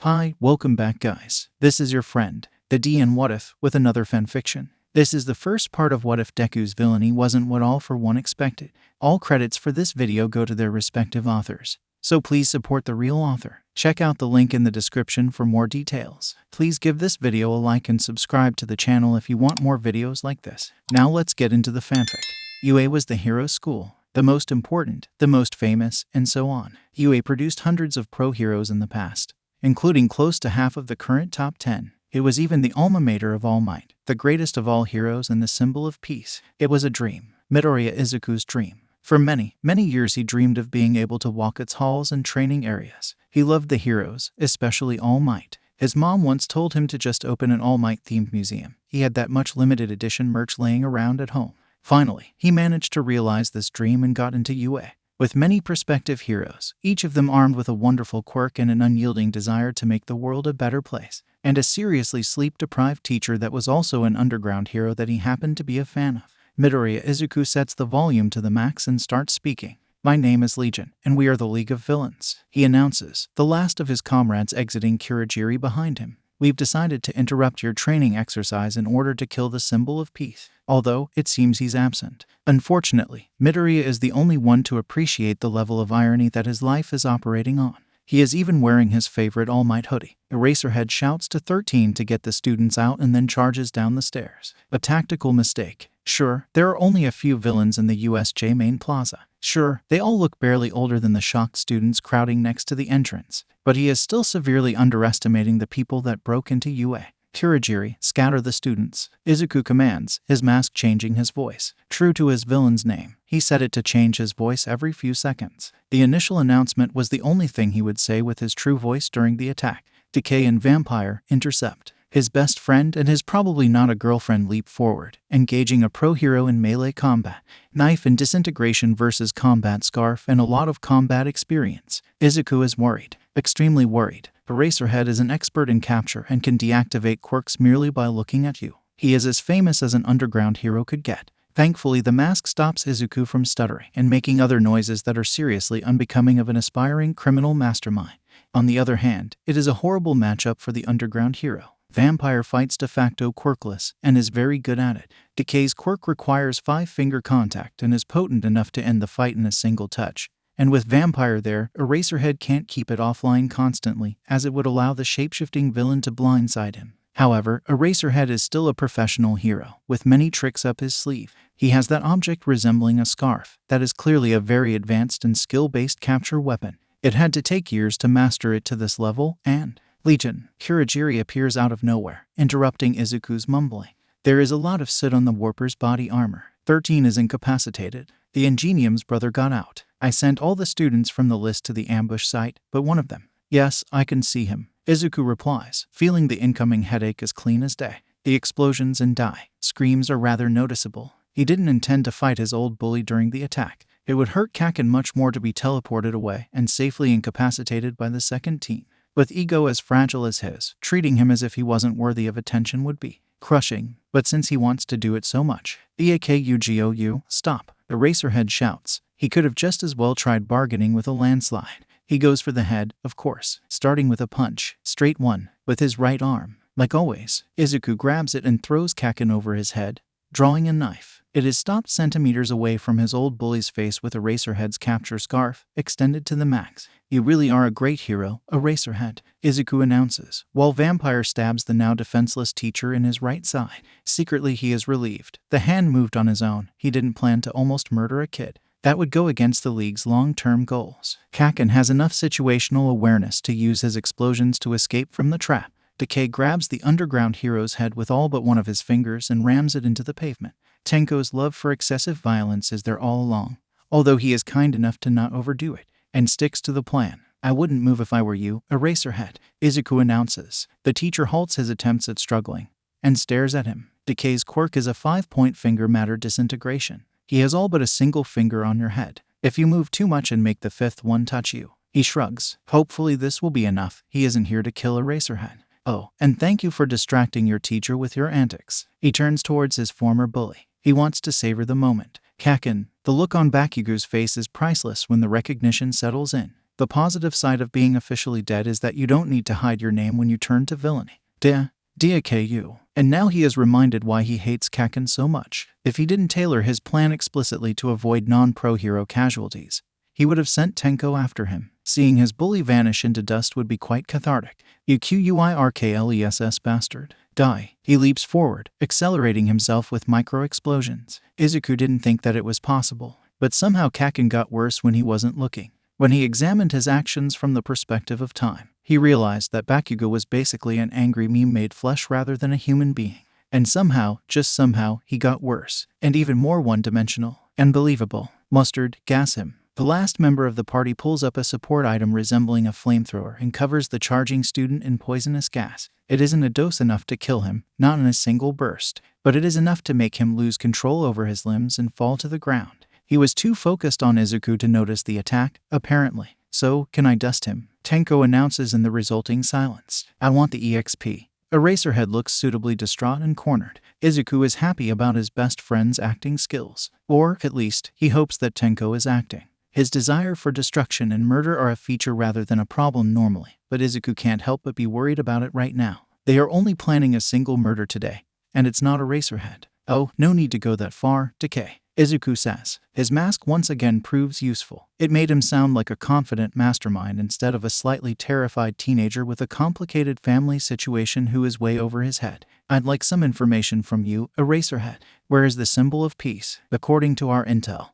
Hi, welcome back guys. This is your friend, the D and WhatIf, with another fanfiction. This is the first part of What If Deku's Villainy wasn't what All for One expected. All credits for this video go to their respective authors. So please support the real author. Check out the link in the description for more details. Please give this video a like and subscribe to the channel if you want more videos like this. Now let's get into the fanfic. UA was the hero school, the most important, the most famous, and so on. UA produced hundreds of pro heroes in the past, including close to half of the current top 10. It was even the alma mater of All Might, the greatest of all heroes and the symbol of peace. It was a dream, Midoriya Izuku's dream. For many years he dreamed of being able to walk its halls and training areas. He loved the heroes, especially All Might. His mom once told him to just open an All Might themed museum. He had that much limited edition merch laying around at home. Finally, he managed to realize this dream and got into UA. With many prospective heroes, each of them armed with a wonderful quirk and an unyielding desire to make the world a better place, and a seriously sleep-deprived teacher that was also an underground hero that he happened to be a fan of. Midoriya Izuku sets the volume to the max and starts speaking. "My name is Legion, and we are the League of Villains," he announces, the last of his comrades exiting Kurogiri behind him. "We've decided to interrupt your training exercise in order to kill the symbol of peace," although it seems he's absent. Unfortunately, Midoriya is the only one to appreciate the level of irony that his life is operating on. He is even wearing his favorite All Might hoodie. Eraserhead shouts to 13 to get the students out and then charges down the stairs. A tactical mistake. Sure, there are only a few villains in the USJ main plaza. Sure, they all look barely older than the shocked students crowding next to the entrance. But he is still severely underestimating the people that broke into UA. "Kurogiri, scatter the students," Izuku commands, his mask changing his voice. True to his villain's name, he set it to change his voice every few seconds. The initial announcement was the only thing he would say with his true voice during the attack. Decay and Vampire intercept. His best friend and his probably not a girlfriend leap forward, engaging a pro hero in melee combat. Knife and disintegration versus combat scarf and a lot of combat experience. Izuku is worried, extremely worried. Eraserhead is an expert in capture and can deactivate quirks merely by looking at you. He is as famous as an underground hero could get. Thankfully, the mask stops Izuku from stuttering and making other noises that are seriously unbecoming of an aspiring criminal mastermind. On the other hand, it is a horrible matchup for the underground hero. Vampire fights de facto quirkless and is very good at it. Decay's quirk requires 5-finger contact and is potent enough to end the fight in a single touch. And with Vampire there, Eraserhead can't keep it offline constantly, as it would allow the shapeshifting villain to blindside him. However, Eraserhead is still a professional hero, with many tricks up his sleeve. He has that object resembling a scarf, that is clearly a very advanced and skill-based capture weapon. It had to take years to master it to this level, and Legion, Kurogiri appears out of nowhere, interrupting Izuku's mumbling. There is a lot of soot on the Warper's body armor. 13 is incapacitated. The Ingenium's brother got out. "I sent all the students from the list to the ambush site, but one of them." "Yes, I can see him," Izuku replies, feeling the incoming headache as clean as day. The explosions and screams are rather noticeable. He didn't intend to fight his old bully during the attack. It would hurt Kaken much more to be teleported away and safely incapacitated by the second team. With ego as fragile as his, treating him as if he wasn't worthy of attention would be crushing. But since he wants to do it so much, "Eakugou, stop," Eraserhead shouts. He could have just as well tried bargaining with a landslide. He goes for the head, of course, starting with a punch, straight one, with his right arm. Like always, Izuku grabs it and throws Kaken over his head, drawing a knife. It is stopped centimeters away from his old bully's face with Eraserhead's capture scarf extended to the max. "You really are a great hero, Eraserhead," Izuku announces, while Vampire stabs the now defenseless teacher in his right side. Secretly, he is relieved. The hand moved on his own. He didn't plan to almost murder a kid. That would go against the League's long-term goals. Kaken has enough situational awareness to use his explosions to escape from the trap. Decay grabs the underground hero's head with all but one of his fingers and rams it into the pavement. Tenko's love for excessive violence is there all along, although he is kind enough to not overdo it, and sticks to the plan. "I wouldn't move if I were you, Eraserhead," Izuku announces. The teacher halts his attempts at struggling, and stares at him. Decay's quirk is a 5-point finger matter disintegration. He has all but a single finger on your head. If you move too much and make the 5th one touch you. He shrugs. Hopefully this will be enough. He isn't here to kill Eraserhead. "Oh, and thank you for distracting your teacher with your antics." He turns towards his former bully. He wants to savor the moment. Kaken, the look on Bakugo's face is priceless when the recognition settles in. The positive side of being officially dead is that you don't need to hide your name when you turn to Villainy. Deku. And now he is reminded why he hates Kaken so much. If he didn't tailor his plan explicitly to avoid non-pro hero casualties, he would have sent Tenko after him. Seeing his bully vanish into dust would be quite cathartic. You quirkless bastard. Die. He leaps forward, accelerating himself with micro-explosions. Izuku didn't think that it was possible, but somehow Kaken got worse when he wasn't looking. When he examined his actions from the perspective of time, he realized that Bakugo was basically an angry meme made flesh rather than a human being. And somehow, just somehow, he got worse, and even more one-dimensional. Unbelievable. Mustard, gas him. The last member of the party pulls up a support item resembling a flamethrower and covers the charging student in poisonous gas. It isn't a dose enough to kill him, not in a single burst, but it is enough to make him lose control over his limbs and fall to the ground. He was too focused on Izuku to notice the attack, apparently. So, can I dust him? Tenko announces in the resulting silence. I want the EXP. Eraserhead looks suitably distraught and cornered. Izuku is happy about his best friend's acting skills. Or, at least, he hopes that Tenko is acting. His desire for destruction and murder are a feature rather than a problem normally, but Izuku can't help but be worried about it right now. They are only planning a single murder today, and it's not Eraserhead. Oh, no need to go that far, Decay. Izuku says. His mask once again proves useful. It made him sound like a confident mastermind instead of a slightly terrified teenager with a complicated family situation who is way over his head. I'd like some information from you, Eraserhead. Where is the symbol of peace? According to our intel,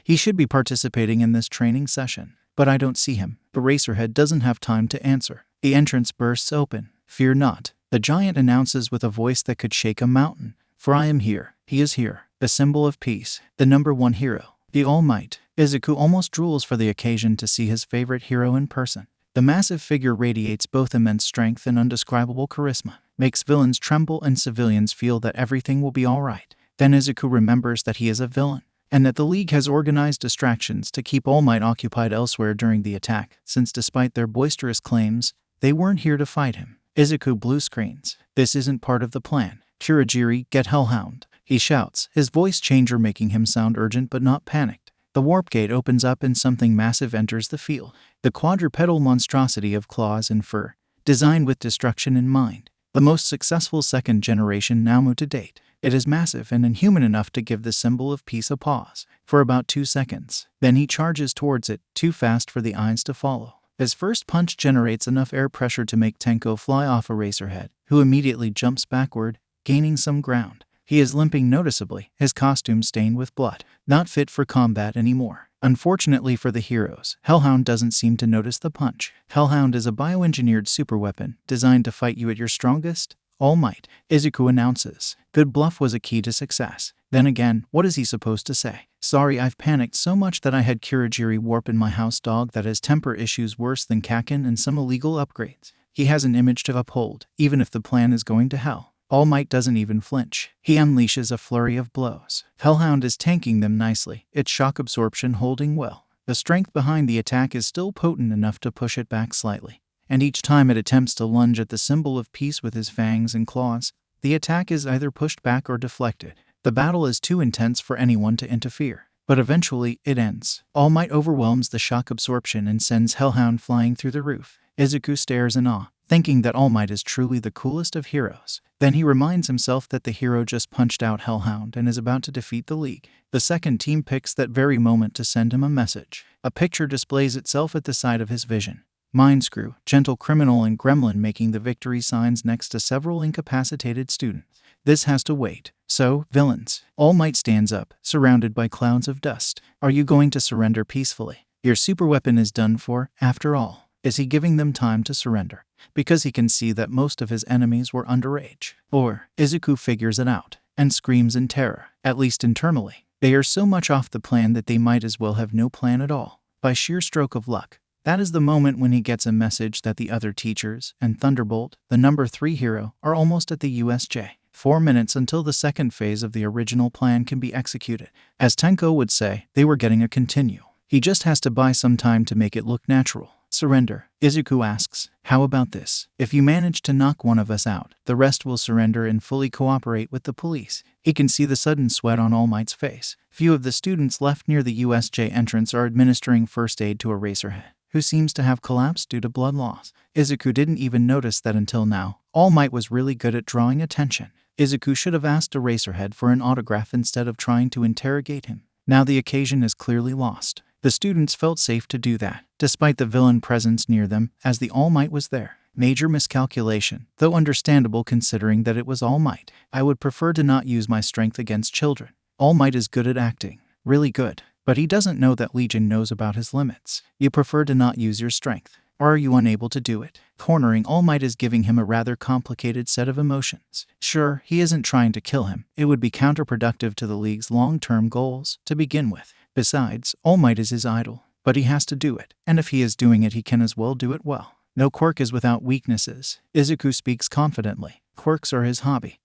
he should be participating in this training session, but I don't see him. Eraserhead doesn't have time to answer. The entrance bursts open. Fear not, the giant announces with a voice that could shake a mountain. For I am here. He is here. The symbol of peace. The #1 hero. The All Might. Izuku almost drools for the occasion to see his favorite hero in person. The massive figure radiates both immense strength and undescribable charisma, makes villains tremble and civilians feel that everything will be alright. Then Izuku remembers that he is a villain, and that the League has organized distractions to keep All Might occupied elsewhere during the attack, since despite their boisterous claims, they weren't here to fight him. Izuku blue screens. This isn't part of the plan. Kurogiri, get hellhound. He shouts, his voice changer making him sound urgent but not panicked. The warp gate opens up and something massive enters the field. The quadrupedal monstrosity of claws and fur, designed with destruction in mind. The most successful second-generation Namu to date. It is massive and inhuman enough to give the symbol of peace a pause for about 2 seconds. Then he charges towards it, too fast for the eyes to follow. His first punch generates enough air pressure to make Tenko fly off Eraserhead, who immediately jumps backward, gaining some ground. He is limping noticeably, his costume stained with blood, not fit for combat anymore. Unfortunately for the heroes, Hellhound doesn't seem to notice the punch. Hellhound is a bioengineered superweapon designed to fight you at your strongest. All Might, Izuku announces. Good bluff was a key to success. Then again, what is he supposed to say? Sorry, I've panicked so much that I had Kurogiri warp in my house dog that has temper issues worse than Kaken and some illegal upgrades. He has an image to uphold, even if the plan is going to hell. All Might doesn't even flinch. He unleashes a flurry of blows. Hellhound is tanking them nicely, its shock absorption holding well. The strength behind the attack is still potent enough to push it back slightly, and each time it attempts to lunge at the symbol of peace with his fangs and claws, the attack is either pushed back or deflected. The battle is too intense for anyone to interfere, but eventually it ends. All Might overwhelms the shock absorption and sends Hellhound flying through the roof. Izuku stares in awe, thinking that All Might is truly the coolest of heroes. Then he reminds himself that the hero just punched out Hellhound and is about to defeat the League. The second team picks that very moment to send him a message. A picture displays itself at the side of his vision. Mindscrew, gentle criminal and gremlin making the victory signs next to several incapacitated students. This has to wait. So, villains. All Might stands up, surrounded by clouds of dust. Are you going to surrender peacefully? Your superweapon is done for, after all. Is he giving them time to surrender? Because he can see that most of his enemies were underage. Or, Izuku figures it out, and screams in terror, at least internally. They are so much off the plan that they might as well have no plan at all. By sheer stroke of luck, that is the moment when he gets a message that the other teachers and Thunderbolt, the #3 hero, are almost at the USJ. 4 minutes until the second phase of the original plan can be executed. As Tenko would say, they were getting a continue. He just has to buy some time to make it look natural. Surrender. Izuku asks, how about this? If you manage to knock one of us out, the rest will surrender and fully cooperate with the police. He can see the sudden sweat on All Might's face. Few of the students left near the USJ entrance are administering first aid to Eraserhead. who seems to have collapsed due to blood loss. Izuku didn't even notice that until now. All Might was really good at drawing attention. Izuku should have asked Eraserhead for an autograph instead of trying to interrogate him. Now the occasion is clearly lost. The students felt safe to do that, despite the villain presence near them, as the All Might was there. Major miscalculation, though understandable considering that it was All Might. I would prefer to not use my strength against children. All Might is good at acting. Really good. But he doesn't know that Legion knows about his limits. You prefer to not use your strength. Or are you unable to do it? Cornering All Might is giving him a rather complicated set of emotions. Sure, he isn't trying to kill him. It would be counterproductive to the League's long-term goals, to begin with. Besides, All Might is his idol. But he has to do it. And if he is doing it, he can as well do it well. No quirk is without weaknesses. Izuku speaks confidently. Quirks are his hobby.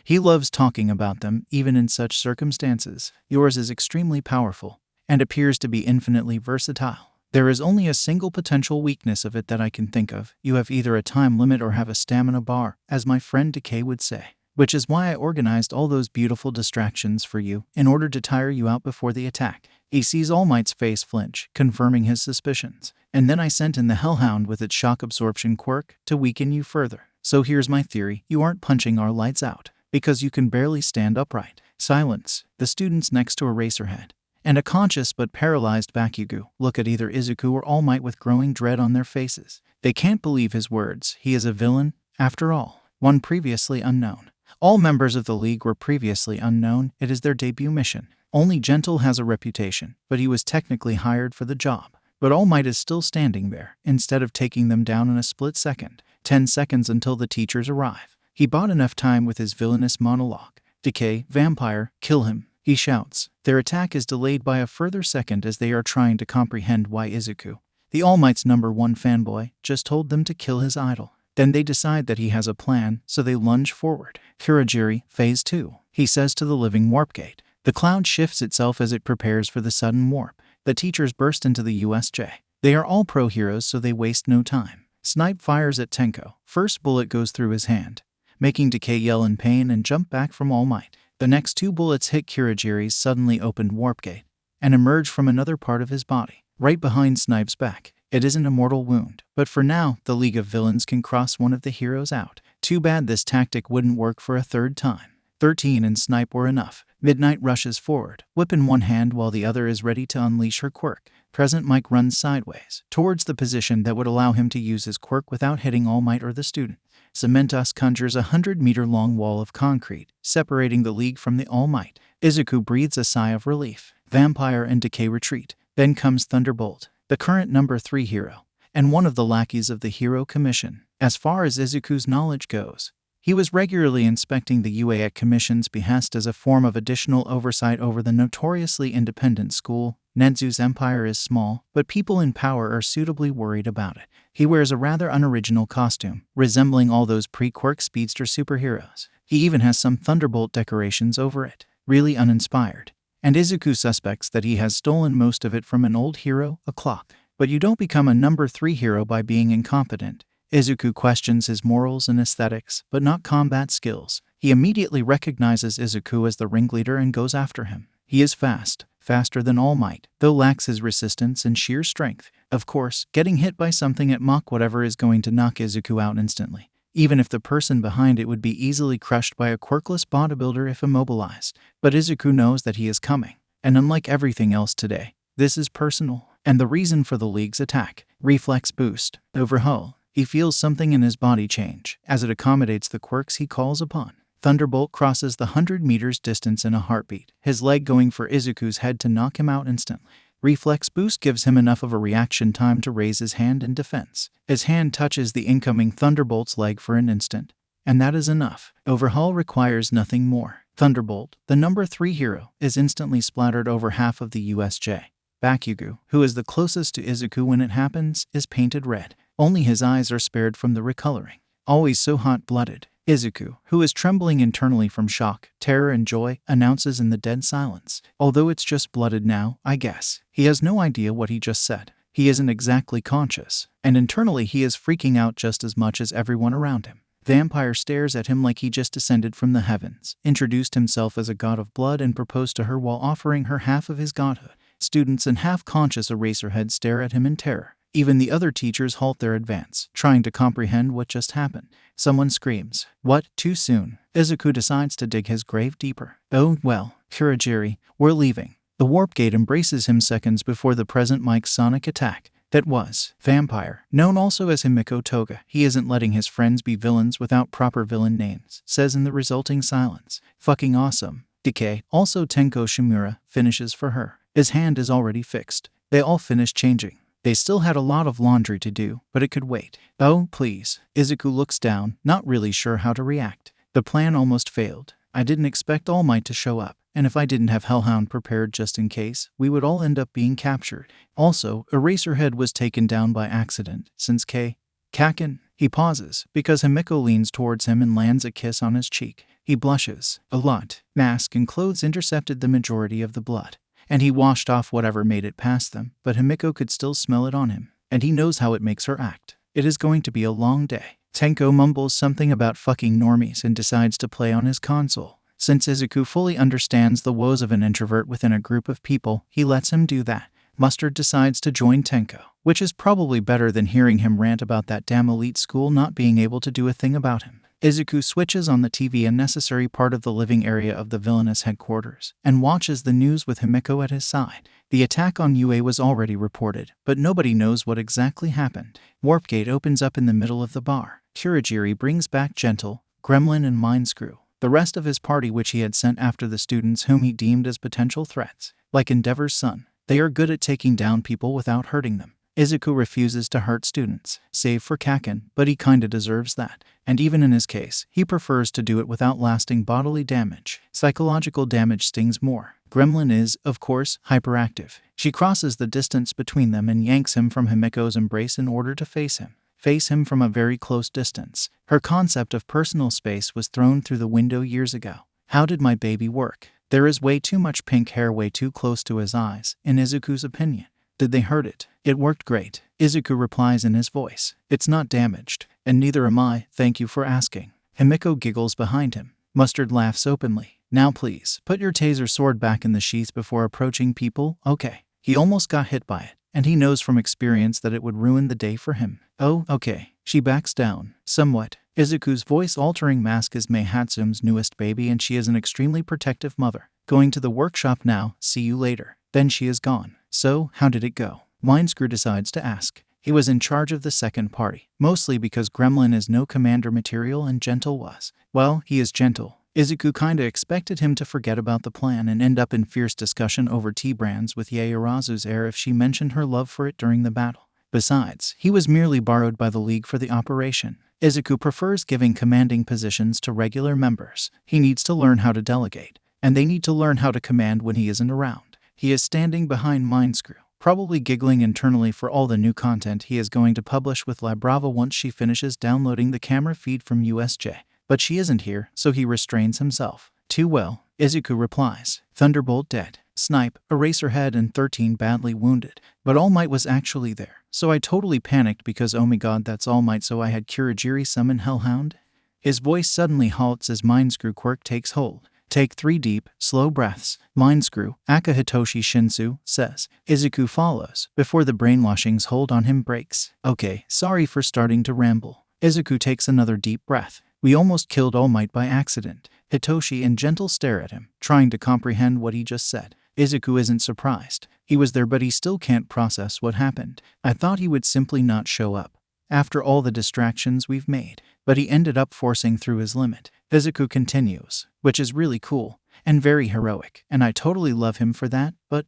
He loves talking about them, even in such circumstances. Yours is extremely powerful, and appears to be infinitely versatile. There is only a single potential weakness of it that I can think of. You have either a time limit or have a stamina bar, as my friend Decay would say. Which is why I organized all those beautiful distractions for you, in order to tire you out before the attack. He sees All Might's face flinch, confirming his suspicions. And then I sent in the Hellhound with its shock absorption quirk, to weaken you further. So here's my theory. You aren't punching our lights out, because you can barely stand upright. Silence. The students next to Eraserhead, and a conscious but paralyzed Bakugo, look at either Izuku or All Might with growing dread on their faces. They can't believe his words. He is a villain, after all. One previously unknown. All members of the League were previously unknown. It is their debut mission. Only Gentle has a reputation, but he was technically hired for the job. But All Might is still standing there, instead of taking them down in a split second. 10 seconds until the teachers arrive. He bought enough time with his villainous monologue. Decay, vampire, kill him, he shouts. Their attack is delayed by a further second as they are trying to comprehend why Izuku, the All Might's #1 fanboy, just told them to kill his idol. Then they decide that he has a plan, so they lunge forward. Kurogiri, Phase 2. He says to the living warp gate. The cloud shifts itself as it prepares for the sudden warp. The teachers burst into the USJ. They are all pro heroes, so they waste no time. Snipe fires at Tenko. First bullet goes through his hand, making Decay yell in pain and jump back from All Might. The next 2 bullets hit Kurogiri's suddenly opened warp gate and emerge from another part of his body, right behind Snipe's back. It isn't a mortal wound, but for now, the League of Villains can cross one of the heroes out. Too bad this tactic wouldn't work for a third time. 13 and Snipe were enough. Midnight rushes forward, whip in one hand while the other is ready to unleash her quirk. Present Mike runs sideways, towards the position that would allow him to use his quirk without hitting All Might or the student. Cementos conjures a 100-meter-long wall of concrete, separating the League from the All Might. Izuku breathes a sigh of relief. Vampire and Decay retreat. Then comes Thunderbolt, the current #3 hero, and one of the lackeys of the Hero Commission. As far as Izuku's knowledge goes, he was regularly inspecting the UA at Commission's behest as a form of additional oversight over the notoriously independent school. Nedzu's empire is small, but people in power are suitably worried about it. He wears a rather unoriginal costume, resembling all those pre-quirk speedster superheroes. He even has some Thunderbolt decorations over it. Really uninspired. And Izuku suspects that he has stolen most of it from an old hero, a clock. But you don't become a #3 hero by being incompetent. Izuku questions his morals and aesthetics, but not combat skills. He immediately recognizes Izuku as the ringleader and goes after him. He is fast, faster than All Might, though lacks his resistance and sheer strength. Of course, getting hit by something at Mach whatever is going to knock Izuku out instantly, even if the person behind it would be easily crushed by a quirkless bodybuilder if immobilized. But Izuku knows that he is coming, and unlike everything else today, this is personal, and the reason for the League's attack. Reflex boost. Overhaul. He feels something in his body change, as it accommodates the quirks he calls upon. Thunderbolt crosses the 100 meters distance in a heartbeat, his leg going for Izuku's head to knock him out instantly. Reflex boost gives him enough of a reaction time to raise his hand in defense. His hand touches the incoming Thunderbolt's leg for an instant, and that is enough. Overhaul requires nothing more. Thunderbolt, the #3 hero, is instantly splattered over half of the USJ. Bakugo, who is the closest to Izuku when it happens, is painted red. Only his eyes are spared from the recoloring. Always so hot-blooded, Izuku, who is trembling internally from shock, terror and joy, announces in the dead silence, "Although it's just blooded now, I guess." He has no idea what he just said. He isn't exactly conscious, and internally he is freaking out just as much as everyone around him. Vampire stares at him like he just descended from the heavens, introduced himself as a god of blood and proposed to her while offering her half of his godhood. Students and half-conscious Eraserhead stare at him in terror. Even the other teachers halt their advance, trying to comprehend what just happened. Someone screams, "What? Too soon?" Izuku decides to dig his grave deeper. "Oh, well, Kurogiri, we're leaving." The warp gate embraces him seconds before the present Mike's sonic attack. That was Vampire, known also as Himiko Toga. He isn't letting his friends be villains without proper villain names, says in the resulting silence. Fucking awesome. Decay, also Tenko Shimura, finishes for her. His hand is already fixed. They all finish changing. They still had a lot of laundry to do, but it could wait. "Oh, please." Izuku looks down, not really sure how to react. The plan almost failed. I didn't expect All Might to show up, and if I didn't have Hellhound prepared just in case, we would all end up being captured. Also, Eraserhead was taken down by accident, since Kaken. He pauses, because Himiko leans towards him and lands a kiss on his cheek. He blushes. A lot. Mask and clothes intercepted the majority of the blood, and he washed off whatever made it past them, but Himiko could still smell it on him, and he knows how it makes her act. It is going to be a long day. Tenko mumbles something about fucking normies and decides to play on his console. Since Izuku fully understands the woes of an introvert within a group of people, he lets him do that. Mustard decides to join Tenko, which is probably better than hearing him rant about that damn elite school not being able to do a thing about him. Izuku switches on the TV, a necessary part of the living area of the villainous headquarters, and watches the news with Himiko at his side. The attack on UA was already reported, but nobody knows what exactly happened. Warp Gate opens up in the middle of the bar. Kurogiri brings back Gentle, Gremlin, and Mindscrew, the rest of his party which he had sent after the students whom he deemed as potential threats. Like Endeavor's son, they are good at taking down people without hurting them. Izuku refuses to hurt students, save for Kaken, but he kinda deserves that. And even in his case, he prefers to do it without lasting bodily damage. Psychological damage stings more. Gremlin is, of course, hyperactive. She crosses the distance between them and yanks him from Himiko's embrace in order to face him from a very close distance. Her concept of personal space was thrown through the window years ago. How did my baby work? There is way too much pink hair way too close to his eyes, in Izuku's opinion. Did they hurt it? It worked great. Izuku replies in his voice. It's not damaged, and neither am I, thank you for asking. Himiko giggles behind him. Mustard laughs openly. Now please, put your taser sword back in the sheath before approaching people, okay? He almost got hit by it, and he knows from experience that it would ruin the day for him. Oh, okay. She backs down, somewhat. Izuku's voice-altering mask is Mei Hatsume's newest baby, and she is an extremely protective mother. Going to the workshop now, see you later. Then she is gone. So, how did it go? Mindscrew decides to ask. He was in charge of the second party, mostly because Gremlin is no commander material and Gentle was. Well, he is gentle. Izuku kinda expected him to forget about the plan and end up in fierce discussion over tea brands with Yaoyorozu's heir if she mentioned her love for it during the battle. Besides, he was merely borrowed by the League for the operation. Izuku prefers giving commanding positions to regular members. He needs to learn how to delegate, and they need to learn how to command when he isn't around. He is standing behind Mindscrew, probably giggling internally for all the new content he is going to publish with La Brava once she finishes downloading the camera feed from USJ. But she isn't here, so he restrains himself. Too well, Izuku replies. Thunderbolt dead. Snipe, Eraserhead, and 13 badly wounded. But All Might was actually there, so I totally panicked because oh my god, that's All Might, so I had Kurogiri summon Hellhound? His voice suddenly halts as Mindscrew quirk takes hold. Take 3 deep, slow breaths. Mindscrew, Aka Hitoshi Shinsu, says. Izuku follows, before the brainwashing's hold on him breaks. Okay, sorry for starting to ramble. Izuku takes another deep breath. We almost killed All Might by accident. Hitoshi and Gentle stare at him, trying to comprehend what he just said. Izuku isn't surprised. He was there, but he still can't process what happened. I thought he would simply not show up, after all the distractions we've made. But he ended up forcing through his limit. Izuku continues, which is really cool, and very heroic, and I totally love him for that, but,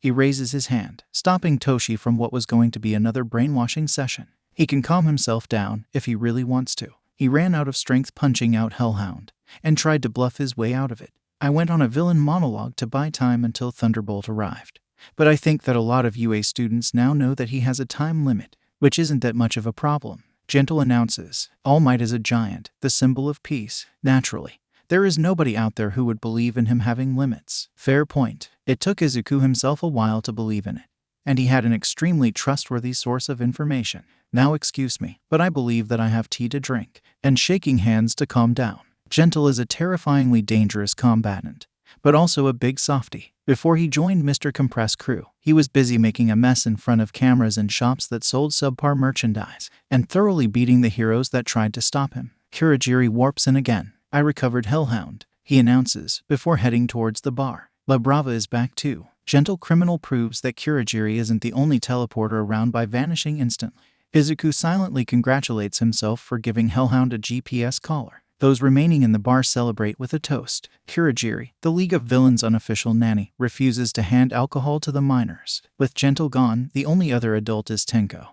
He raises his hand, stopping Toshi from what was going to be another brainwashing session. He can calm himself down, if he really wants to. He ran out of strength punching out Hellhound, and tried to bluff his way out of it. I went on a villain monologue to buy time until Thunderbolt arrived. But I think that a lot of UA students now know that he has a time limit, which isn't that much of a problem. Gentle announces, All Might is a giant, the symbol of peace. Naturally, there is nobody out there who would believe in him having limits. Fair point. It took Izuku himself a while to believe in it, and he had an extremely trustworthy source of information. Now excuse me, but I believe that I have tea to drink, and shaking hands to calm down. Gentle is a terrifyingly dangerous combatant, but also a big softie. Before he joined Mr. Compress Crew, he was busy making a mess in front of cameras in shops that sold subpar merchandise, and thoroughly beating the heroes that tried to stop him. Kurogiri warps in again. "I recovered Hellhound," he announces, before heading towards the bar. La Brava is back too. Gentle Criminal proves that Kurogiri isn't the only teleporter around by vanishing instantly. Izuku silently congratulates himself for giving Hellhound a GPS collar. Those remaining in the bar celebrate with a toast. Kurogiri, the League of Villains' unofficial nanny, refuses to hand alcohol to the minors. With Gentle gone, the only other adult is Tenko,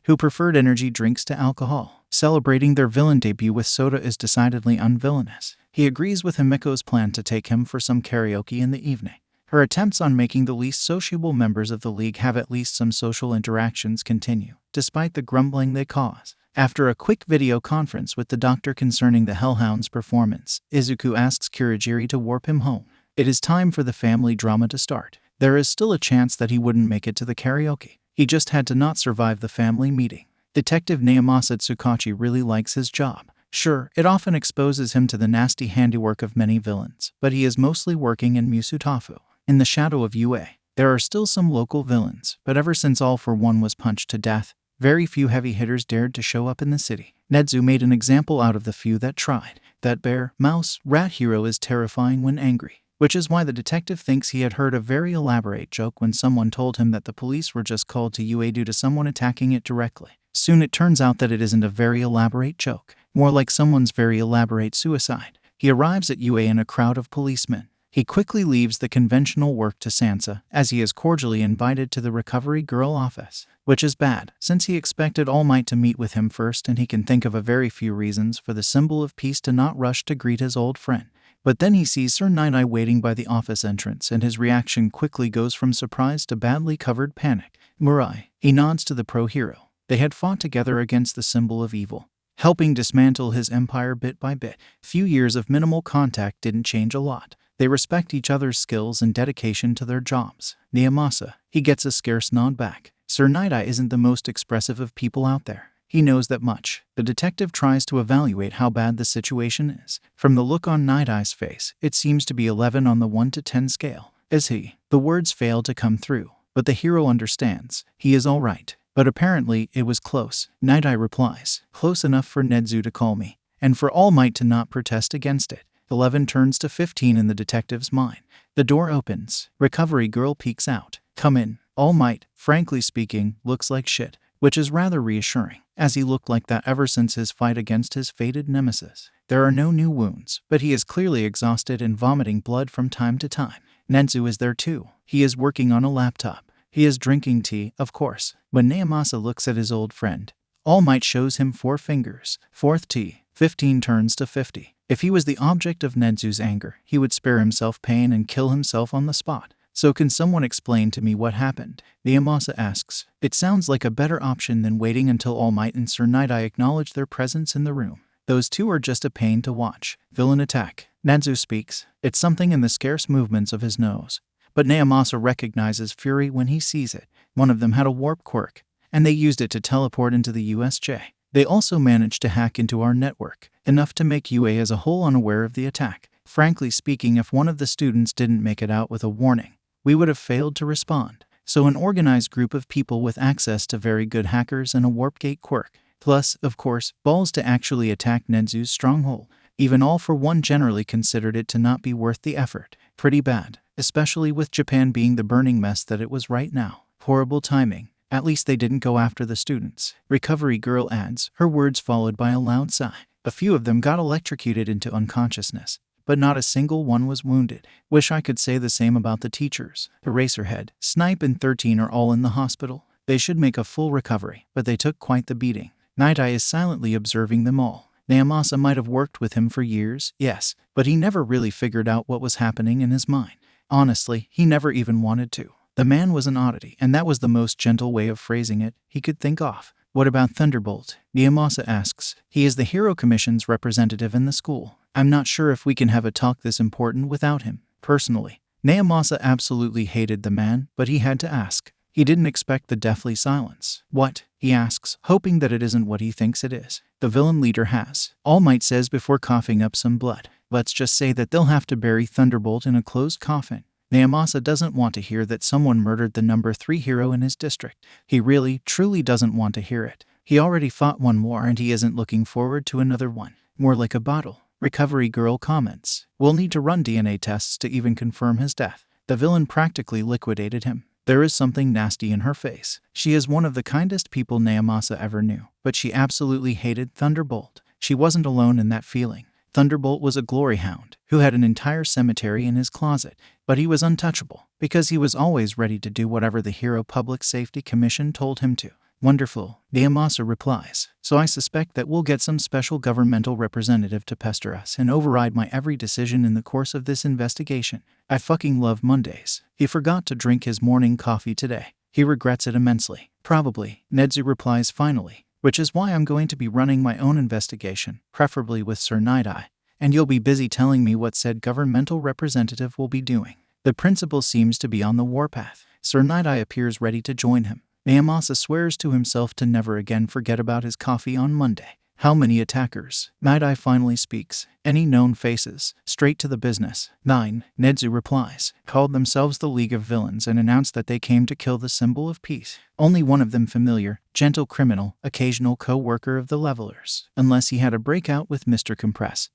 who preferred energy drinks to alcohol. Celebrating their villain debut with soda is decidedly unvillainous. He agrees with Himiko's plan to take him for some karaoke in the evening. Her attempts on making the least sociable members of the League have at least some social interactions continue, despite the grumbling they cause. After a quick video conference with the doctor concerning the Hellhound's performance, Izuku asks Kurogiri to warp him home. It is time for the family drama to start. There is still a chance that he wouldn't make it to the karaoke. He just had to not survive the family meeting. Detective Naomasa Tsukachi really likes his job. Sure, it often exposes him to the nasty handiwork of many villains, but he is mostly working in Musutafu. In the shadow of UA, there are still some local villains, but ever since All for One was punched to death, very few heavy hitters dared to show up in the city. Nedzu made an example out of the few that tried. That bear, mouse, rat hero is terrifying when angry, which is why the detective thinks he had heard a very elaborate joke when someone told him that the police were just called to UA due to someone attacking it directly. Soon it turns out that it isn't a very elaborate joke, more like someone's very elaborate suicide. He arrives at UA in a crowd of policemen. He quickly leaves the conventional work to Sansa, as he is cordially invited to the Recovery Girl office, which is bad, since he expected All Might to meet with him first and he can think of a very few reasons for the symbol of peace to not rush to greet his old friend. But then he sees Sir Night-Eye waiting by the office entrance and his reaction quickly goes from surprise to badly covered panic. Murai. He nods to the pro-hero. They had fought together against the symbol of evil, helping dismantle his empire bit by bit. Few years of minimal contact didn't change a lot. They respect each other's skills and dedication to their jobs. Naomasa. He gets a scarce nod back. Sir Night-Eye isn't the most expressive of people out there. He knows that much. The detective tries to evaluate how bad the situation is. From the look on Night-Eye's face, it seems to be 11 on the 1 to 10 scale. Is he? The words fail to come through, but the hero understands. He is all right. But apparently, it was close. Night-Eye replies, "Close enough for Nedzu to call me, and for All Might to not protest against it." 11 turns to 15 in the detective's mind. The door opens. Recovery Girl peeks out. "Come in." All Might, frankly speaking, looks like shit, which is rather reassuring, as he looked like that ever since his fight against his fated nemesis. There are no new wounds, but he is clearly exhausted and vomiting blood from time to time. Nedzu is there too. He is working on a laptop. He is drinking tea, of course. When Naomasa looks at his old friend, All Might shows him 4 fingers. 4th tea. 15 turns to 50. If he was the object of Nedzu's anger, he would spare himself pain and kill himself on the spot. So can someone explain to me what happened? Naomasa asks. It sounds like a better option than waiting until All Might and Sir Night-Eye acknowledge their presence in the room. Those two are just a pain to watch. Villain attack. Nedzu speaks. It's something in the scarce movements of his nose. But Naomasa recognizes fury when he sees it. One of them had a warp quirk, and they used it to teleport into the USJ. They also managed to hack into our network, enough to make UA as a whole unaware of the attack. Frankly speaking, if one of the students didn't make it out with a warning, we would have failed to respond. So an organized group of people with access to very good hackers and a warpgate quirk, plus, of course, balls to actually attack Nedzu's stronghold. Even All for One generally considered it to not be worth the effort. Pretty bad, especially with Japan being the burning mess that it was right now. Horrible timing. At least they didn't go after the students. Recovery Girl adds, her words followed by a loud sigh. A few of them got electrocuted into unconsciousness, but not a single one was wounded. Wish I could say the same about the teachers. Eraserhead, Snipe, and 13 are all in the hospital. They should make a full recovery, but they took quite the beating. Night-Eye is silently observing them all. Naomasa might have worked with him for years, yes, but he never really figured out what was happening in his mind. Honestly, he never even wanted to. The man was an oddity, and that was the most gentle way of phrasing it he could think of. What about Thunderbolt? Naomasa asks. He is the Hero Commission's representative in the school. I'm not sure if we can have a talk this important without him. Personally, Naomasa absolutely hated the man, but he had to ask. He didn't expect the deathly silence. What? He asks, hoping that it isn't what he thinks it is. The villain leader has. All Might says before coughing up some blood. Let's just say that they'll have to bury Thunderbolt in a closed coffin. Naomasa doesn't want to hear that someone murdered the number 3 hero in his district. He really, truly doesn't want to hear it. He already fought one war and he isn't looking forward to another one. More like a bottle. Recovery Girl comments. We'll need to run DNA tests to even confirm his death. The villain practically liquidated him. There is something nasty in her face. She is one of the kindest people Naomasa ever knew, but she absolutely hated Thunderbolt. She wasn't alone in that feeling. Thunderbolt was a glory hound who had an entire cemetery in his closet, but he was untouchable because he was always ready to do whatever the Hero Public Safety Commission told him to. Wonderful, Naomasa replies. So I suspect that we'll get some special governmental representative to pester us and override my every decision in the course of this investigation. I fucking love Mondays. He forgot to drink his morning coffee today. He regrets it immensely. Probably, Nedzu replies finally. Which is why I'm going to be running my own investigation, preferably with Sir Night-Eye. And you'll be busy telling me what said governmental representative will be doing. The principal seems to be on the warpath. Sir Night-Eye appears ready to join him. Naomasa swears to himself to never again forget about his coffee on Monday. How many attackers? Night-Eye finally speaks. Any known faces? Straight to the business. 9, Nedzu replies. Called themselves the League of Villains and announced that they came to kill the symbol of peace. Only one of them familiar, gentle criminal, occasional co-worker of the levelers. Unless he had a breakout with Mr. Compress.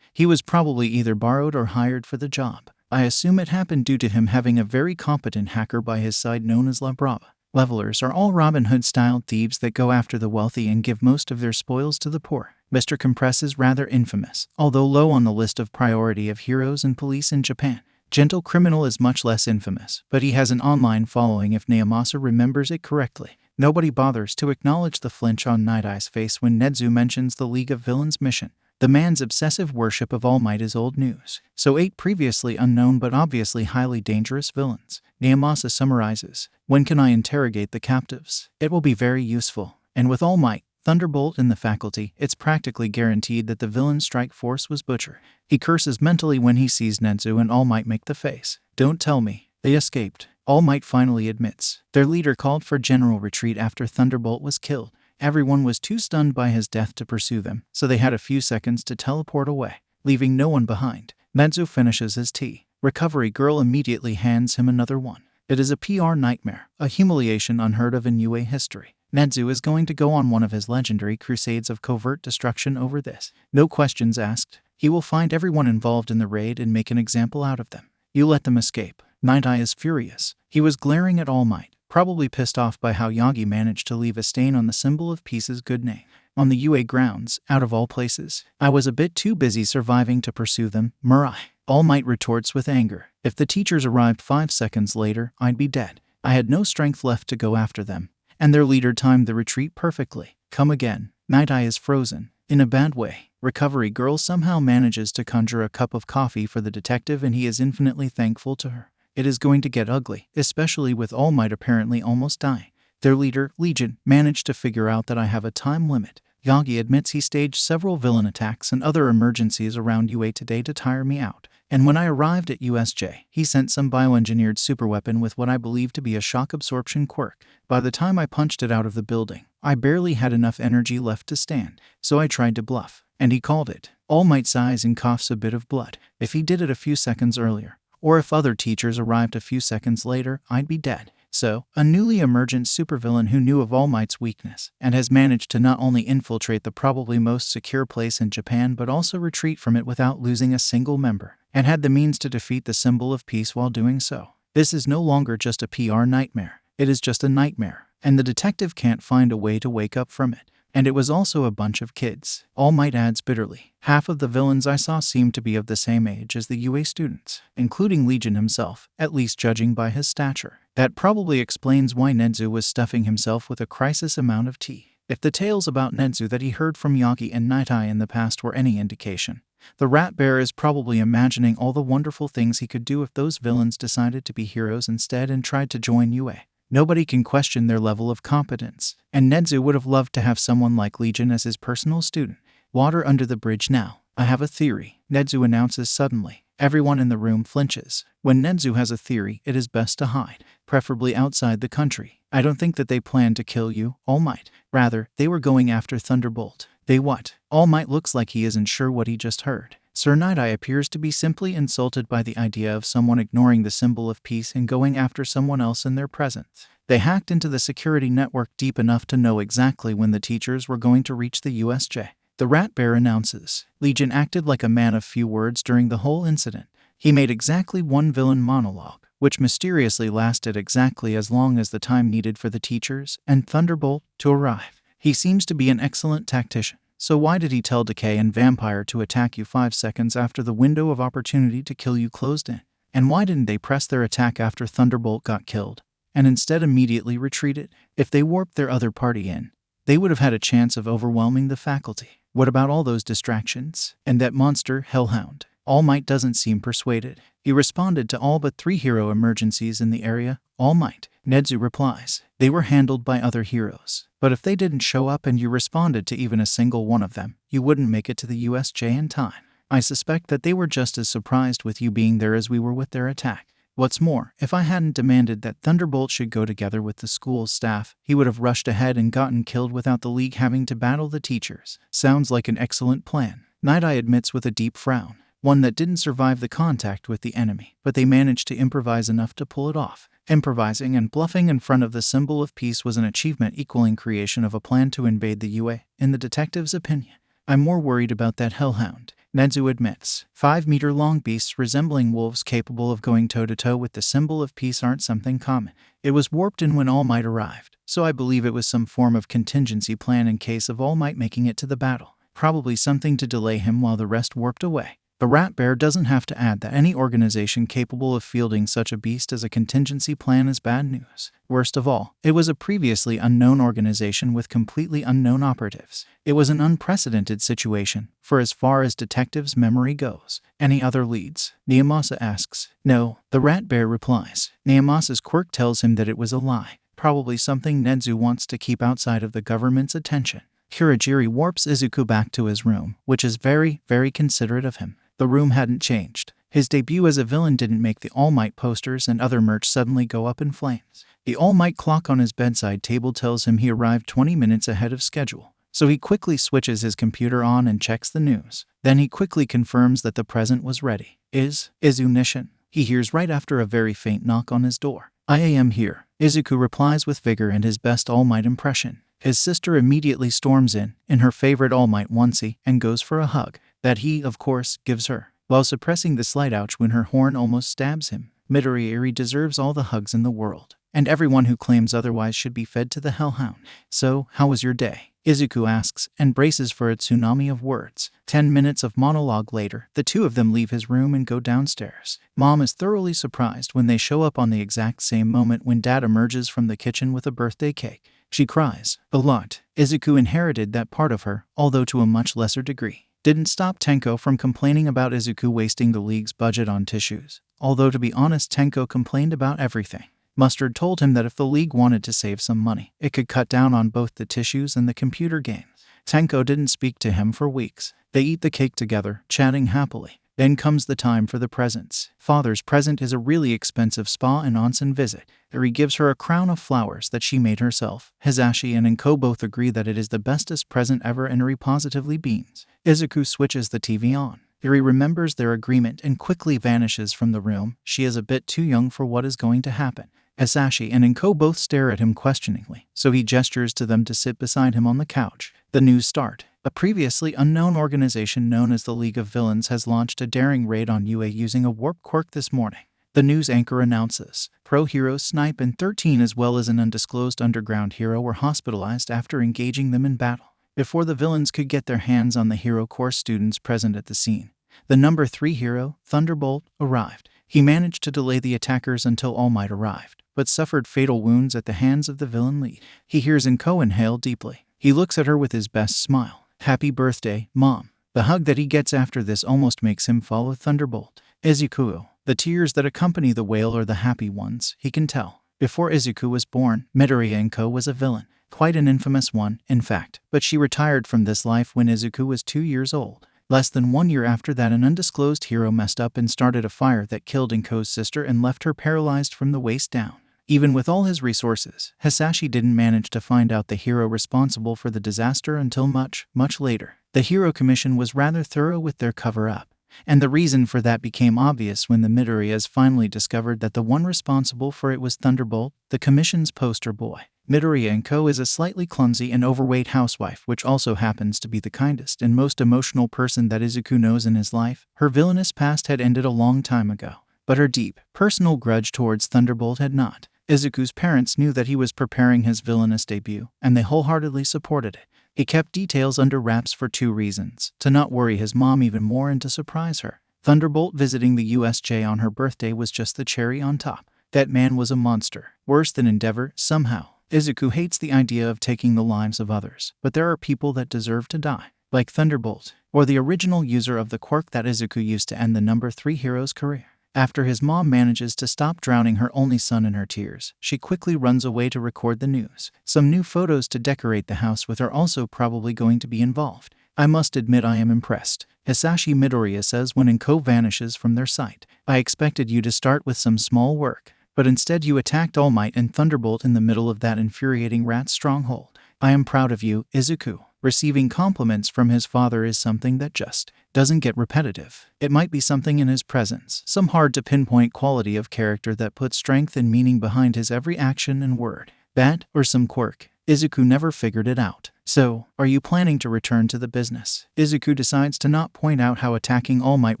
He was probably either borrowed or hired for the job. I assume it happened due to him having a very competent hacker by his side known as La Brava. Levelers are all Robin Hood-style thieves that go after the wealthy and give most of their spoils to the poor. Mr. Compress is rather infamous, although low on the list of priority of heroes and police in Japan. Gentle Criminal is much less infamous, but he has an online following if Naomasa remembers it correctly. Nobody bothers to acknowledge the flinch on Night-Eye's face when Nedzu mentions the League of Villains mission. The man's obsessive worship of All Might is old news. So 8 previously unknown but obviously highly dangerous villains. Naomasa summarizes. When can I interrogate the captives? It will be very useful. And with All Might, Thunderbolt and the faculty, it's practically guaranteed that the villain strike force was Butcher. He curses mentally when he sees Nedzu and All Might make the face. Don't tell me. They escaped. All Might finally admits. Their leader called for general retreat after Thunderbolt was killed. Everyone was too stunned by his death to pursue them, so they had a few seconds to teleport away, leaving no one behind. Nedzu finishes his tea. Recovery Girl immediately hands him another one. It is a PR nightmare, a humiliation unheard of in UA history. Nedzu is going to go on one of his legendary crusades of covert destruction over this. No questions asked. He will find everyone involved in the raid and make an example out of them. You let them escape. Night-Eye is furious. He was glaring at All Might, probably pissed off by how Yagi managed to leave a stain on the symbol of peace's good name. On the UA grounds, out of all places, I was a bit too busy surviving to pursue them, Mirai. All Might retorts with anger. If the teachers arrived 5 seconds later, I'd be dead. I had no strength left to go after them. And their leader timed the retreat perfectly. Come again. Night-Eye is frozen. In a bad way. Recovery Girl somehow manages to conjure a cup of coffee for the detective and he is infinitely thankful to her. It is going to get ugly, especially with All Might apparently almost dying. Their leader, Legion, managed to figure out that I have a time limit. Yagi admits he staged several villain attacks and other emergencies around UA today to tire me out. And when I arrived at USJ, he sent some bioengineered superweapon with what I believe to be a shock absorption quirk. By the time I punched it out of the building, I barely had enough energy left to stand, so I tried to bluff. And he called it. All Might sighs and coughs a bit of blood. If he did it a few seconds earlier, or if other teachers arrived a few seconds later, I'd be dead. So, a newly emergent supervillain who knew of All Might's weakness, and has managed to not only infiltrate the probably most secure place in Japan but also retreat from it without losing a single member, and had the means to defeat the symbol of peace while doing so. This is no longer just a PR nightmare, it is just a nightmare, and the detective can't find a way to wake up from it. And it was also a bunch of kids. All Might adds bitterly. Half of the villains I saw seemed to be of the same age as the UA students, including Legion himself, at least judging by his stature. That probably explains why Nedzu was stuffing himself with a crisis amount of tea. If the tales about Nedzu that he heard from Yagi and Night-Eye in the past were any indication, the Rat Bear is probably imagining all the wonderful things he could do if those villains decided to be heroes instead and tried to join UA. Nobody can question their level of competence, and Nedzu would have loved to have someone like Legion as his personal student. Water under the bridge now. I have a theory, Nedzu announces suddenly. Everyone in the room flinches. When Nedzu has a theory, it is best to hide, preferably outside the country. I don't think that they planned to kill you, All Might. Rather, they were going after Thunderbolt. They what? All Might looks like he isn't sure what he just heard. Sir Night-Eye appears to be simply insulted by the idea of someone ignoring the symbol of peace and going after someone else in their presence. They hacked into the security network deep enough to know exactly when the teachers were going to reach the USJ. The Rat Bear announces. Legion acted like a man of few words during the whole incident. He made exactly one villain monologue, which mysteriously lasted exactly as long as the time needed for the teachers and Thunderbolt to arrive. He seems to be an excellent tactician. So why did he tell Decay and Vampire to attack you 5 seconds after the window of opportunity to kill you closed in? And why didn't they press their attack after Thunderbolt got killed, and instead immediately retreated? If they warped their other party in, they would have had a chance of overwhelming the faculty. What about all those distractions? And that monster, Hellhound? All Might doesn't seem persuaded. He responded to all but 3 hero emergencies in the area. All Might. Nedzu replies. They were handled by other heroes. But if they didn't show up and you responded to even a single one of them, you wouldn't make it to the USJ in time. I suspect that they were just as surprised with you being there as we were with their attack. What's more, if I hadn't demanded that Thunderbolt should go together with the school's staff, he would have rushed ahead and gotten killed without the League having to battle the teachers. Sounds like an excellent plan. Night-Eye admits with a deep frown. One that didn't survive the contact with the enemy, but they managed to improvise enough to pull it off. Improvising and bluffing in front of the symbol of peace was an achievement equaling creation of a plan to invade the UA, in the detective's opinion. I'm more worried about that Hellhound, Nedzu admits. 5-meter-long beasts resembling wolves capable of going toe-to-toe with the symbol of peace aren't something common. It was warped in when All Might arrived, so I believe it was some form of contingency plan in case of All Might making it to the battle. Probably something to delay him while the rest warped away. The Rat Bear doesn't have to add that any organization capable of fielding such a beast as a contingency plan is bad news. Worst of all, it was a previously unknown organization with completely unknown operatives. It was an unprecedented situation, for as far as detectives' memory goes. Any other leads? Niyamasa asks. No, the Rat Bear replies. Niyamasa's quirk tells him that it was a lie, probably something Nedzu wants to keep outside of the government's attention. Kurogiri warps Izuku back to his room, which is very, very considerate of him. The room hadn't changed. His debut as a villain didn't make the All Might posters and other merch suddenly go up in flames. The All Might clock on his bedside table tells him he arrived 20 minutes ahead of schedule, so he quickly switches his computer on and checks the news. Then he quickly confirms that the present was ready. Is Izu Nishin? He hears right after a very faint knock on his door. I am here. Izuku replies with vigor and his best All Might impression. His sister immediately storms in her favorite All Might onesie, and goes for a hug. That he, of course, gives her, while suppressing the slight ouch when her horn almost stabs him. Midori deserves all the hugs in the world, and everyone who claims otherwise should be fed to the Hellhound. So, how was your day? Izuku asks, and braces for a tsunami of words. 10 minutes of monologue later, the two of them leave his room and go downstairs. Mom is thoroughly surprised when they show up on the exact same moment when Dad emerges from the kitchen with a birthday cake. She cries a lot. Izuku inherited that part of her, although to a much lesser degree. Didn't stop Tenko from complaining about Izuku wasting the League's budget on tissues, although to be honest Tenko complained about everything. Mustard told him that if the League wanted to save some money, it could cut down on both the tissues and the computer games. Tenko didn't speak to him for weeks. They eat the cake together, chatting happily. Then comes the time for the presents. Father's present is a really expensive spa and onsen visit. He gives her a crown of flowers that she made herself. Hisashi and Inko both agree that it is the bestest present ever and Eri positively beams. Izuku switches the TV on. Eri remembers their agreement and quickly vanishes from the room. She is a bit too young for what is going to happen. Hisashi and Inko both stare at him questioningly, so he gestures to them to sit beside him on the couch. The news start. A previously unknown organization known as the League of Villains has launched a daring raid on UA using a warp quirk this morning. The news anchor announces, pro heroes Snipe and 13 as well as an undisclosed underground hero were hospitalized after engaging them in battle. Before the villains could get their hands on the hero course students present at the scene, the number 3 hero, Thunderbolt, arrived. He managed to delay the attackers until All Might arrived, but suffered fatal wounds at the hands of the villain lead. He hears Inko inhale deeply. He looks at her with his best smile. Happy birthday, Mom. The hug that he gets after this almost makes him follow Thunderbolt. Izuku. The tears that accompany the wail are the happy ones, he can tell. Before Izuku was born, Midoriya Inko was a villain. Quite an infamous one, in fact, but she retired from this life when Izuku was 2 years old. Less than 1 year after that, an undisclosed hero messed up and started a fire that killed Inko's sister and left her paralyzed from the waist down. Even with all his resources, Hisashi didn't manage to find out the hero responsible for the disaster until much, much later. The Hero Commission was rather thorough with their cover-up. And the reason for that became obvious when the Midoriyas finally discovered that the one responsible for it was Thunderbolt, the commission's poster boy. Midoriya & Co. is a slightly clumsy and overweight housewife, which also happens to be the kindest and most emotional person that Izuku knows in his life. Her villainous past had ended a long time ago, but her deep, personal grudge towards Thunderbolt had not. Izuku's parents knew that he was preparing his villainous debut, and they wholeheartedly supported it. He kept details under wraps for 2 reasons: to not worry his mom even more and to surprise her. Thunderbolt visiting the USJ on her birthday was just the cherry on top. That man was a monster, worse than Endeavor, somehow. Izuku hates the idea of taking the lives of others, but there are people that deserve to die, like Thunderbolt, or the original user of the quirk that Izuku used to end the number 3 hero's career. After his mom manages to stop drowning her only son in her tears, she quickly runs away to record the news. Some new photos to decorate the house with are also probably going to be involved. I must admit I am impressed, Hisashi Midoriya says when Inko vanishes from their sight. I expected you to start with some small work, but instead you attacked All Might and Thunderbolt in the middle of that infuriating rat stronghold. I am proud of you, Izuku. Receiving compliments from his father is something that just doesn't get repetitive. It might be something in his presence, some hard-to-pinpoint quality of character that puts strength and meaning behind his every action and word. That, or some quirk. Izuku never figured it out. So, are you planning to return to the business? Izuku decides to not point out how attacking All Might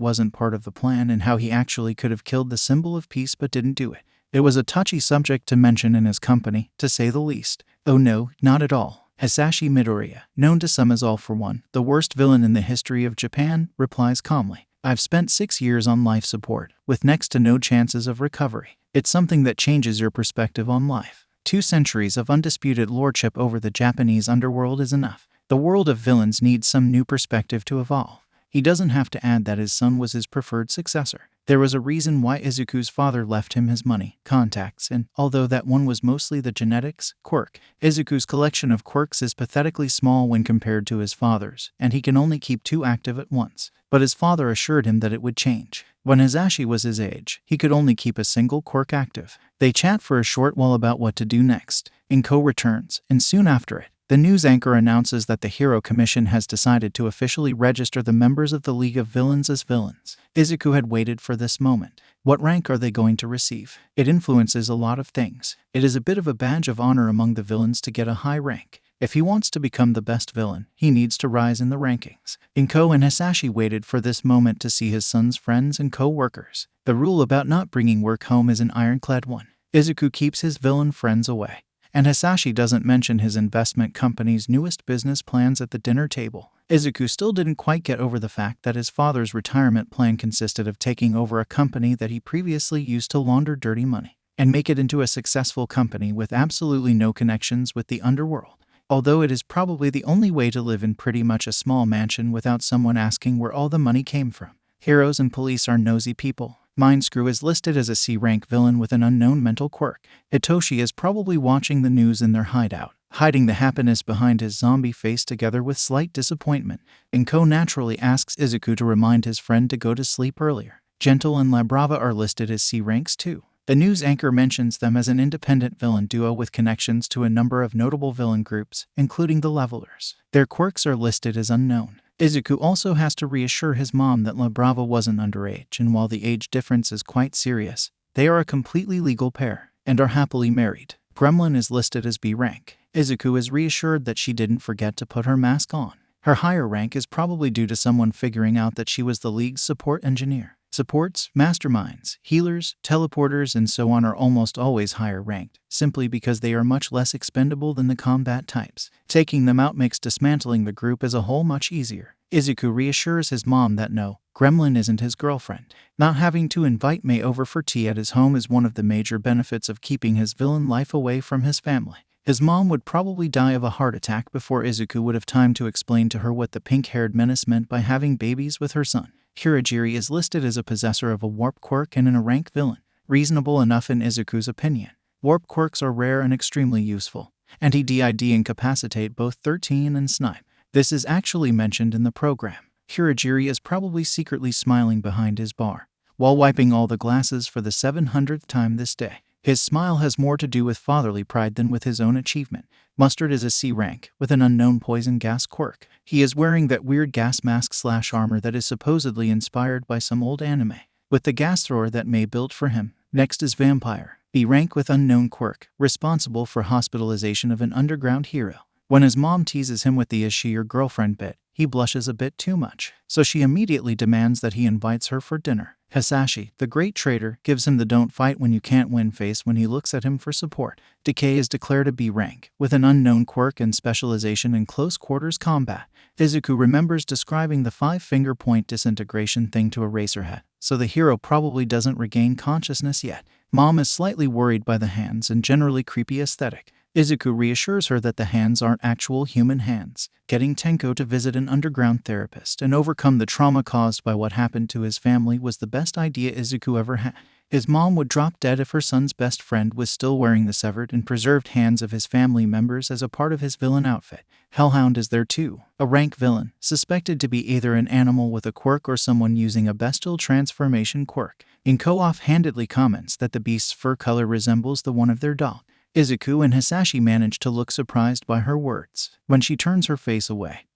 wasn't part of the plan and how he actually could have killed the symbol of peace but didn't do it. It was a touchy subject to mention in his company, to say the least. Oh no, not at all. Hisashi Midoriya, known to some as All for One, the worst villain in the history of Japan, replies calmly, I've spent 6 years on life support, with next to no chances of recovery. It's something that changes your perspective on life. 2 centuries of undisputed lordship over the Japanese underworld is enough. The world of villains needs some new perspective to evolve. He doesn't have to add that his son was his preferred successor. There was a reason why Izuku's father left him his money, contacts, and, although that one was mostly the genetics, quirk. Izuku's collection of quirks is pathetically small when compared to his father's, and he can only keep 2 active at once. But his father assured him that it would change. When Hisashi was his age, he could only keep a single quirk active. They chat for a short while about what to do next. Inko returns, and soon after it, the news anchor announces that the Hero Commission has decided to officially register the members of the League of Villains as villains. Izuku had waited for this moment. What rank are they going to receive? It influences a lot of things. It is a bit of a badge of honor among the villains to get a high rank. If he wants to become the best villain, he needs to rise in the rankings. Inko and Hisashi waited for this moment to see his son's friends and co-workers. The rule about not bringing work home is an ironclad one. Izuku keeps his villain friends away, and Hisashi doesn't mention his investment company's newest business plans at the dinner table. Izuku still didn't quite get over the fact that his father's retirement plan consisted of taking over a company that he previously used to launder dirty money and make it into a successful company with absolutely no connections with the underworld. Although it is probably the only way to live in pretty much a small mansion without someone asking where all the money came from. Heroes and police are nosy people. Mindscrew is listed as a C-rank villain with an unknown mental quirk. Hitoshi is probably watching the news in their hideout, hiding the happiness behind his zombie face together with slight disappointment. Inko naturally asks Izuku to remind his friend to go to sleep earlier. Gentle and La Brava are listed as C-ranks too. The news anchor mentions them as an independent villain duo with connections to a number of notable villain groups, including the Levelers. Their quirks are listed as unknown. Izuku also has to reassure his mom that La Brava wasn't underage, and while the age difference is quite serious, they are a completely legal pair, and are happily married. Gremlin is listed as B rank. Izuku is reassured that she didn't forget to put her mask on. Her higher rank is probably due to someone figuring out that she was the League's support engineer. Supports, masterminds, healers, teleporters, and so on are almost always higher ranked, simply because they are much less expendable than the combat types. Taking them out makes dismantling the group as a whole much easier. Izuku reassures his mom that no, Gremlin isn't his girlfriend. Not having to invite Mei over for tea at his home is one of the major benefits of keeping his villain life away from his family. His mom would probably die of a heart attack before Izuku would have time to explain to her what the pink-haired menace meant by having babies with her son. Kurogiri is listed as a possessor of a warp quirk and a rank villain. Reasonable enough in Izuku's opinion. Warp quirks are rare and extremely useful. Anti-DID incapacitate both 13 and Snipe. This is actually mentioned in the program. Kurogiri is probably secretly smiling behind his bar, while wiping all the glasses for the 700th time this day. His smile has more to do with fatherly pride than with his own achievement. Mustard is a C rank, with an unknown poison gas quirk. He is wearing that weird gas mask/armor that is supposedly inspired by some old anime, with the gas thrower that May built for him. Next is Vampire, B rank with unknown quirk, responsible for hospitalization of an underground hero. When his mom teases him with the "is she your girlfriend" bit, he blushes a bit too much, so she immediately demands that he invites her for dinner. Hisashi, the great trader, gives him the "don't fight when you can't win" face when he looks at him for support. Decay is declared a B rank, with an unknown quirk and specialization in close quarters combat. Izuku remembers describing the 5-finger point disintegration thing to Eraserhead, so the hero probably doesn't regain consciousness yet. Mom is slightly worried by the hands and generally creepy aesthetic. Izuku reassures her that the hands aren't actual human hands. Getting Tenko to visit an underground therapist and overcome the trauma caused by what happened to his family was the best idea Izuku ever had. His mom would drop dead if her son's best friend was still wearing the severed and preserved hands of his family members as a part of his villain outfit. Hellhound is there too, a rank villain, suspected to be either an animal with a quirk or someone using a bestial transformation quirk. Inko offhandedly comments that the beast's fur color resembles the one of their dog. Izuku and Hisashi manage to look surprised by her words. When she turns her face away,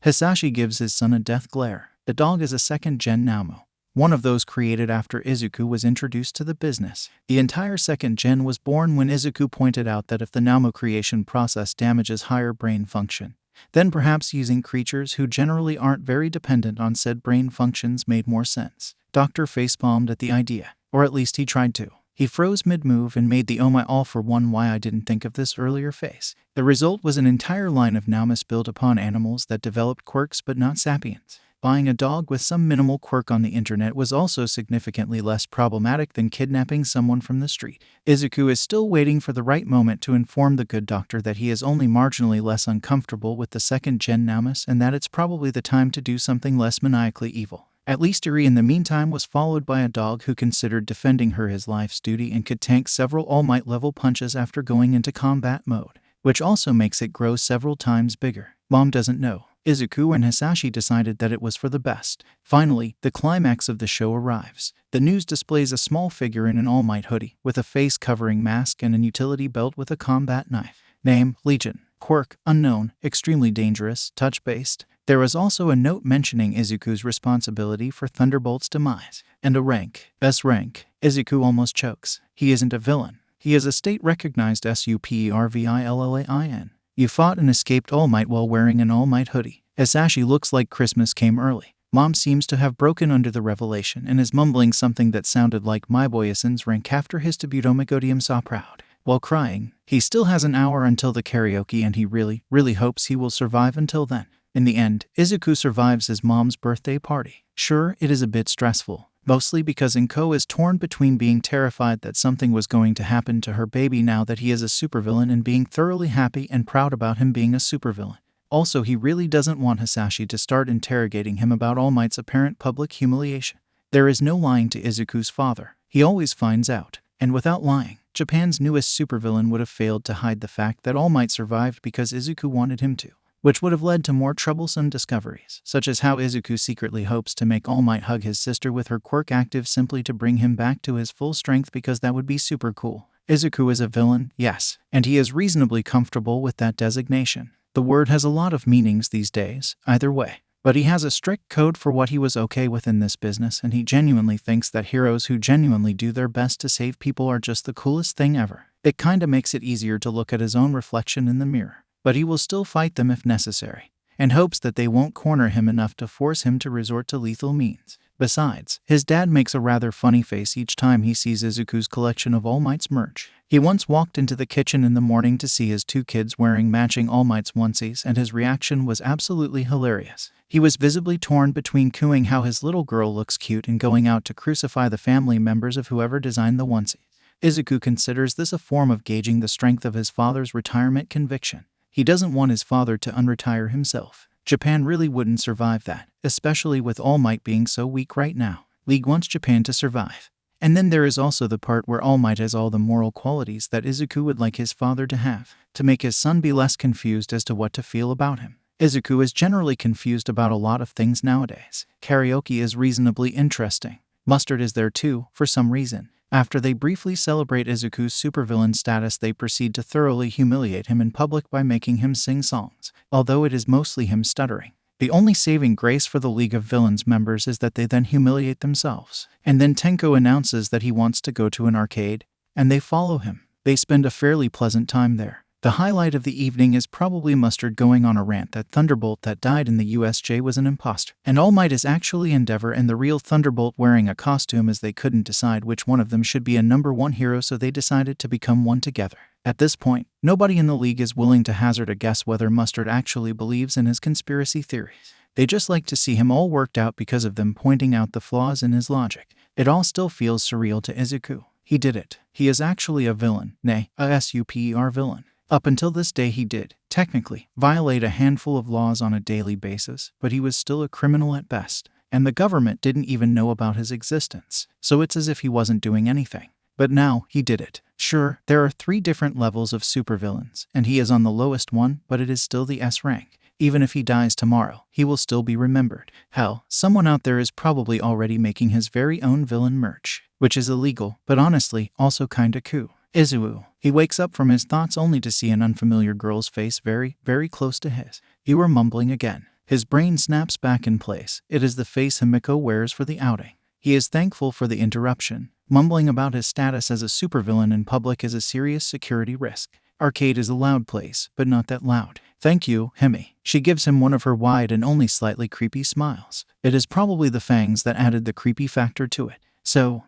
Hisashi gives his son a death glare. The dog is a second-gen Naomo, one of those created after Izuku was introduced to the business. The entire second gen was born when Izuku pointed out that if the Naomo creation process damages higher brain function, then perhaps using creatures who generally aren't very dependent on said brain functions made more sense. Dr. facepalmed at the idea, or at least he tried to. He froze mid-move and made the "oh my all for one why I didn't think of this earlier" face. The result was an entire line of Naumus built upon animals that developed quirks but not sapiens. Buying a dog with some minimal quirk on the internet was also significantly less problematic than kidnapping someone from the street. Izuku is still waiting for the right moment to inform the good doctor that he is only marginally less uncomfortable with the second-gen Naumus and that it's probably the time to do something less maniacally evil. At least Eri in the meantime was followed by a dog who considered defending her his life's duty and could tank several All Might level punches after going into combat mode, which also makes it grow several times bigger. Mom doesn't know. Izuku and Hisashi decided that it was for the best. Finally, the climax of the show arrives. The news displays a small figure in an All Might hoodie, with a face-covering mask and an utility belt with a combat knife. Name: Legion. Quirk: unknown, extremely dangerous, touch-based. There was also a note mentioning Izuku's responsibility for Thunderbolt's demise. And a rank, S rank. Izuku almost chokes. He isn't a villain. He is a state-recognized supervillain. You fought and escaped All Might while wearing an All Might hoodie. Hisashi looks like Christmas came early. Mom seems to have broken under the revelation and is mumbling something that sounded like "my boy isn't rank" after his debut Omegodium saw proud. While crying, he still has an hour until the karaoke and he really, really hopes he will survive until then. In the end, Izuku survives his mom's birthday party. Sure, it is a bit stressful, mostly because Inko is torn between being terrified that something was going to happen to her baby now that he is a supervillain and being thoroughly happy and proud about him being a supervillain. Also, he really doesn't want Hisashi to start interrogating him about All Might's apparent public humiliation. There is no lying to Izuku's father. He always finds out. And without lying, Japan's newest supervillain would have failed to hide the fact that All Might survived because Izuku wanted him to, which would have led to more troublesome discoveries, such as how Izuku secretly hopes to make All Might hug his sister with her quirk active simply to bring him back to his full strength because that would be super cool. Izuku is a villain, yes, and he is reasonably comfortable with that designation. The word has a lot of meanings these days, either way. But he has a strict code for what he was okay with in this business, and he genuinely thinks that heroes who genuinely do their best to save people are just the coolest thing ever. It kinda makes it easier to look at his own reflection in the mirror. But he will still fight them if necessary, and hopes that they won't corner him enough to force him to resort to lethal means. Besides, his dad makes a rather funny face each time he sees Izuku's collection of All Might's merch. He once walked into the kitchen in the morning to see his 2 kids wearing matching All Might's onesies, and his reaction was absolutely hilarious. He was visibly torn between cooing how his little girl looks cute and going out to crucify the family members of whoever designed the onesies. Izuku considers this a form of gauging the strength of his father's retirement conviction. He doesn't want his father to unretire himself. Japan really wouldn't survive that, especially with All Might being so weak right now. League wants Japan to survive. And then there is also the part where All Might has all the moral qualities that Izuku would like his father to have, to make his son be less confused as to what to feel about him. Izuku is generally confused about a lot of things nowadays. Karaoke is reasonably interesting. Mustard is there too, for some reason. After they briefly celebrate Izuku's supervillain status, they proceed to thoroughly humiliate him in public by making him sing songs, although it is mostly him stuttering. The only saving grace for the League of Villains members is that they then humiliate themselves. And then Tenko announces that he wants to go to an arcade, and they follow him. They spend a fairly pleasant time there. The highlight of the evening is probably Mustard going on a rant that Thunderbolt that died in the USJ was an imposter, and All Might is actually Endeavor and the real Thunderbolt wearing a costume, as they couldn't decide which one of them should be a #1 hero, so they decided to become one together. At this point, nobody in the league is willing to hazard a guess whether Mustard actually believes in his conspiracy theories. They just like to see him all worked out because of them pointing out the flaws in his logic. It all still feels surreal to Izuku. He did it. He is actually a villain, nay, a super villain. Up until this day he did, technically, violate a handful of laws on a daily basis, but he was still a criminal at best, and the government didn't even know about his existence, so it's as if he wasn't doing anything. But now, he did it. Sure, there are 3 different levels of supervillains, and he is on the lowest one, but it is still the S rank. Even if he dies tomorrow, he will still be remembered. Hell, someone out there is probably already making his very own villain merch, which is illegal, but honestly, also kinda cool. Izuku. He wakes up from his thoughts only to see an unfamiliar girl's face very, very close to his. You are mumbling again. His brain snaps back in place. It is the face Himiko wears for the outing. He is thankful for the interruption. Mumbling about his status as a supervillain in public is a serious security risk. Arcade is a loud place, but not that loud. Thank you, Himi. She gives him one of her wide and only slightly creepy smiles. It is probably the fangs that added the creepy factor to it. So,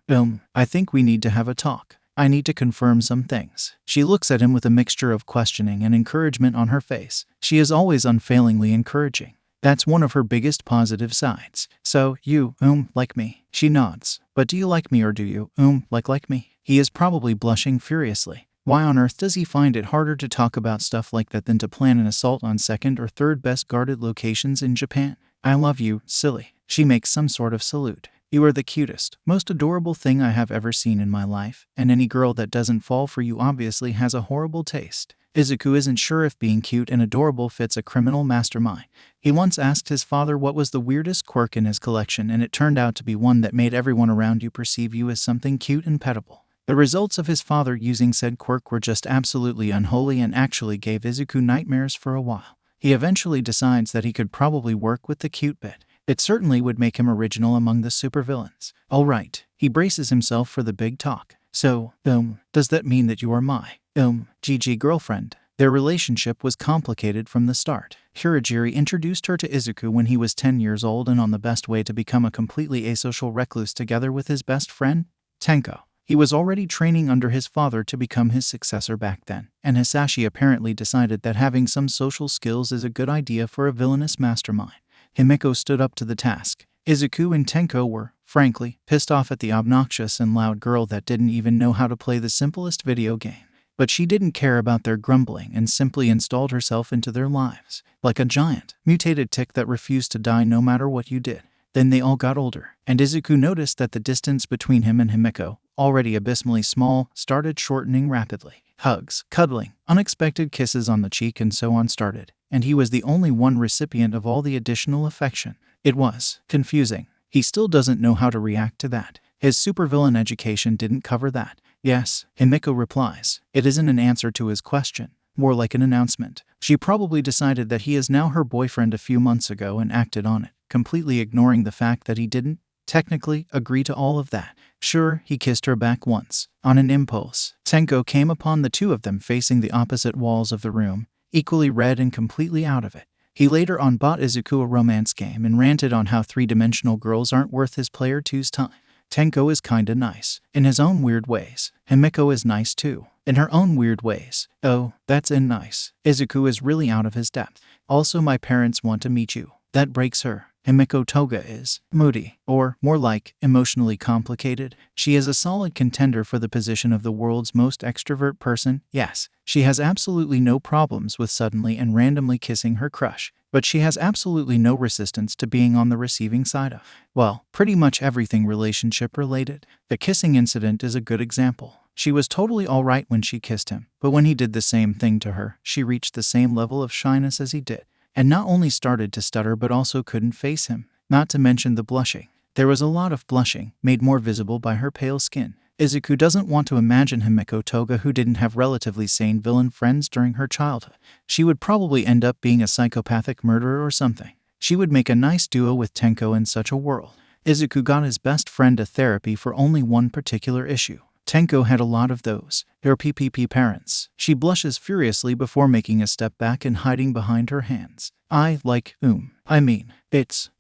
I think we need to have a talk. I need to confirm some things. She looks at him with a mixture of questioning and encouragement on her face. She is always unfailingly encouraging. That's one of her biggest positive sides. So, you, like me. She nods. But do you like me, or do you, like me? He is probably blushing furiously. Why on earth does he find it harder to talk about stuff like that than to plan an assault on 2nd or 3rd best guarded locations in Japan? I love you, silly. She makes some sort of salute. You are the cutest, most adorable thing I have ever seen in my life, and any girl that doesn't fall for you obviously has a horrible taste. Izuku isn't sure if being cute and adorable fits a criminal mastermind. He once asked his father what was the weirdest quirk in his collection, and it turned out to be one that made everyone around you perceive you as something cute and pettable. The results of his father using said quirk were just absolutely unholy and actually gave Izuku nightmares for a while. He eventually decides that he could probably work with the cute bit. It certainly would make him original among the supervillains. Alright, he braces himself for the big talk. So, does that mean that you are my, GG girlfriend? Their relationship was complicated from the start. Hirajiri introduced her to Izuku when he was 10 years old and on the best way to become a completely asocial recluse together with his best friend, Tenko. He was already training under his father to become his successor back then, and Hisashi apparently decided that having some social skills is a good idea for a villainous mastermind. Himiko stood up to the task. Izuku and Tenko were, frankly, pissed off at the obnoxious and loud girl that didn't even know how to play the simplest video game. But she didn't care about their grumbling and simply installed herself into their lives, like a giant, mutated tick that refused to die no matter what you did. Then they all got older, and Izuku noticed that the distance between him and Himiko, already abysmally small, started shortening rapidly. Hugs, cuddling, unexpected kisses on the cheek and so on started, and he was the only one recipient of all the additional affection. It was confusing. He still doesn't know how to react to that. His supervillain education didn't cover that. Yes, Himiko replies. It isn't an answer to his question, more like an announcement. She probably decided that he is now her boyfriend a few months ago and acted on it, completely ignoring the fact that he didn't, technically, agree to all of that. Sure, he kissed her back once. On an impulse, Tenko came upon the two of them facing the opposite walls of the room, equally red and completely out of it. He later on bought Izuku a romance game and ranted on how 3-dimensional girls aren't worth his player 2's time. Tenko is kinda nice, in his own weird ways. Himiko is nice too, in her own weird ways. Oh, that's nice. Izuku is really out of his depth. Also, my parents want to meet you. That breaks her. Himiko Toga is moody, or, more like, emotionally complicated. She is a solid contender for the position of the world's most extrovert person, yes. She has absolutely no problems with suddenly and randomly kissing her crush, but she has absolutely no resistance to being on the receiving side of, well, pretty much everything relationship related. The kissing incident is a good example. She was totally alright when she kissed him, but when he did the same thing to her, she reached the same level of shyness as he did. And not only started to stutter but also couldn't face him, not to mention the blushing. There was a lot of blushing, made more visible by her pale skin. Izuku doesn't want to imagine Himiko Toga, who didn't have relatively sane villain friends during her childhood. She would probably end up being a psychopathic murderer or something. She would make a nice duo with Tenko in such a world. Izuku got his best friend to therapy for only one particular issue. Tenko had a lot of those. Her PPP parents. She blushes furiously before making a step back and hiding behind her hands. It's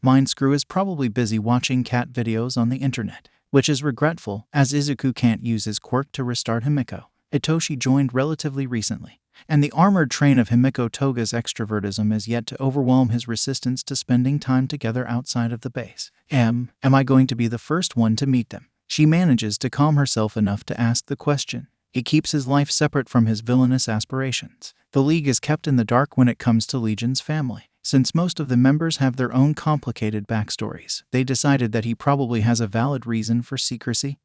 Mindscrew is probably busy watching cat videos on the internet, which is regretful as Izuku can't use his quirk to restart Himiko. Itoshi joined relatively recently, and the armored train of Himiko Toga's extrovertism is yet to overwhelm his resistance to spending time together outside of the base. Am I going to be the first one to meet them? She manages to calm herself enough to ask the question. He keeps his life separate from his villainous aspirations. The League is kept in the dark when it comes to Legion's family. Since most of the members have their own complicated backstories, they decided that he probably has a valid reason for secrecy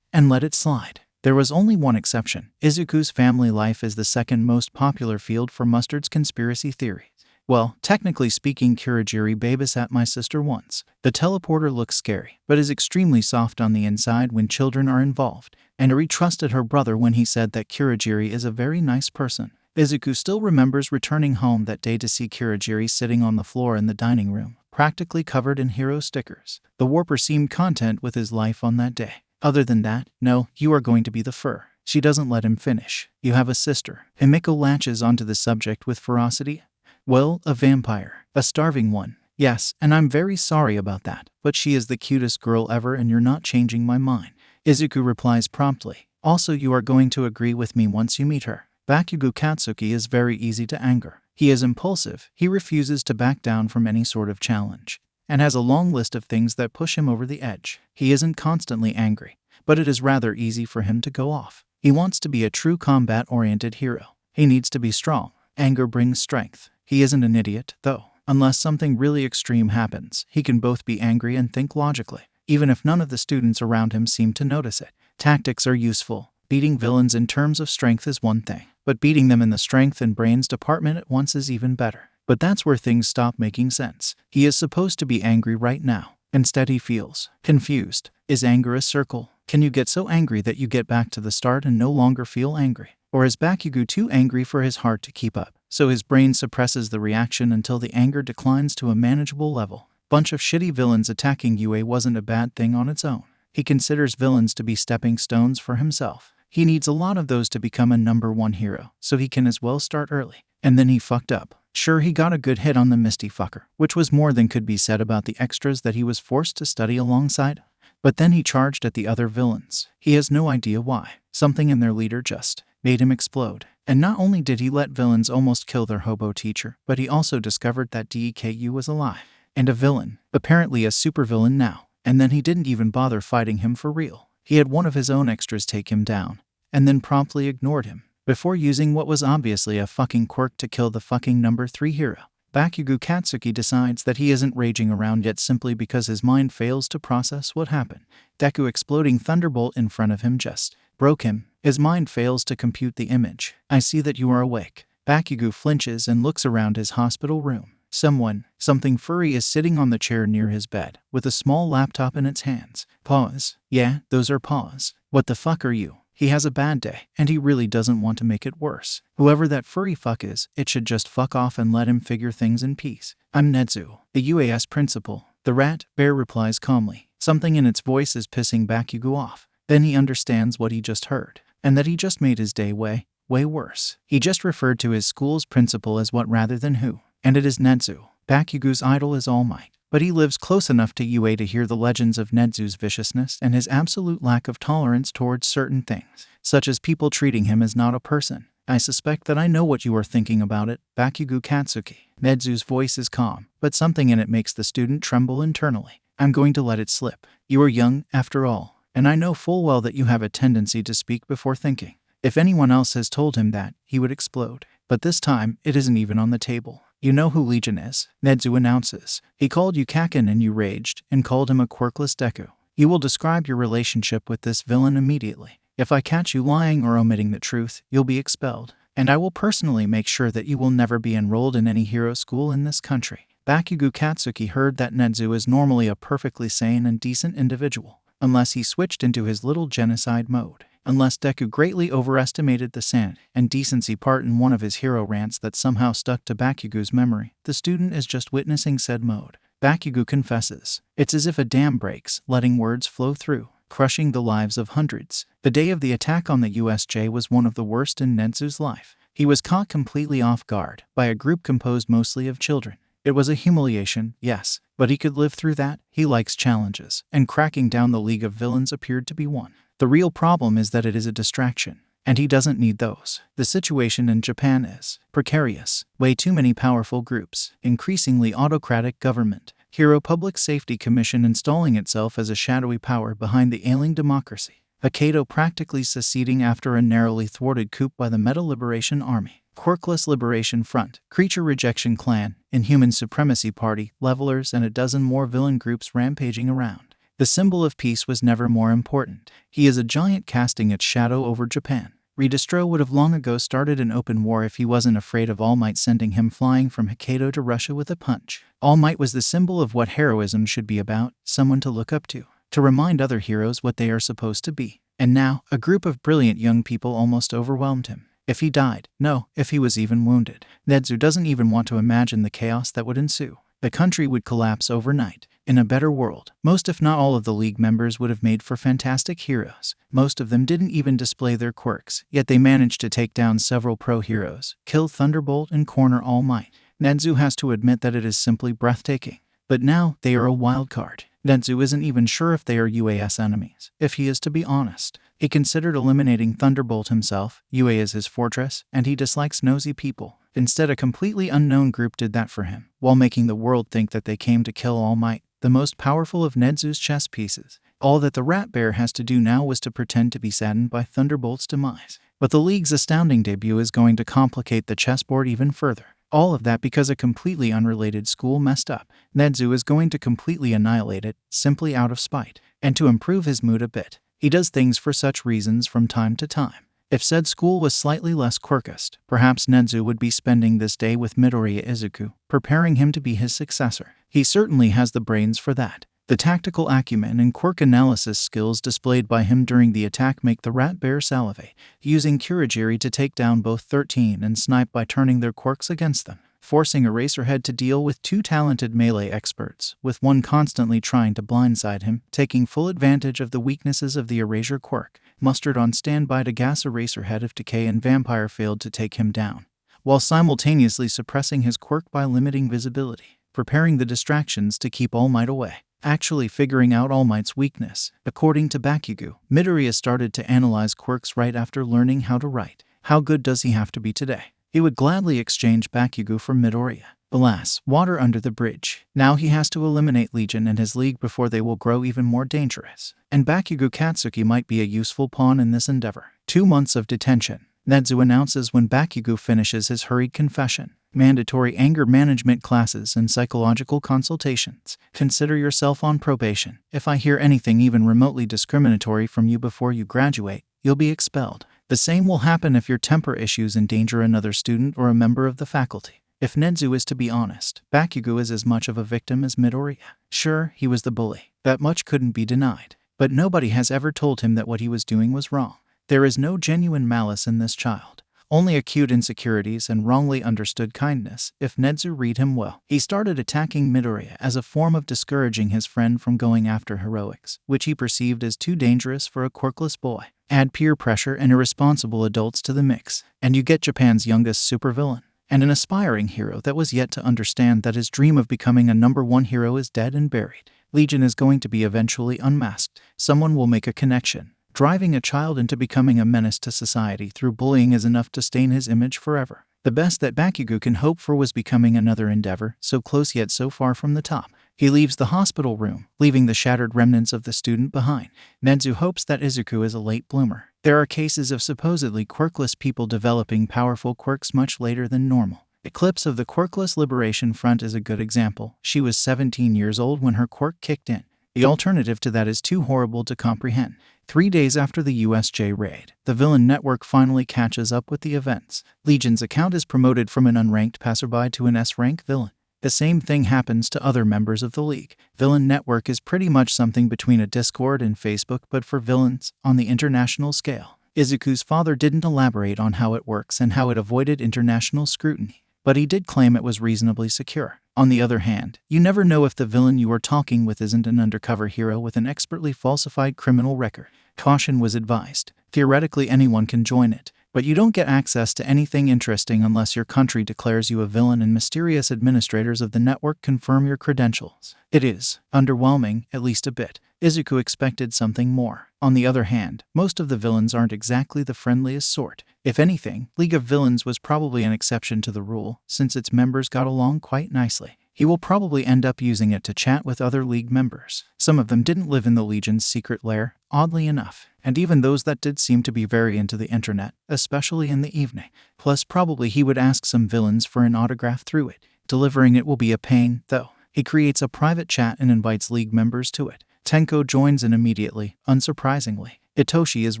and let it slide. There was only one exception. Izuku's family life is the second most popular field for Mustard's conspiracy theories. Well, technically speaking, Kurogiri babysat my sister once. The teleporter looks scary, but is extremely soft on the inside when children are involved, and Eri trusted her brother when he said that Kurogiri is a very nice person. Izuku still remembers returning home that day to see Kurogiri sitting on the floor in the dining room, practically covered in hero stickers. The Warper seemed content with his life on that day. Other than that, no, you are going to be the fur. She doesn't let him finish. You have a sister. Himiko latches onto the subject with ferocity. Well, a vampire. A starving one. Yes, and I'm very sorry about that, but she is the cutest girl ever and you're not changing my mind. Izuku replies promptly. Also, you are going to agree with me once you meet her. Bakugo Katsuki is very easy to anger. He is impulsive, he refuses to back down from any sort of challenge, and has a long list of things that push him over the edge. He isn't constantly angry, but it is rather easy for him to go off. He wants to be a true combat-oriented hero. He needs to be strong. Anger brings strength. He isn't an idiot, though. Unless something really extreme happens, he can both be angry and think logically, even if none of the students around him seem to notice it. Tactics are useful. Beating villains in terms of strength is one thing, but beating them in the strength and brains department at once is even better. But that's where things stop making sense. He is supposed to be angry right now. Instead he feels confused. Is anger a circle? Can you get so angry that you get back to the start and no longer feel angry? Or is Bakugo too angry for his heart to keep up, so his brain suppresses the reaction until the anger declines to a manageable level? Bunch of shitty villains attacking UA wasn't a bad thing on its own. He considers villains to be stepping stones for himself. He needs a lot of those to become a #1 hero, so he can as well start early. And then he fucked up. Sure, he got a good hit on the Misty fucker, which was more than could be said about the extras that he was forced to study alongside. But then he charged at the other villains. He has no idea why. Something in their leader just made him explode. And not only did he let villains almost kill their hobo teacher, but he also discovered that Deku was alive. And a villain. Apparently a supervillain now. And then he didn't even bother fighting him for real. He had one of his own extras take him down, and then promptly ignored him, before using what was obviously a fucking quirk to kill the fucking #3 hero. Bakugo Katsuki decides that he isn't raging around yet simply because his mind fails to process what happened. Deku exploding Thunderbolt in front of him just broke him. His mind fails to compute the image. I see that you are awake. Bakugo flinches and looks around his hospital room. Something furry is sitting on the chair near his bed, with a small laptop in its hands. Paws. Yeah, those are paws. What the fuck are you? He has a bad day, and he really doesn't want to make it worse. Whoever that furry fuck is, it should just fuck off and let him figure things in peace. I'm Nedzu, the UAS principal. The rat bear replies calmly. Something in its voice is pissing Bakugo off. Then he understands what he just heard, and that he just made his day way worse. He just referred to his school's principal as what rather than who. And it is Nedzu. Bakugo's idol is All Might, but he lives close enough to UA to hear the legends of Nedzu's viciousness and his absolute lack of tolerance towards certain things, such as people treating him as not a person. I suspect that I know what you are thinking about it, Bakugo Katsuki. Nedzu's voice is calm, but something in it makes the student tremble internally. I'm going to let it slip. You are young, after all, and I know full well that you have a tendency to speak before thinking. If anyone else has told him that, he would explode. But this time, it isn't even on the table. You know who Legion is, Nedzu announces. He called you Kaken and you raged, and called him a quirkless Deku. You will describe your relationship with this villain immediately. If I catch you lying or omitting the truth, you'll be expelled. And I will personally make sure that you will never be enrolled in any hero school in this country. Bakugo Katsuki heard that Nedzu is normally a perfectly sane and decent individual. unless he switched into his little genocide mode. Unless Deku greatly overestimated the sanity and decency part in one of his hero rants that somehow stuck to Bakugo's memory, the student is just witnessing said mode. Bakugo confesses, "It's as if a dam breaks, letting words flow through, crushing the lives of hundreds." The day of the attack on the USJ was one of the worst in Nedzu's life. He was caught completely off guard by a group composed mostly of children. It was a humiliation, yes, but he could live through that. He likes challenges, and cracking down the League of Villains appeared to be one. The real problem is that it is a distraction, and he doesn't need those. The situation in Japan is precarious. Way too many powerful groups, increasingly autocratic government, Hero Public Safety Commission installing itself as a shadowy power behind the ailing democracy. Hokkaido practically seceding after a narrowly thwarted coup by the Meta Liberation Army. Quirkless Liberation Front, Creature Rejection Clan, Inhuman Supremacy Party, Levelers, and a dozen more villain groups rampaging around. The symbol of peace was never more important. He is a giant casting its shadow over Japan. Redistro would have long ago started an open war if he wasn't afraid of All Might sending him flying from Hokkaido to Russia with a punch. All Might was the symbol of what heroism should be about, someone to look up to remind other heroes what they are supposed to be. And now, a group of brilliant young people almost overwhelmed him. If he died, no, if he was even wounded, Nedzu doesn't even want to imagine the chaos that would ensue. The country would collapse overnight. In a better world, most if not all of the League members would have made for fantastic heroes. Most of them didn't even display their quirks, yet they managed to take down several pro-heroes, kill Thunderbolt and corner All Might. Nedzu has to admit that it is simply breathtaking. But now, they are a wild card. Nedzu isn't even sure if they are UA's enemies. If he is to be honest, he considered eliminating Thunderbolt himself. UA is his fortress, and he dislikes nosy people. Instead, a completely unknown group did that for him, while making the world think that they came to kill All Might, the most powerful of Nedzu's chess pieces. All that the Rat Bear has to do now was to pretend to be saddened by Thunderbolt's demise. But the League's astounding debut is going to complicate the chessboard even further. All of that because a completely unrelated school messed up. Nedzu is going to completely annihilate it, simply out of spite. And to improve his mood a bit, he does things for such reasons from time to time. If said school was slightly less quirkist, perhaps Nedzu would be spending this day with Midoriya Izuku, preparing him to be his successor. He certainly has the brains for that. The tactical acumen and quirk analysis skills displayed by him during the attack make the Rat Bear salivate, using Kurogiri to take down both 13 and Snipe by turning their quirks against them, forcing Eraserhead to deal with two talented melee experts, with one constantly trying to blindside him, taking full advantage of the weaknesses of the Erasure quirk, mustered on standby to gas Eraserhead if Decay and Vampire failed to take him down, while simultaneously suppressing his quirk by limiting visibility, preparing the distractions to keep All Might away. Actually figuring out All Might's weakness. According to Bakugo, Midoriya started to analyze quirks right after learning how to write. How good does he have to be today? He would gladly exchange Bakugo for Midoriya. Alas, water under the bridge. Now he has to eliminate Legion and his league before they will grow even more dangerous. And Bakugo Katsuki might be a useful pawn in this endeavor. 2 months of detention. Nedzu announces when Bakugo finishes his hurried confession. Mandatory anger management classes and psychological consultations. Consider yourself on probation. If I hear anything even remotely discriminatory from you before you graduate, you'll be expelled. The same will happen if your temper issues endanger another student or a member of the faculty. If Nedzu is to be honest, Bakugo is as much of a victim as Midoriya. Sure, he was the bully. That much couldn't be denied. But nobody has ever told him that what he was doing was wrong. There is no genuine malice in this child. Only acute insecurities and wrongly understood kindness, if Nedzu read him well. He started attacking Midoriya as a form of discouraging his friend from going after heroics, which he perceived as too dangerous for a quirkless boy. Add peer pressure and irresponsible adults to the mix, and you get Japan's youngest supervillain, and an aspiring hero that was yet to understand that his dream of becoming a #1 hero is dead and buried. Legion is going to be eventually unmasked. Someone will make a connection. Driving a child into becoming a menace to society through bullying is enough to stain his image forever. The best that Bakugo can hope for was becoming another endeavor, so close yet so far from the top. He leaves the hospital room, leaving the shattered remnants of the student behind. Nedzu hopes that Izuku is a late bloomer. There are cases of supposedly quirkless people developing powerful quirks much later than normal. Eclipse of the Quirkless Liberation Front is a good example. She was 17 years old when her quirk kicked in. The alternative to that is too horrible to comprehend. 3 days after the USJ raid, the villain network finally catches up with the events. Legion's account is promoted from an unranked passerby to an S-rank villain. The same thing happens to other members of the league. Villain Network is pretty much something between a Discord and Facebook, but for villains on the international scale. Izuku's father didn't elaborate on how it works and how it avoided international scrutiny, but he did claim it was reasonably secure. On the other hand, you never know if the villain you are talking with isn't an undercover hero with an expertly falsified criminal record. Caution was advised. Theoretically, anyone can join it, but you don't get access to anything interesting unless your country declares you a villain and mysterious administrators of the network confirm your credentials. It is underwhelming, at least a bit. Izuku expected something more. On the other hand, most of the villains aren't exactly the friendliest sort. If anything, League of Villains was probably an exception to the rule, since its members got along quite nicely. He will probably end up using it to chat with other League members. Some of them didn't live in the Legion's secret lair, oddly enough, and even those that did seem to be very into the internet, especially in the evening. Plus, probably he would ask some villains for an autograph through it. Delivering it will be a pain, though. He creates a private chat and invites League members to it. Tenko joins in immediately, unsurprisingly. Itoshi is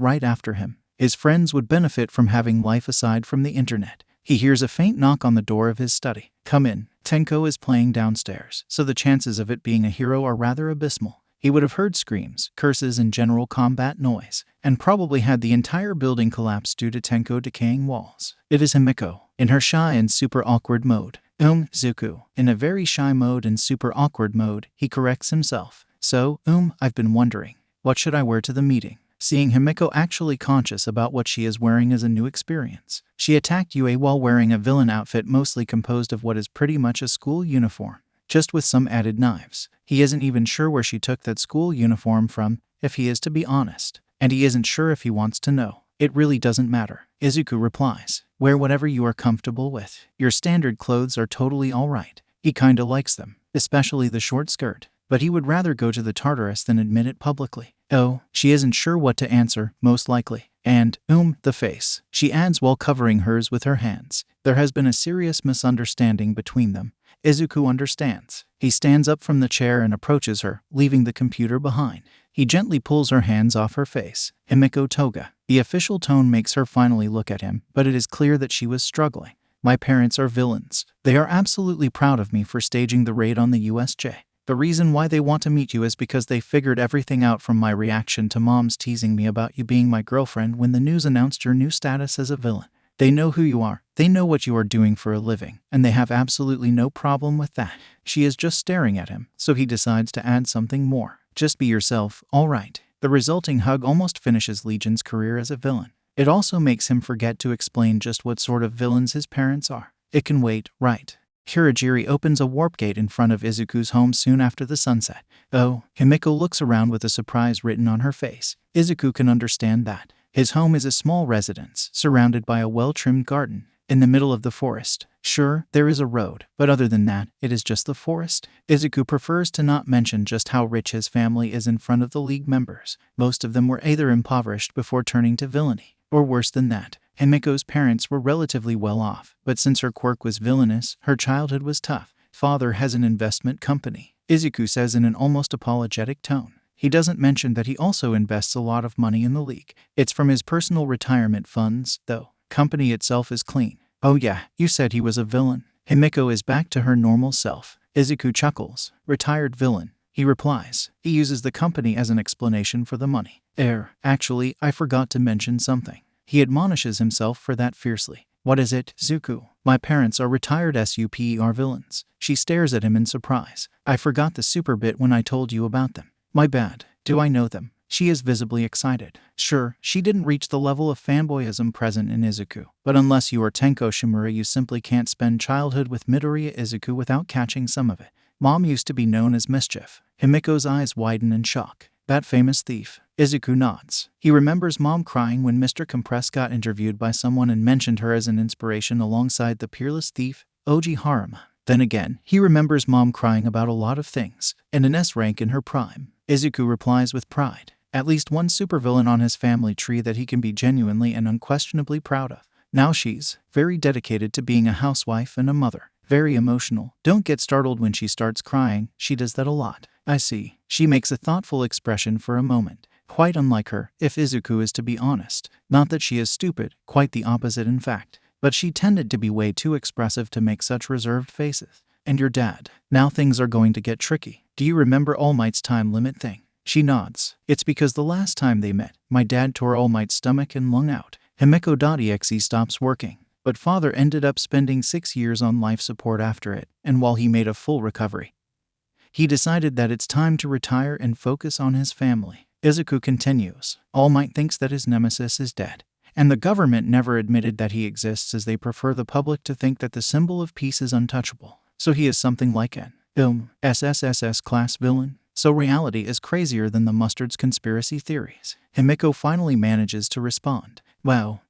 right after him. His friends would benefit from having life aside from the internet. He hears a faint knock on the door of his study. Come in. Tenko is playing downstairs, so the chances of it being a hero are rather abysmal. He would have heard screams, curses, and general combat noise, and probably had the entire building collapse due to Tenko decaying walls. It is Himiko, in her shy and super awkward mode. Zuku. In a very shy mode and super awkward mode, he corrects himself. So, I've been wondering, what should I wear to the meeting? Seeing Himiko actually conscious about what she is wearing is a new experience. She attacked Yue while wearing a villain outfit mostly composed of what is pretty much a school uniform, just with some added knives. He isn't even sure where she took that school uniform from, if he is to be honest. And he isn't sure if he wants to know. It really doesn't matter. Izuku replies, wear whatever you are comfortable with. Your standard clothes are totally alright. He kinda likes them, especially the short skirt. But he would rather go to the Tartarus than admit it publicly. Oh, she isn't sure what to answer, most likely. And, the face. She adds while covering hers with her hands. There has been a serious misunderstanding between them. Izuku understands. He stands up from the chair and approaches her, leaving the computer behind. He gently pulls her hands off her face. Himiko Toga. The official tone makes her finally look at him, but it is clear that she was struggling. My parents are villains. They are absolutely proud of me for staging the raid on the USJ. The reason why they want to meet you is because they figured everything out from my reaction to Mom's teasing me about you being my girlfriend when the news announced your new status as a villain. They know who you are, they know what you are doing for a living, and they have absolutely no problem with that. She is just staring at him, so he decides to add something more. Just be yourself, alright. The resulting hug almost finishes Legion's career as a villain. It also makes him forget to explain just what sort of villains his parents are. It can wait, right? Hirajiri opens a warp gate in front of Izuku's home soon after the sunset. Oh, Himiko looks around with a surprise written on her face. Izuku can understand that. His home is a small residence, surrounded by a well-trimmed garden, in the middle of the forest. Sure, there is a road, but other than that, it is just the forest. Izuku prefers to not mention just how rich his family is in front of the League members. Most of them were either impoverished before turning to villainy, or worse than that. Himiko's parents were relatively well off, but since her quirk was villainous, her childhood was tough. Father has an investment company, Izuku says in an almost apologetic tone. He doesn't mention that he also invests a lot of money in the League. It's from his personal retirement funds, though. Company itself is clean. Oh yeah, you said he was a villain. Himiko is back to her normal self. Izuku chuckles. Retired villain. He replies. He uses the company as an explanation for the money. Actually, I forgot to mention something. He admonishes himself for that fiercely. What is it, Zuku? My parents are retired super villains. She stares at him in surprise. I forgot the super bit when I told you about them. My bad. Do I know them? She is visibly excited. Sure, she didn't reach the level of fanboyism present in Izuku, but unless you are Tenko Shimura, you simply can't spend childhood with Midoriya Izuku without catching some of it. Mom used to be known as Mischief. Himiko's eyes widen in shock. That famous thief. Izuku nods. He remembers Mom crying when Mr. Compress got interviewed by someone and mentioned her as an inspiration alongside the peerless thief, Oji Haruma. Then again, he remembers Mom crying about a lot of things, and an S rank in her prime. Izuku replies with pride. At least one supervillain on his family tree that he can be genuinely and unquestionably proud of. Now she's very dedicated to being a housewife and a mother. Very emotional. Don't get startled when she starts crying, she does that a lot. I see. She makes a thoughtful expression for a moment. Quite unlike her, if Izuku is to be honest. Not that she is stupid, quite the opposite in fact. But she tended to be way too expressive to make such reserved faces. And your dad. Now things are going to get tricky. Do you remember All Might's time limit thing? She nods. It's because the last time they met, my dad tore All Might's stomach and lung out. Himeko.exe stops working. But father ended up spending 6 years on life support after it, and while he made a full recovery, he decided that it's time to retire and focus on his family. Izuku continues. All Might thinks that his nemesis is dead, and the government never admitted that he exists, as they prefer the public to think that the symbol of peace is untouchable. So he is something like an SSSS class villain. So reality is crazier than the mustard's conspiracy theories. Himeko finally manages to respond. Wow.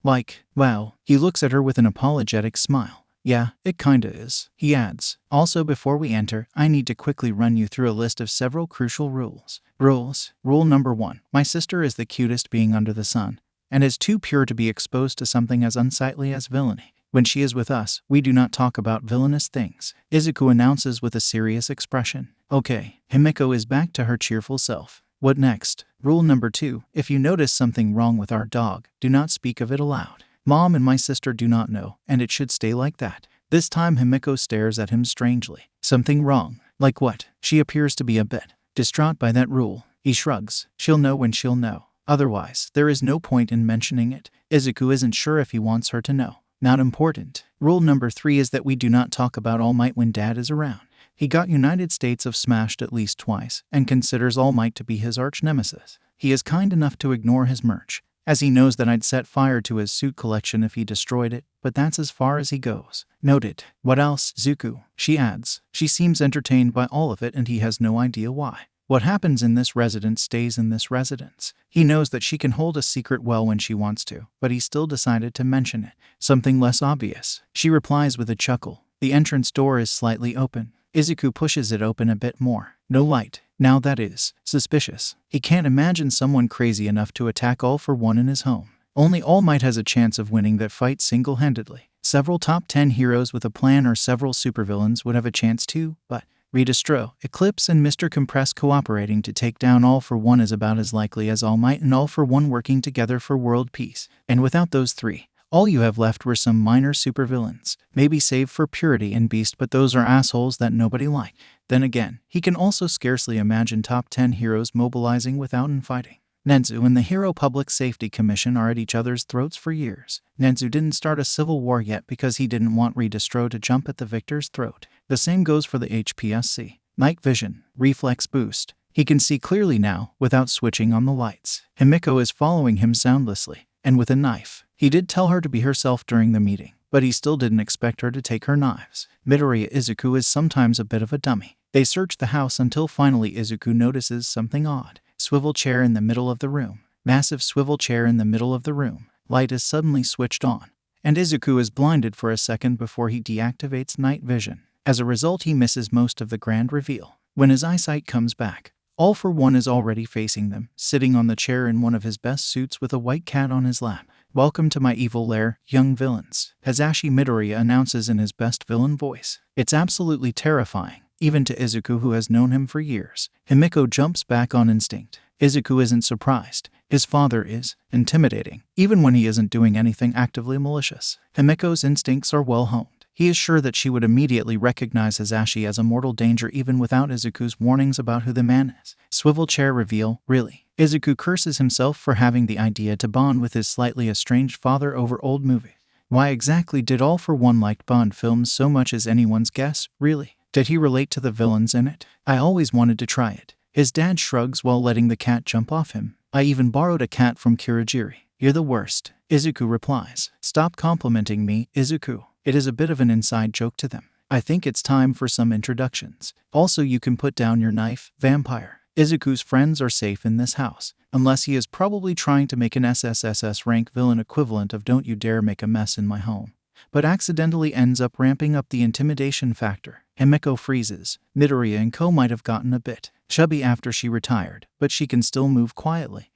He looks at her with an apologetic smile. Yeah, it kinda is. He adds, also before we enter, I need to quickly run you through a list of several crucial rules. Rule number 1. My sister is the cutest being under the sun, and is too pure to be exposed to something as unsightly as villainy. When she is with us, we do not talk about villainous things, Izuku announces with a serious expression. Okay, Himeko is back to her cheerful self. What next? Rule number 2. If you notice something wrong with our dog, do not speak of it aloud. Mom and my sister do not know, and it should stay like that. This time Himeko stares at him strangely. Something wrong? Like what? She appears to be a bit distraught by that rule. He shrugs. She'll know when she'll know. Otherwise, there is no point in mentioning it. Izuku isn't sure if he wants her to know. Not important. Rule number 3 is that we do not talk about All Might when Dad is around. He got United States of smashed at least twice, and considers All Might to be his arch-nemesis. He is kind enough to ignore his merch, as he knows that I'd set fire to his suit collection if he destroyed it, but that's as far as he goes. Noted. What else, Zuko? She adds. She seems entertained by all of it, and he has no idea why. What happens in this residence stays in this residence. He knows that she can hold a secret well when she wants to, but he still decided to mention it. Something less obvious. She replies with a chuckle. The entrance door is slightly open. Izuku pushes it open a bit more. No light. Now that is suspicious. He can't imagine someone crazy enough to attack All for One in his home. Only All Might has a chance of winning that fight single-handedly. Several top 10 heroes with a plan or several supervillains would have a chance too, but Redestro, Eclipse, and Mr. Compress cooperating to take down All for One is about as likely as All Might and All for One working together for world peace. And without those three, all you have left were some minor supervillains, maybe save for Purity and Beast, but those are assholes that nobody liked. Then again, he can also scarcely imagine top 10 heroes mobilizing without infighting. Nedzu and the Hero Public Safety Commission are at each other's throats for years. Nedzu didn't start a civil war yet because he didn't want Redestro to jump at the victor's throat. The same goes for the HPSC. Night vision, reflex boost. He can see clearly now, without switching on the lights. Himeko is following him soundlessly, and with a knife. He did tell her to be herself during the meeting, but he still didn't expect her to take her knives. Midoriya Izuku is sometimes a bit of a dummy. They search the house until finally Izuku notices something odd. Swivel chair in the middle of the room. Massive swivel chair in the middle of the room. Light is suddenly switched on, and Izuku is blinded for a second before he deactivates night vision. As a result, he misses most of the grand reveal. When his eyesight comes back, All for One is already facing them, sitting on the chair in one of his best suits with a white cat on his lap. Welcome to my evil lair, young villains, Hazashi Midoriya announces in his best villain voice. It's absolutely terrifying, even to Izuku who has known him for years. Himeko jumps back on instinct. Izuku isn't surprised. His father is intimidating, even when he isn't doing anything actively malicious. Himeko's instincts are well honed. He is sure that she would immediately recognize Hazashi as a mortal danger even without Izuku's warnings about who the man is. Swivel chair reveal, really? Izuku curses himself for having the idea to bond with his slightly estranged father over old movies. Why exactly did All for One like Bond films so much is anyone's guess, really? Did he relate to the villains in it? I always wanted to try it. His dad shrugs while letting the cat jump off him. I even borrowed a cat from Kurogiri. You're the worst. Izuku replies. Stop complimenting me, Izuku. It is a bit of an inside joke to them. I think it's time for some introductions. Also, you can put down your knife, vampire. Izuku's friends are safe in this house, unless he is probably trying to make an SSSS rank villain equivalent of don't you dare make a mess in my home, but accidentally ends up ramping up the intimidation factor. Himeko freezes. Midoriya and Co might have gotten a bit chubby after she retired, but she can still move quietly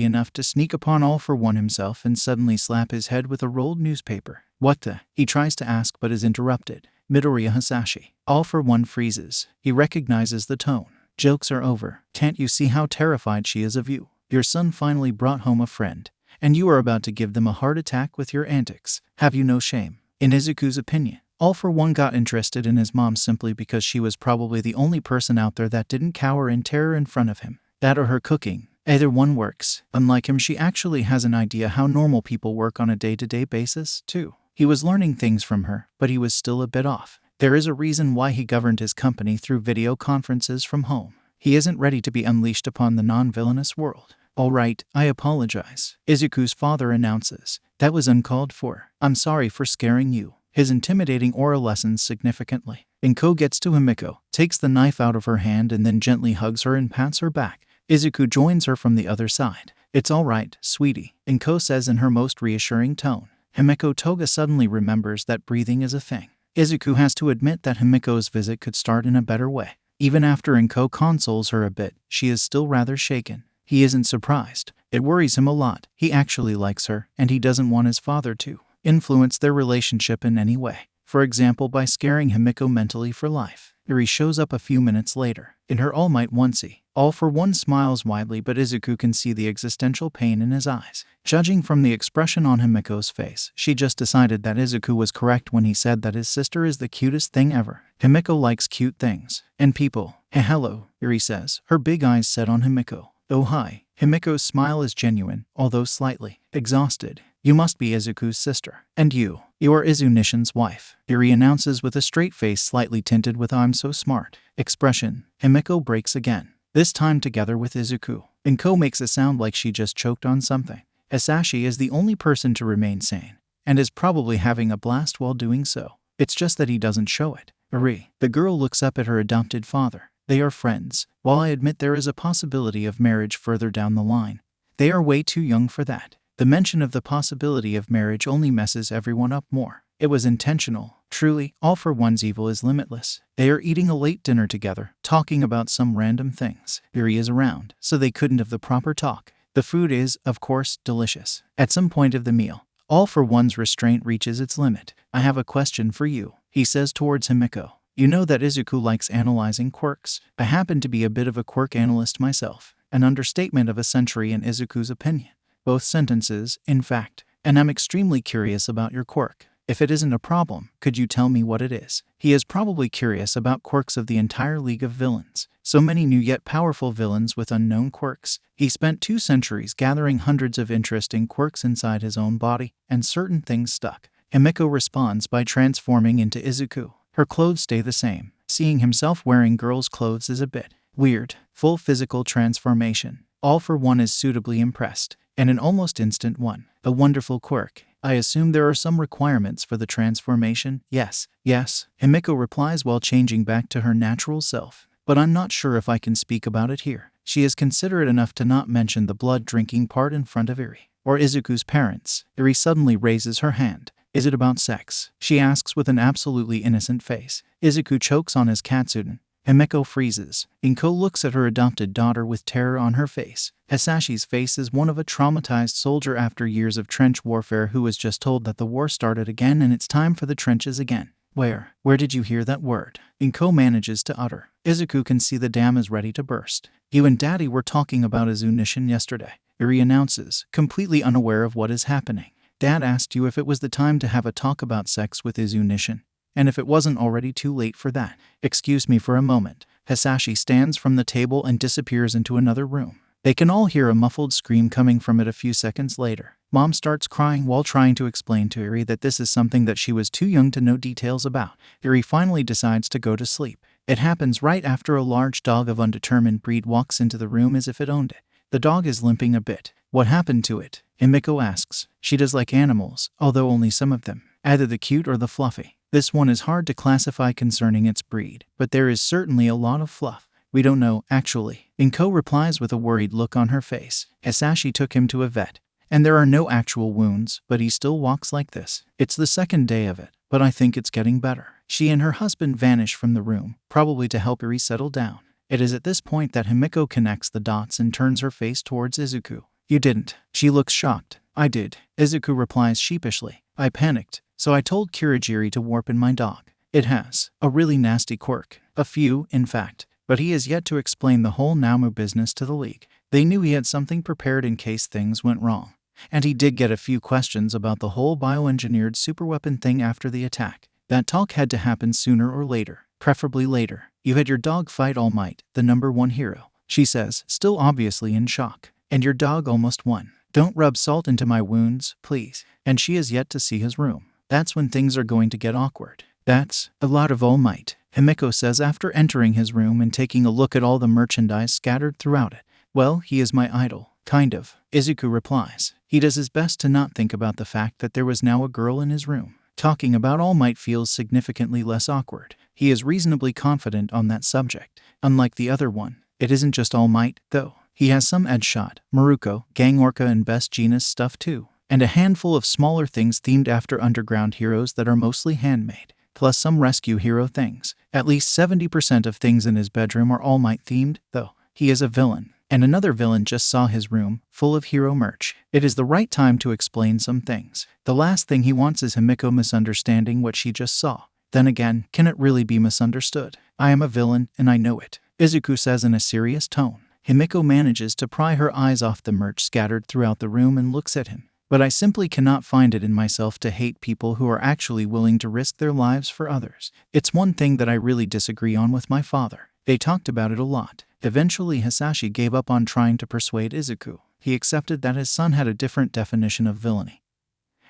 enough to sneak upon All for One himself and suddenly slap his head with a rolled newspaper. What the? He tries to ask but is interrupted. Midoriya Hazashi. All for One freezes. He recognizes the tone. Jokes are over. Can't you see how terrified she is of you? Your son finally brought home a friend, and you are about to give them a heart attack with your antics. Have you no shame? In Izuku's opinion, All for One got interested in his mom simply because she was probably the only person out there that didn't cower in terror in front of him. That or her cooking. Either one works. Unlike him, she actually has an idea how normal people work on a day-to-day basis, too. He was learning things from her, but he was still a bit off. There is a reason why he governed his company through video conferences from home. He isn't ready to be unleashed upon the non-villainous world. All right, I apologize, Izuku's father announces. That was uncalled for. I'm sorry for scaring you. His intimidating aura lessens significantly. Inko gets to Himiko, takes the knife out of her hand and then gently hugs her and pats her back. Izuku joins her from the other side. It's all right, sweetie, Inko says in her most reassuring tone. Himiko Toga suddenly remembers that breathing is a thing. Izuku has to admit that Himiko's visit could start in a better way. Even after Inko consoles her a bit, she is still rather shaken. He isn't surprised. It worries him a lot. He actually likes her, and he doesn't want his father to influence their relationship in any way. For example, by scaring Himiko mentally for life. Eri shows up a few minutes later, in her All Might onesie. All for One smiles widely, but Izuku can see the existential pain in his eyes. Judging from the expression on Himiko's face, she just decided that Izuku was correct when he said that his sister is the cutest thing ever. Himiko likes cute things. And people. Hey, hello, Eri says, her big eyes set on Himiko. Oh hi. Himiko's smile is genuine, although slightly exhausted. You must be Izuku's sister. And you are Izunishin's wife, Eri announces with a straight face slightly tinted with I'm so smart expression. Himiko breaks again. This time together with Izuku. Inko makes it sound like she just choked on something. Hisashi is the only person to remain sane, and is probably having a blast while doing so. It's just that he doesn't show it. Eri. The girl looks up at her adopted father. They are friends. While I admit there is a possibility of marriage further down the line, they are way too young for that. The mention of the possibility of marriage only messes everyone up more. It was intentional. Truly, All for One's evil is limitless. They are eating a late dinner together, talking about some random things. Eri is around, so they couldn't have the proper talk. The food is, of course, delicious. At some point of the meal, All for One's restraint reaches its limit. I have a question for you, he says towards Himiko. You know that Izuku likes analyzing quirks. I happen to be a bit of a quirk analyst myself. An understatement of a century in Izuku's opinion. Both sentences, in fact. And I'm extremely curious about your quirk. If it isn't a problem, could you tell me what it is? He is probably curious about quirks of the entire League of Villains. So many new yet powerful villains with unknown quirks. He spent 2 centuries gathering hundreds of interesting quirks inside his own body, and certain things stuck. Himiko responds by transforming into Izuku. Her clothes stay the same. Seeing himself wearing girls' clothes is a bit weird. Full physical transformation. All for One is suitably impressed, and an almost instant one. A wonderful quirk. I assume there are some requirements for the transformation? Yes. Himiko replies while changing back to her natural self. But I'm not sure if I can speak about it here. She is considerate enough to not mention the blood-drinking part in front of Eri, or Izuku's parents. Eri suddenly raises her hand. Is it about sex? She asks with an absolutely innocent face. Izuku chokes on his katsuden. Himiko freezes. Inko looks at her adopted daughter with terror on her face. Hisashi's face is one of a traumatized soldier after years of trench warfare who was just told that the war started again and it's time for the trenches again. Where did you hear that word? Inko manages to utter. Izuku can see the dam is ready to burst. You and Daddy were talking about Izunishin yesterday, Eri announces, completely unaware of what is happening. Dad asked you if it was the time to have a talk about sex with Izunishin, and if it wasn't already too late for that. Excuse me for a moment. Hisashi stands from the table and disappears into another room. They can all hear a muffled scream coming from it a few seconds later. Mom starts crying while trying to explain to Eri that this is something that she was too young to know details about. Eri finally decides to go to sleep. It happens right after a large dog of undetermined breed walks into the room as if it owned it. The dog is limping a bit. What happened to it? Himiko asks. She does like animals, although only some of them. Either the cute or the fluffy. This one is hard to classify concerning its breed, but there is certainly a lot of fluff. We don't know, actually. Inko replies with a worried look on her face. Hisashi took him to a vet, and there are no actual wounds, but he still walks like this. It's the second day of it, but I think it's getting better. She and her husband vanish from the room, probably to help Eri settle down. It is at this point that Himiko connects the dots and turns her face towards Izuku. You didn't. She looks shocked. I did. Izuku replies sheepishly. I panicked, so I told Kirigiri to warp in my dog. It has a really nasty quirk. A few, in fact. But he has yet to explain the whole Namu business to the League. They knew he had something prepared in case things went wrong. And he did get a few questions about the whole bioengineered superweapon thing after the attack. That talk had to happen sooner or later, preferably later. You had your dog fight All Might, the #1 hero, she says, still obviously in shock. And your dog almost won. Don't rub salt into my wounds, please. And she has yet to see his room. That's when things are going to get awkward. That's a lot of All Might, Himiko says after entering his room and taking a look at all the merchandise scattered throughout it. Well, he is my idol. Kind of, Izuku replies. He does his best to not think about the fact that there was now a girl in his room. Talking about All Might feels significantly less awkward. He is reasonably confident on that subject. Unlike the other one, it isn't just All Might, though. He has some Edgeshot, Maruko, Gang Orca and Best Jeanist stuff too. And a handful of smaller things themed after underground heroes that are mostly handmade. Plus some rescue hero things. At least 70% of things in his bedroom are All Might themed, though. He is a villain. And another villain just saw his room, full of hero merch. It is the right time to explain some things. The last thing he wants is Himiko misunderstanding what she just saw. Then again, can it really be misunderstood? I am a villain, and I know it, Izuku says in a serious tone. Himiko manages to pry her eyes off the merch scattered throughout the room and looks at him. But I simply cannot find it in myself to hate people who are actually willing to risk their lives for others. It's one thing that I really disagree on with my father. They talked about it a lot. Eventually Hisashi gave up on trying to persuade Izuku. He accepted that his son had a different definition of villainy.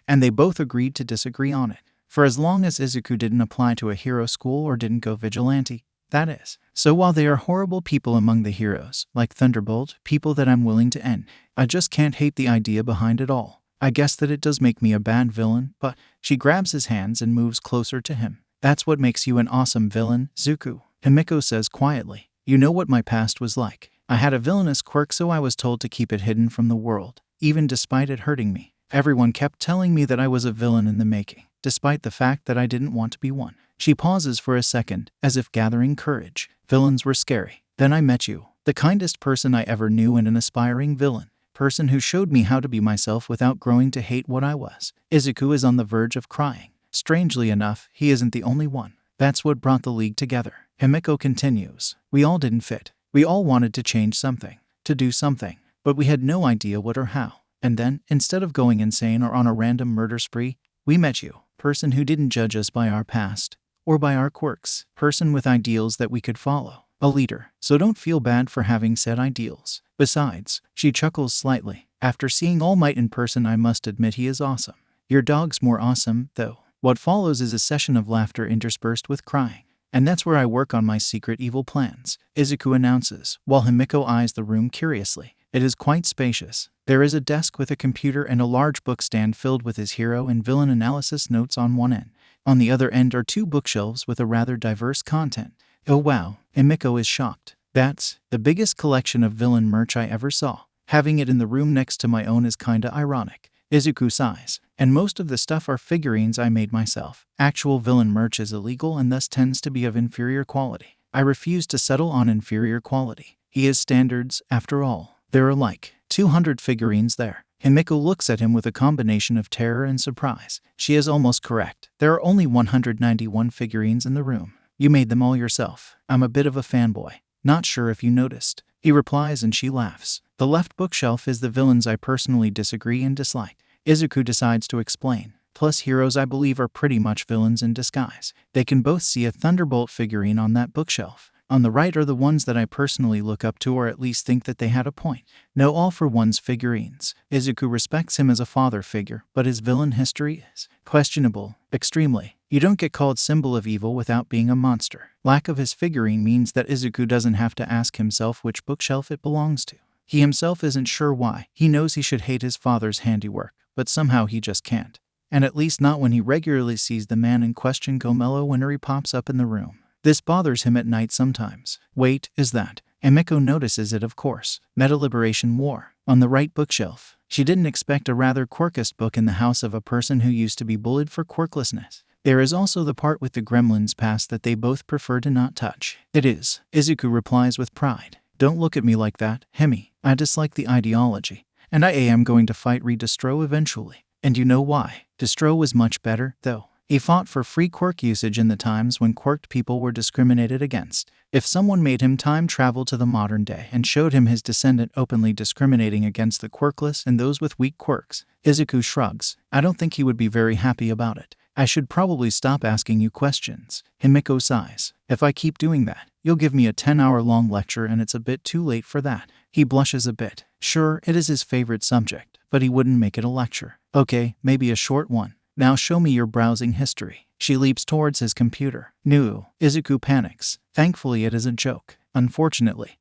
And they both agreed to disagree on it. For as long as Izuku didn't apply to a hero school or didn't go vigilante, that is. So while they are horrible people among the heroes, like Thunderbolt, people that I'm willing to end, I just can't hate the idea behind it all. I guess that it does make me a bad villain, but she grabs his hands and moves closer to him. That's what makes you an awesome villain, Zuko, Himiko says quietly. You know what my past was like. I had a villainous quirk, so I was told to keep it hidden from the world, even despite it hurting me. Everyone kept telling me that I was a villain in the making, despite the fact that I didn't want to be one. She pauses for a second, as if gathering courage. Villains were scary. Then I met you, the kindest person I ever knew and an aspiring villain. Person who showed me how to be myself without growing to hate what I was. Izuku is on the verge of crying. Strangely enough, he isn't the only one. That's what brought the league together. Himiko continues. We all didn't fit. We all wanted to change something, to do something, but we had no idea what or how. And then, instead of going insane or on a random murder spree, we met you. Person who didn't judge us by our past, or by our quirks. Person with ideals that we could follow. A leader. So don't feel bad for having said ideals. Besides, she chuckles slightly. After seeing All Might in person, I must admit he is awesome. Your dog's more awesome, though. What follows is a session of laughter interspersed with crying. And that's where I work on my secret evil plans, Izuku announces, while Himiko eyes the room curiously. It is quite spacious. There is a desk with a computer and a large book stand filled with his hero and villain analysis notes on one end. On the other end are 2 bookshelves with a rather diverse content. Oh wow, Himiko is shocked. That's the biggest collection of villain merch I ever saw. Having it in the room next to my own is kinda ironic. Izuku sighs. And most of the stuff are figurines I made myself. Actual villain merch is illegal and thus tends to be of inferior quality. I refuse to settle on inferior quality. He has standards, after all. There are like 200 figurines there. Himiko looks at him with a combination of terror and surprise. She is almost correct. There are only 191 figurines in the room. You made them all yourself. I'm a bit of a fanboy. Not sure if you noticed. He replies and she laughs. The left bookshelf is the villains I personally disagree and dislike. Izuku decides to explain. Plus heroes I believe are pretty much villains in disguise. They can both see a Thunderbolt figurine on that bookshelf. On the right are the ones that I personally look up to or at least think that they had a point. No All for One's figurines. Izuku respects him as a father figure, but his villain history is questionable. Extremely. You don't get called symbol of evil without being a monster. Lack of his figurine means that Izuku doesn't have to ask himself which bookshelf it belongs to. He himself isn't sure why. He knows he should hate his father's handiwork, but somehow he just can't. And at least not when he regularly sees the man in question go mellow whenever he pops up in the room. This bothers him at night sometimes. Wait, is that? Himiko notices it, of course. Meta Liberation War. On the right bookshelf. She didn't expect a rather quirkist book in the house of a person who used to be bullied for quirklessness. There is also the part with the gremlins past that they both prefer to not touch. It is. Izuku replies with pride. Don't look at me like that, Hemi. I dislike the ideology. And I am going to fight Distro eventually. And you know why. Distro was much better, though. He fought for free quirk usage in the times when quirked people were discriminated against. If someone made him time travel to the modern day and showed him his descendant openly discriminating against the quirkless and those with weak quirks, Izuku shrugs. I don't think he would be very happy about it. I should probably stop asking you questions. Himiko sighs. If I keep doing that, you'll give me a 10-hour-long lecture and it's a bit too late for that. He blushes a bit. Sure, it is his favorite subject, but he wouldn't make it a lecture. Okay, maybe a short one. Now show me your browsing history. She leaps towards his computer. No. Izuku panics. Thankfully it is a joke. Unfortunately,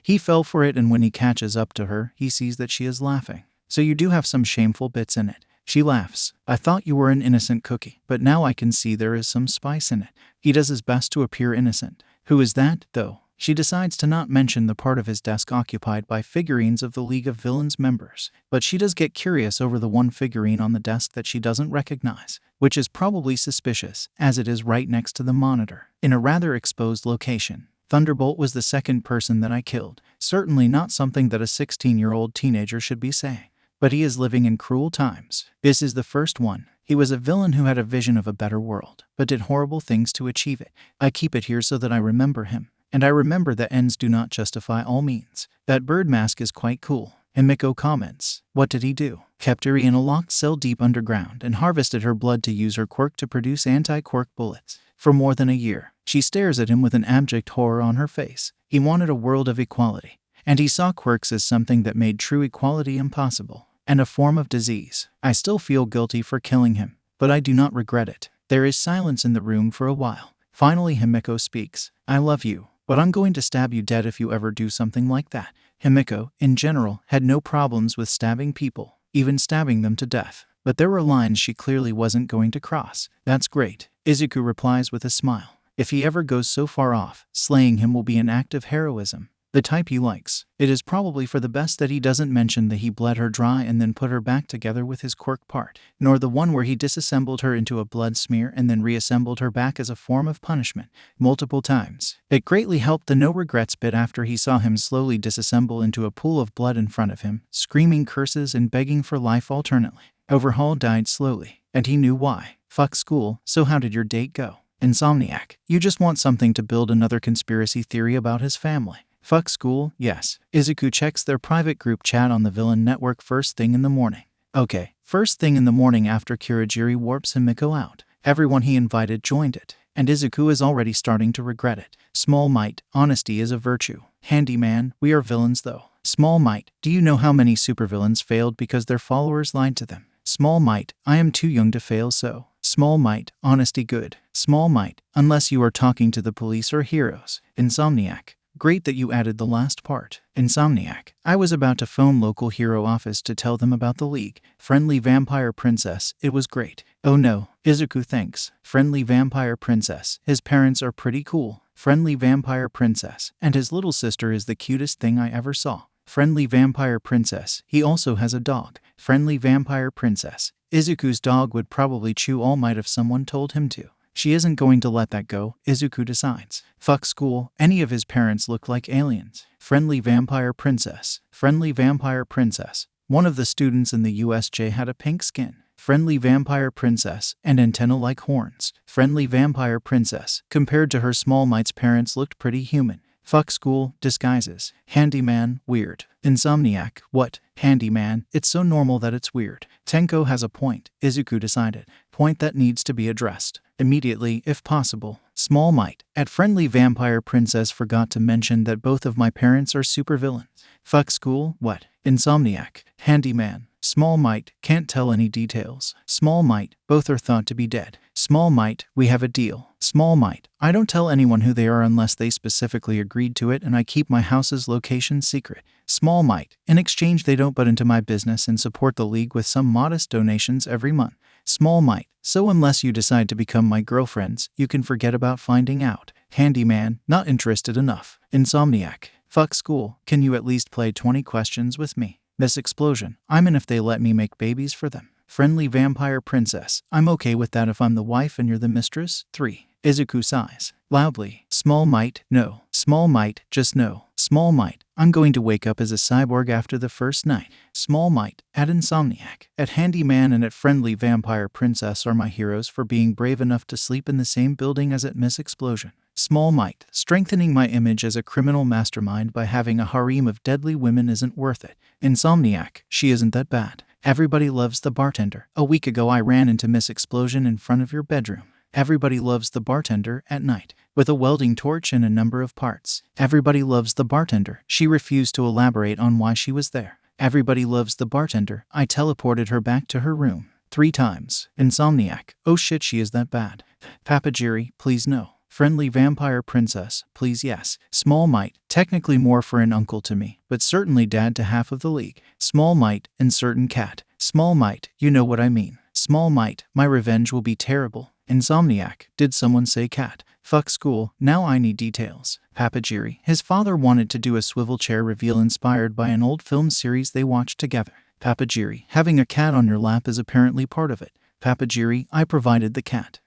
he fell for it, and when he catches up to her, he sees that she is laughing. So you do have some shameful bits in it. She laughs. I thought you were an innocent cookie, but now I can see there is some spice in it. He does his best to appear innocent. Who is that, though? She decides to not mention the part of his desk occupied by figurines of the League of Villains members, but she does get curious over the one figurine on the desk that she doesn't recognize, which is probably suspicious, as it is right next to the monitor, in a rather exposed location. Thunderbolt was the second person that I killed. Certainly not something that a 16-year-old teenager should be saying. But he is living in cruel times. This is the first one. He was a villain who had a vision of a better world, but did horrible things to achieve it. I keep it here so that I remember him. And I remember that ends do not justify all means. That bird mask is quite cool. Himiko comments. What did he do? Kept her in a locked cell deep underground and harvested her blood to use her quirk to produce anti-quirk bullets. For more than a year, she stares at him with an abject horror on her face. He wanted a world of equality, and he saw quirks as something that made true equality impossible, and a form of disease. I still feel guilty for killing him, but I do not regret it. There is silence in the room for a while. Finally Himiko speaks. I love you, but I'm going to stab you dead if you ever do something like that. Himiko, in general, had no problems with stabbing people, even stabbing them to death. But there were lines she clearly wasn't going to cross. That's great. Izuku replies with a smile. If he ever goes so far off, slaying him will be an act of heroism. The type he likes. It is probably for the best that he doesn't mention that he bled her dry and then put her back together with his quirk part, nor the one where he disassembled her into a blood smear and then reassembled her back as a form of punishment, multiple times. It greatly helped the no regrets bit after he saw him slowly disassemble into a pool of blood in front of him, screaming curses and begging for life alternately. Overhaul died slowly, and he knew why. Fuck school, so how did your date go? Insomniac, you just want something to build another conspiracy theory about his family. Fuck school, yes. Izuku checks their private group chat on the villain network first thing in the morning. Okay, first thing in the morning after Kurogiri warps Himiko out. Everyone he invited joined it, and Izuku is already starting to regret it. Small might, honesty is a virtue. Handyman, we are villains though. Small might, do you know how many supervillains failed because their followers lied to them? Small might, I am too young to fail so. Small might, honesty good. Small might, unless you are talking to the police or heroes. Insomniac, great that you added the last part. Insomniac, I was about to phone local hero office to tell them about the league. Friendly vampire princess, it was great. Oh no, Izuku thinks. Friendly vampire princess, his parents are pretty cool. Friendly vampire princess, and his little sister is the cutest thing I ever saw. Friendly vampire princess, he also has a dog. Friendly vampire princess, Izuku's dog would probably chew All Might if someone told him to. She isn't going to let that go, Izuku decides. Fuck school, any of his parents look like aliens. Friendly vampire princess. Friendly vampire princess. One of the students in the USJ had a pink skin. Friendly vampire princess, and antenna like horns. Friendly vampire princess, compared to her Small Might's parents looked pretty human. Fuck school, disguises. Handyman, weird. Insomniac, what? Handyman, it's so normal that it's weird. Tenko has a point, Izuku decided. Point that needs to be addressed. Immediately, if possible. Small might. At Friendly Vampire Princess forgot to mention that both of my parents are supervillains. Fuck school, what? Insomniac. Handyman. Small might, can't tell any details. Small might, both are thought to be dead. Small might, we have a deal. Small might, I don't tell anyone who they are unless they specifically agreed to it and I keep my house's location secret. Small might, in exchange they don't butt into my business and support the league with some modest donations every month. Small might, so unless you decide to become my girlfriends, you can forget about finding out. Handyman, not interested enough. Insomniac, fuck school, can you at least play 20 questions with me? This explosion, I'm in if they let me make babies for them. Friendly vampire princess, I'm okay with that if I'm the wife and you're the mistress. 3. Izuku sighs. Loudly. Small might, no. Small might, just no. Small might, I'm going to wake up as a cyborg after the first night. Small might, at Insomniac, at Handyman and at Friendly Vampire Princess are my heroes for being brave enough to sleep in the same building as at Miss Explosion. Small might, strengthening my image as a criminal mastermind by having a harem of deadly women isn't worth it. Insomniac, she isn't that bad. Everybody loves the bartender. A week ago I ran into Miss Explosion in front of your bedroom. Everybody loves the bartender at night, with a welding torch and a number of parts. Everybody loves the bartender. She refused to elaborate on why she was there. Everybody loves the bartender. I teleported her back to her room 3 times. Insomniac. Oh shit, she is that bad. Papagiri, please no. Friendly vampire princess, please yes. Small Might, technically more for an uncle to me, but certainly dad to half of the league. Small Might, and certain cat. Small Might, you know what I mean. Small Might, my revenge will be terrible. Insomniac, did someone say cat? Fuck school, now I need details. Papagiri, his father wanted to do a swivel chair reveal inspired by an old film series they watched together. Papagiri, having a cat on your lap is apparently part of it. Papagiri, I provided the cat.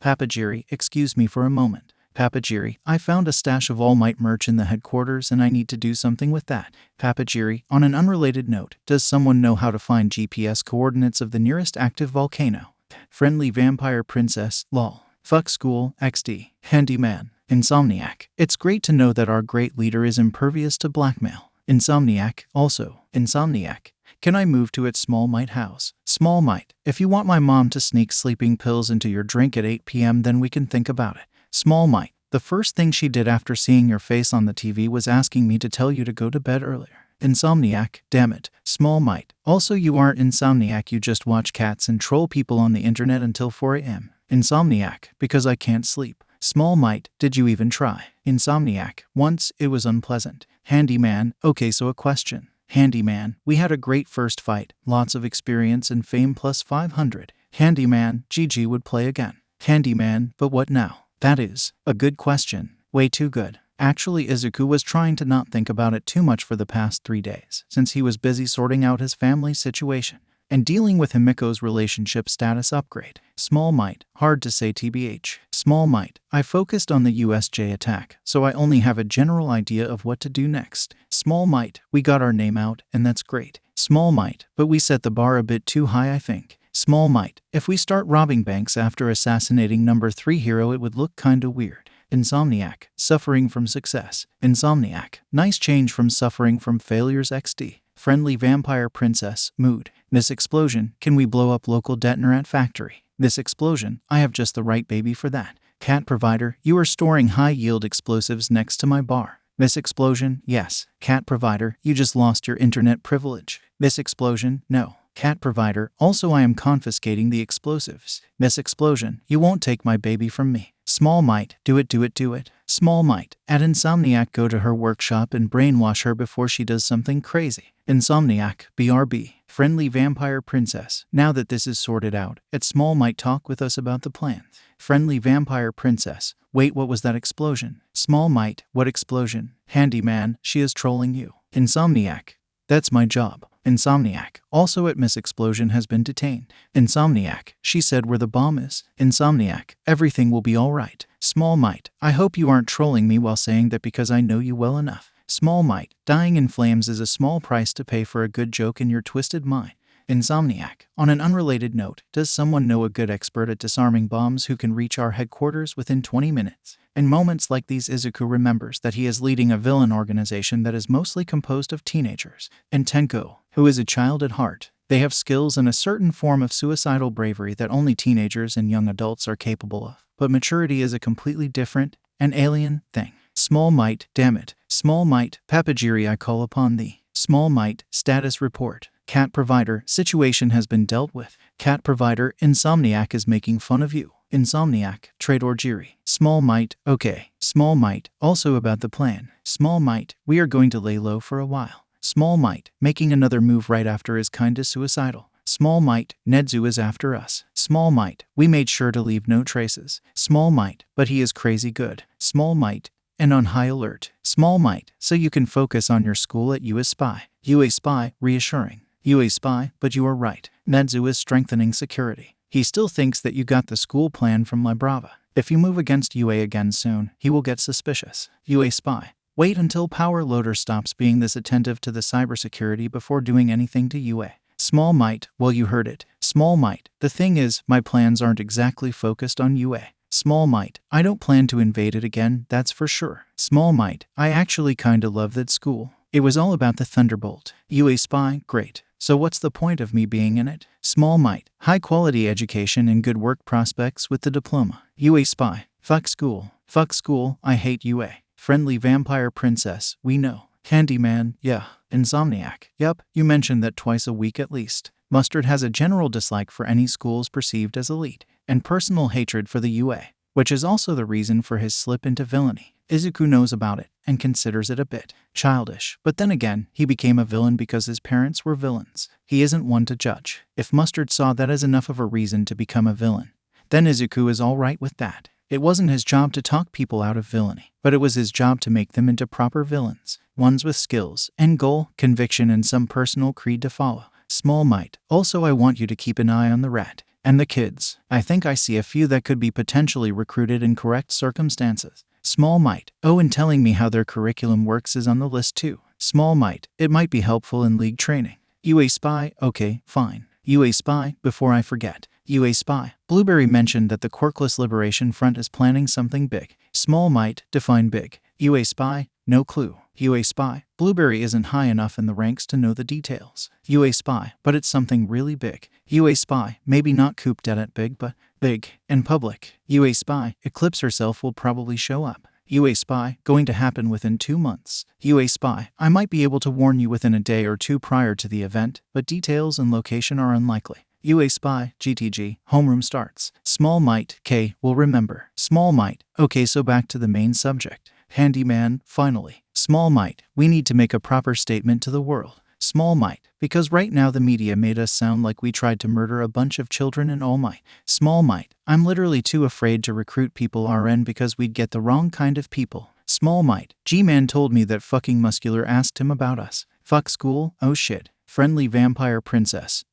Papagiri, excuse me for a moment. Papagiri, I found a stash of All Might merch in the headquarters and I need to do something with that. Papagiri, on an unrelated note, does someone know how to find GPS coordinates of the nearest active volcano? Friendly vampire princess, lol. Fuck school, XD. Handyman. Insomniac, it's great to know that our great leader is impervious to blackmail. Insomniac, also. Insomniac, can I move to its Small Might house? Small Might, if you want my mom to sneak sleeping pills into your drink at 8 p.m. then we can think about it. Small Might, the first thing she did after seeing your face on the TV was asking me to tell you to go to bed earlier. Insomniac, damn it. Small Might, also you aren't Insomniac, you just watch cats and troll people on the internet until 4 a.m. Insomniac, because I can't sleep. Small Might, did you even try? Insomniac, once, it was unpleasant. Handyman, okay, so a question. Handyman, we had a great first fight, lots of experience and fame plus 500. Handyman, GG would play again. Handyman, but what now? That is a good question. Way too good. Actually, Izuku was trying to not think about it too much for the past 3 days, since he was busy sorting out his family situation and dealing with Himiko's relationship status upgrade. Small Might, hard to say TBH. Small Might, I focused on the USJ attack, so I only have a general idea of what to do next. Small Might, we got our name out, and that's great. Small Might, but we set the bar a bit too high, I think. Small Might, if we start robbing banks after assassinating number 3 hero it would look kinda weird. Insomniac, suffering from success. Insomniac, nice change from suffering from failures XD. Friendly vampire princess, mood. This explosion, can we blow up local detonator factory? This explosion, I have just the right baby for that. Cat provider, you are storing high-yield explosives next to my bar. This explosion, yes. Cat provider, you just lost your internet privilege. This explosion, no. Cat provider, also I am confiscating the explosives. This explosion, you won't take my baby from me. Small Might, do it, do it, do it. Small Might, at Insomniac go to her workshop and brainwash her before she does something crazy. Insomniac, BRB. Friendly vampire princess, now that this is sorted out, at Small Might talk with us about the plan. Friendly vampire princess, wait, what was that explosion? Small Might, what explosion? Handyman, she is trolling you. Insomniac, that's my job. Insomniac, also at Miss Explosion has been detained. Insomniac, she said where the bomb is. Insomniac, everything will be alright. Small Might, I hope you aren't trolling me while saying that because I know you well enough. Small Might, dying in flames is a small price to pay for a good joke in your twisted mind. Insomniac, on an unrelated note, does someone know a good expert at disarming bombs who can reach our headquarters within 20 minutes? In moments like these, Izuku remembers that he is leading a villain organization that is mostly composed of teenagers. And Tenko, who is a child at heart, they have skills and a certain form of suicidal bravery that only teenagers and young adults are capable of. But maturity is a completely different, an alien thing. Small Might, damn it. Small Might, Papagiri, I call upon thee. Small Might, status report. Cat provider, situation has been dealt with. Cat provider, Insomniac is making fun of you. Insomniac, Trader Jiri. Small Might, okay. Small Might, also about the plan. Small Might, we are going to lay low for a while. Small Might, making another move right after is kinda suicidal. Small Might, Nedzu is after us. Small Might, we made sure to leave no traces. Small Might, but he is crazy good. Small Might, and on high alert. Small Might, so you can focus on your school at UA Spy. UA Spy, reassuring. UA Spy, but you are right. Nedzu is strengthening security. He still thinks that you got the school plan from La Brava. If you move against UA again soon, he will get suspicious. UA Spy, wait until Power Loader stops being this attentive to the cybersecurity before doing anything to UA. Small Might, well you heard it. Small Might, the thing is, my plans aren't exactly focused on UA. Small Might, I don't plan to invade it again, that's for sure. Small Might, I actually kinda love that school. It was all about the Thunderbolt. UA Spy, great. So what's the point of me being in it? Small Might. High quality education and good work prospects with the diploma. UA Spy. Fuck school. Fuck school, I hate UA. Friendly Vampire Princess, we know. Handyman, yeah. Insomniac. Yup, you mentioned that twice a week at least. Mustard has a general dislike for any schools perceived as elite, and personal hatred for the UA, which is also the reason for his slip into villainy. Izuku knows about it, and considers it a bit childish. But then again, he became a villain because his parents were villains. He isn't one to judge. If Mustard saw that as enough of a reason to become a villain, then Izuku is alright with that. It wasn't his job to talk people out of villainy, but it was his job to make them into proper villains. Ones with skills, end goal, conviction, and some personal creed to follow. Small Might. Also, I want you to keep an eye on the rat. And the kids. I think I see a few that could be potentially recruited in correct circumstances. Small Might. Oh, and telling me how their curriculum works is on the list too. Small Might. It might be helpful in league training. UA Spy. Okay, fine. UA Spy. Before I forget. UA Spy. Blueberry mentioned that the quirkless Liberation Front is planning something big. Small Might. Define big. UA Spy. No clue. UA Spy. Blueberry isn't high enough in the ranks to know the details. UA Spy. But it's something really big. UA Spy. Maybe not cooped at big, but big and public. UA Spy. Eclipse herself will probably show up. UA Spy. Going to happen within 2 months. UA Spy. I might be able to warn you within a day or two prior to the event, but details and location are unlikely. UA Spy. GTG. Homeroom starts. Small Might. K. Will remember. Small Might. Okay, so back to the main subject. Handyman. Finally. Small Might. We need to make a proper statement to the world. Small Might. Because right now the media made us sound like we tried to murder a bunch of children in All Might. Small Might. I'm literally too afraid to recruit people RN because we'd get the wrong kind of people. Small Might. G-Man told me that fucking Muscular asked him about us. Fuck school? Oh shit. Friendly Vampire Princess.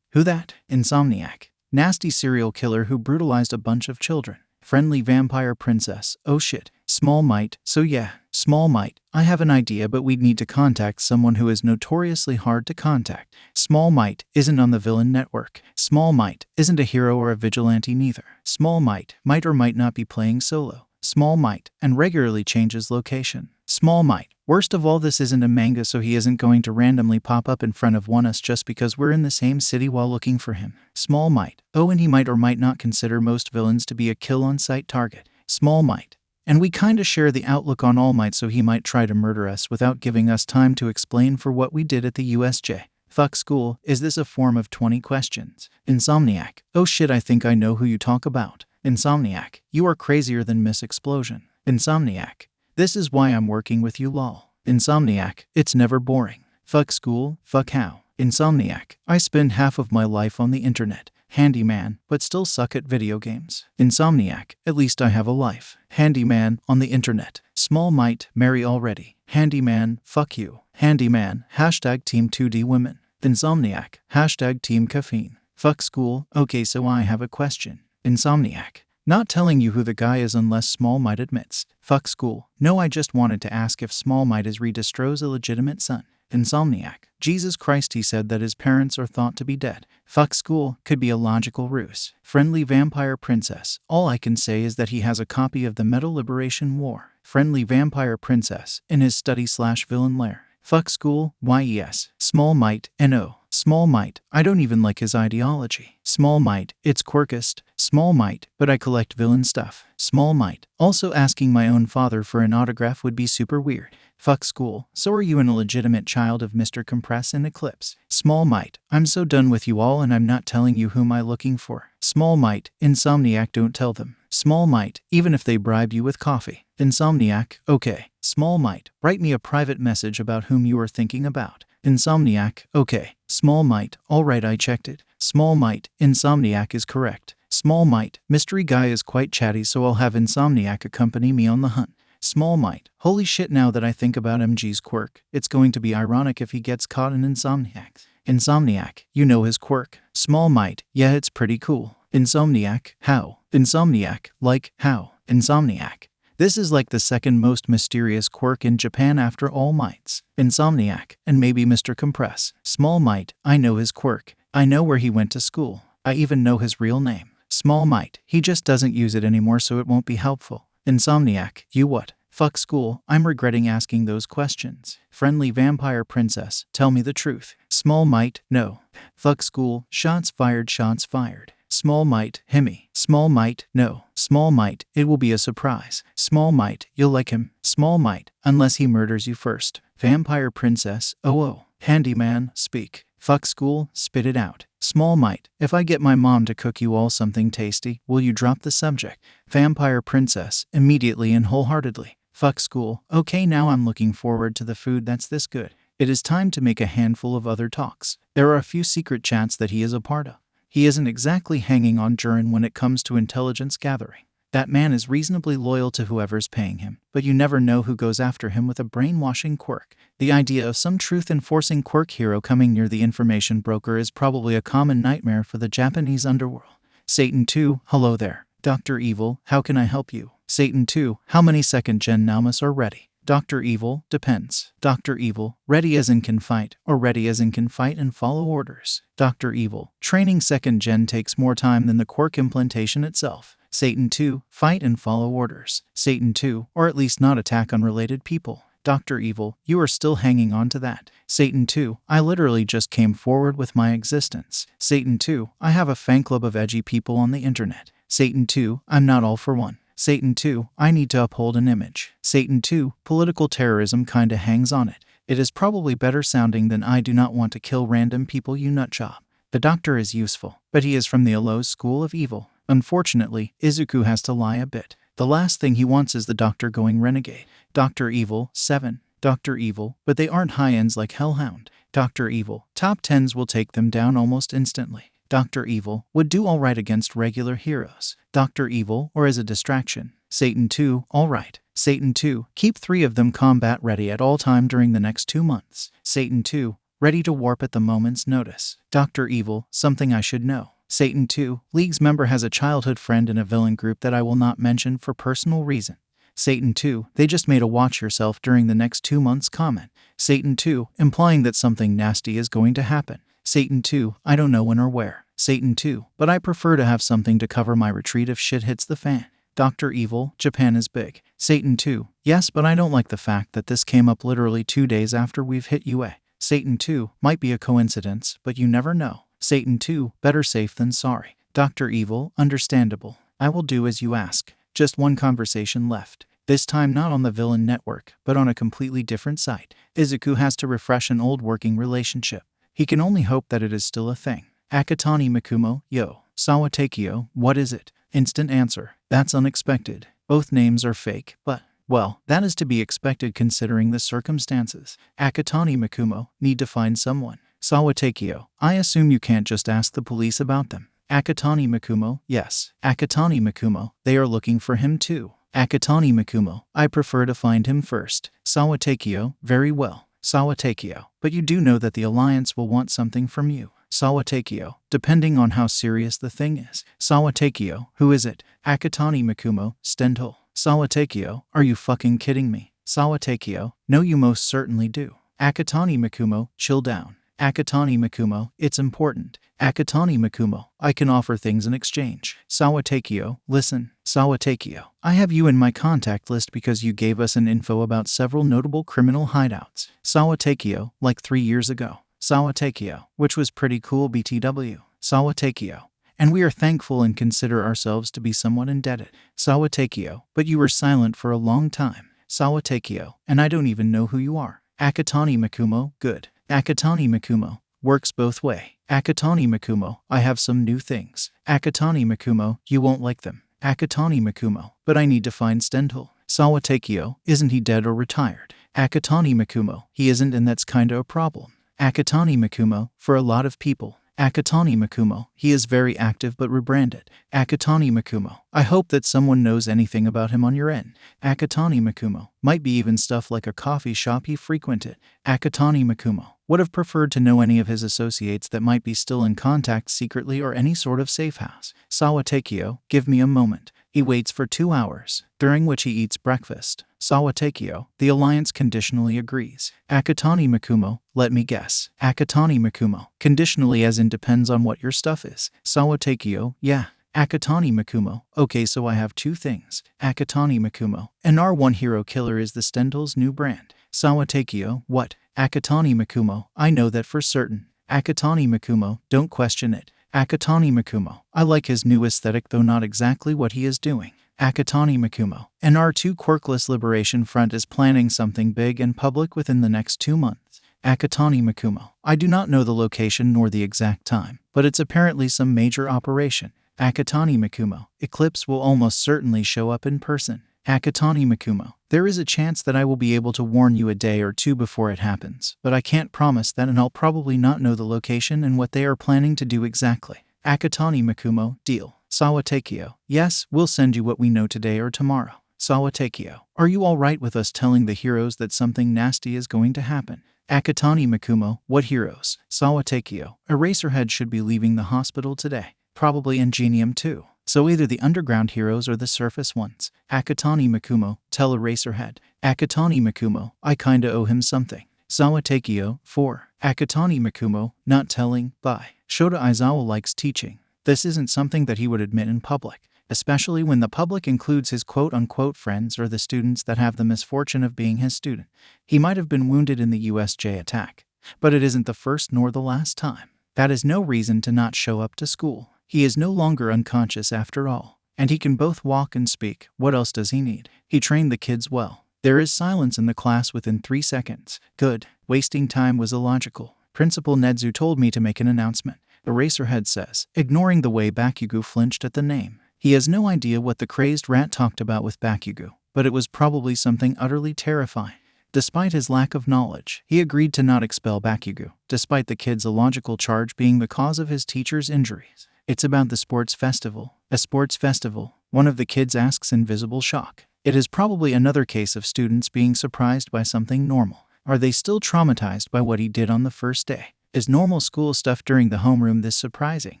Who that? Insomniac. Nasty serial killer who brutalized a bunch of children. Friendly Vampire Princess. Oh shit. Small Might. So yeah. Small Might. I have an idea, but we'd need to contact someone who is notoriously hard to contact. Small Might isn't on the villain network. Small Might isn't a hero or a vigilante neither. Small Might or might not be playing solo. Small Might and regularly changes location. Small Might. Worst of all, this isn't a manga, so he isn't going to randomly pop up in front of us just because we're in the same city while looking for him. Small Might. Oh, and he might or might not consider most villains to be a kill-on-sight target. Small Might. And we kinda share the outlook on All Might, so he might try to murder us without giving us time to explain for what we did at the USJ. Fuck school. Is this a form of 20 questions? Insomniac. Oh shit, I think I know who you talk about. Insomniac. You are crazier than Miss Explosion. Insomniac. This is why I'm working with you lol. Insomniac. It's never boring. Fuck school. Fuck how. Insomniac. I spend half of my life on the internet. Handyman, but still suck at video games. Insomniac. At least I have a life. Handyman, on the internet. Small Might. Marry already. Handyman. Fuck you. Handyman. Hashtag Team 2D Women. Insomniac. Hashtag Team Caffeine. Fuck school. Okay, so I have a question. Insomniac. Not telling you who the guy is unless Small Might admits. Fuck school. No, I just wanted to ask if Small Might is Redestro's illegitimate son. Insomniac. Jesus Christ, he said that his parents are thought to be dead. Fuck school. Could be a logical ruse. Friendly Vampire Princess. All I can say is that he has a copy of the Metal Liberation War. Friendly Vampire Princess. In his study/villain lair. Fuck school. Yes. Small Might. No. Small Might. I don't even like his ideology. Small Might. It's quirkist. Small Might. But I collect villain stuff. Small Might. Also, asking my own father for an autograph would be super weird. Fuck school. So are you an illegitimate child of Mr. Compress and Eclipse? Small Might. I'm so done with you all and I'm not telling you whom I'm looking for. Small Might. Insomniac, don't tell them. Small Might. Even if they bribe you with coffee. Insomniac. Okay. Small Might. Write me a private message about whom you are thinking about. Insomniac. Okay. Small Might. Alright, I checked it. Small Might. Insomniac is correct. Small Might. Mystery guy is quite chatty, so I'll have Insomniac accompany me on the hunt. Small Might. Holy shit, now that I think about MG's quirk, it's going to be ironic if he gets caught in Insomniac. Insomniac. You know his quirk. Small Might. Yeah, it's pretty cool. Insomniac. How? Insomniac. Like, how? Insomniac. This is like the second most mysterious quirk in Japan after All Mights. Insomniac. And maybe Mr. Compress. Small Might. I know his quirk. I know where he went to school. I even know his real name. Small Might. He just doesn't use it anymore, so it won't be helpful. Insomniac. You what? Fuck school, I'm regretting asking those questions. Friendly vampire princess, tell me the truth. Small Might, no. Fuck school, shots fired, shots fired. Small Might, Himmy. Small Might, no. Small Might, it will be a surprise. Small Might, you'll like him. Small Might, unless he murders you first. Vampire princess, oh. Handyman, speak. Fuck school, spit it out. Small Might, if I get my mom to cook you all something tasty, will you drop the subject? Vampire princess, immediately and wholeheartedly. Fuck school, okay, now I'm looking forward to the food that's this good. It is time to make a handful of other talks. There are a few secret chats that he is a part of. He isn't exactly hanging on Jiren when it comes to intelligence gathering. That man is reasonably loyal to whoever's paying him, but you never know who goes after him with a brainwashing quirk. The idea of some truth-enforcing quirk hero coming near the information broker is probably a common nightmare for the Japanese underworld. Satan 2, hello there. Dr. Evil, how can I help you? Satan 2, how many second-gen Namas are ready? Dr. Evil, depends. Dr. Evil, ready as in can fight, or ready as in can fight and follow orders. Dr. Evil, training second gen takes more time than the quirk implantation itself. Satan 2, fight and follow orders. Satan 2, or at least not attack unrelated people. Dr. Evil, you are still hanging on to that. Satan 2, I literally just came forward with my existence. Satan 2, I have a fan club of edgy people on the internet. Satan 2, I'm not all for one. Satan 2, I need to uphold an image. Satan 2, political terrorism kinda hangs on it. It is probably better sounding than I do not want to kill random people, you nutjob. The doctor is useful, but he is from the Alo's school of evil. Unfortunately, Izuku has to lie a bit. The last thing he wants is the doctor going renegade. Dr. Evil, 7. Dr. Evil, but they aren't high-ends like Hellhound. Dr. Evil, top 10s will take them down almost instantly. Dr. Evil would do alright against regular heroes. Dr. Evil, or as a distraction. Satan 2, alright. Satan 2, keep 3 of them combat ready at all time during the next 2 months. Satan 2, ready to warp at the moment's notice. Dr. Evil, something I should know. Satan 2, League's member has a childhood friend in a villain group that I will not mention for personal reason. Satan 2, they just made a watch yourself during the next 2 months comment. Satan 2, implying that something nasty is going to happen. Satan 2, I don't know when or where. Satan 2, but I prefer to have something to cover my retreat if shit hits the fan. Dr. Evil, Japan is big. Satan 2, yes, but I don't like the fact that this came up literally 2 days after we've hit UA. Satan 2, might be a coincidence, but you never know. Satan 2, better safe than sorry. Dr. Evil, understandable. I will do as you ask. Just one conversation left. This time not on the villain network, but on a completely different site. Izuku has to refresh an old working relationship. He can only hope that it is still a thing. Akatani Mikumo, yo. Sawatekio, what is it? Instant answer. That's unexpected. Both names are fake, but, well, that is to be expected considering the circumstances. Akatani Mikumo, need to find someone. Sawatekio, I assume you can't just ask the police about them. Akatani Mikumo, yes. Akatani Mikumo, they are looking for him too. Akatani Mikumo, I prefer to find him first. Sawatekio, very well. Sawatekio, but you do know that the Alliance will want something from you. Sawatekio, depending on how serious the thing is. Sawatekio, who is it? Akatani Mikumo, Stendhal. Sawatekio, are you fucking kidding me? Sawatekio, no you most certainly do. Akatani Mikumo, chill down. Akatani Mikumo, it's important. Akatani Mikumo, I can offer things in exchange. Sawatekio, listen. Sawatekio, I have you in my contact list because you gave us an info about several notable criminal hideouts. Sawatekio, like 3 years ago. Sawatekio, which was pretty cool BTW. Sawatekio, and we are thankful and consider ourselves to be somewhat indebted. Sawatekio, but you were silent for a long time. Sawatekio, and I don't even know who you are. Akatani Mikumo, good. Akatani Mikumo, works both way. Akatani Mikumo, I have some new things. Akatani Mikumo, you won't like them. Akatani Mikumo, but I need to find Stendhal. Sawatekio, isn't he dead or retired? Akatani Mikumo, he isn't and that's kinda a problem. Akatani Mikumo, for a lot of people. Akatani Mikumo, he is very active but rebranded. Akatani Mikumo, I hope that someone knows anything about him on your end. Akatani Mikumo, might be even stuff like a coffee shop he frequented. Akatani Mikumo, would have preferred to know any of his associates that might be still in contact secretly or any sort of safe house. Sawatekio, give me a moment. He waits for 2 hours, during which he eats breakfast. Sawatekio, the Alliance conditionally agrees. Akatani Mikumo, let me guess. Akatani Mikumo, conditionally as in depends on what your stuff is. Sawatekio, yeah. Akatani Makumo. Okay, so I have two things. Akatani Makumo. An R1 hero killer is the Stendhal's new brand. Sawatekyo. What? Akatani Makumo. I know that for certain. Akatani Makumo. Don't question it. Akatani Makumo. I like his new aesthetic, though not exactly what he is doing. Akatani Makumo. An R2 quirkless liberation front is planning something big and public within the next 2 months. Akatani Makumo. I do not know the location nor the exact time, but it's apparently some major operation. Akatani Makumo. Eclipse will almost certainly show up in person. Akatani Makumo. There is a chance that I will be able to warn you a day or two before it happens, but I can't promise that, and I'll probably not know the location and what they are planning to do exactly. Akatani Makumo. Deal. Sawatekyo. Yes, we'll send you what we know today or tomorrow. Sawatekyo. Are you alright with us telling the heroes that something nasty is going to happen? Akatani Makumo. What heroes? Sawatekyo. Eraserhead should be leaving the hospital today. Probably Ingenium too. So either the underground heroes or the surface ones. Akatani Makumo. Tell Eraserhead. Akatani Makumo. I kinda owe him something. Sawatekyo. 4. Akatani Makumo. Not telling. Bye. Shota Aizawa likes teaching. This isn't something that he would admit in public, especially when the public includes his quote-unquote friends or the students that have the misfortune of being his student. He might have been wounded in the USJ attack, but it isn't the first nor the last time. That is no reason to not show up to school. He is no longer unconscious after all, and he can both walk and speak. What else does he need? He trained the kids well. There is silence in the class within 3 seconds. Good. Wasting time was illogical. Principal Nedzu told me to make an announcement. Eraserhead says, ignoring the way Bakugo flinched at the name. He has no idea what the crazed rat talked about with Bakugo, but it was probably something utterly terrifying. Despite his lack of knowledge, he agreed to not expel Bakugo, despite the kid's illogical charge being the cause of his teacher's injuries. It's about the sports festival. A sports festival? One of the kids asks in visible shock. It is probably another case of students being surprised by something normal. Are they still traumatized by what he did on the first day? Is normal school stuff during the homeroom this surprising?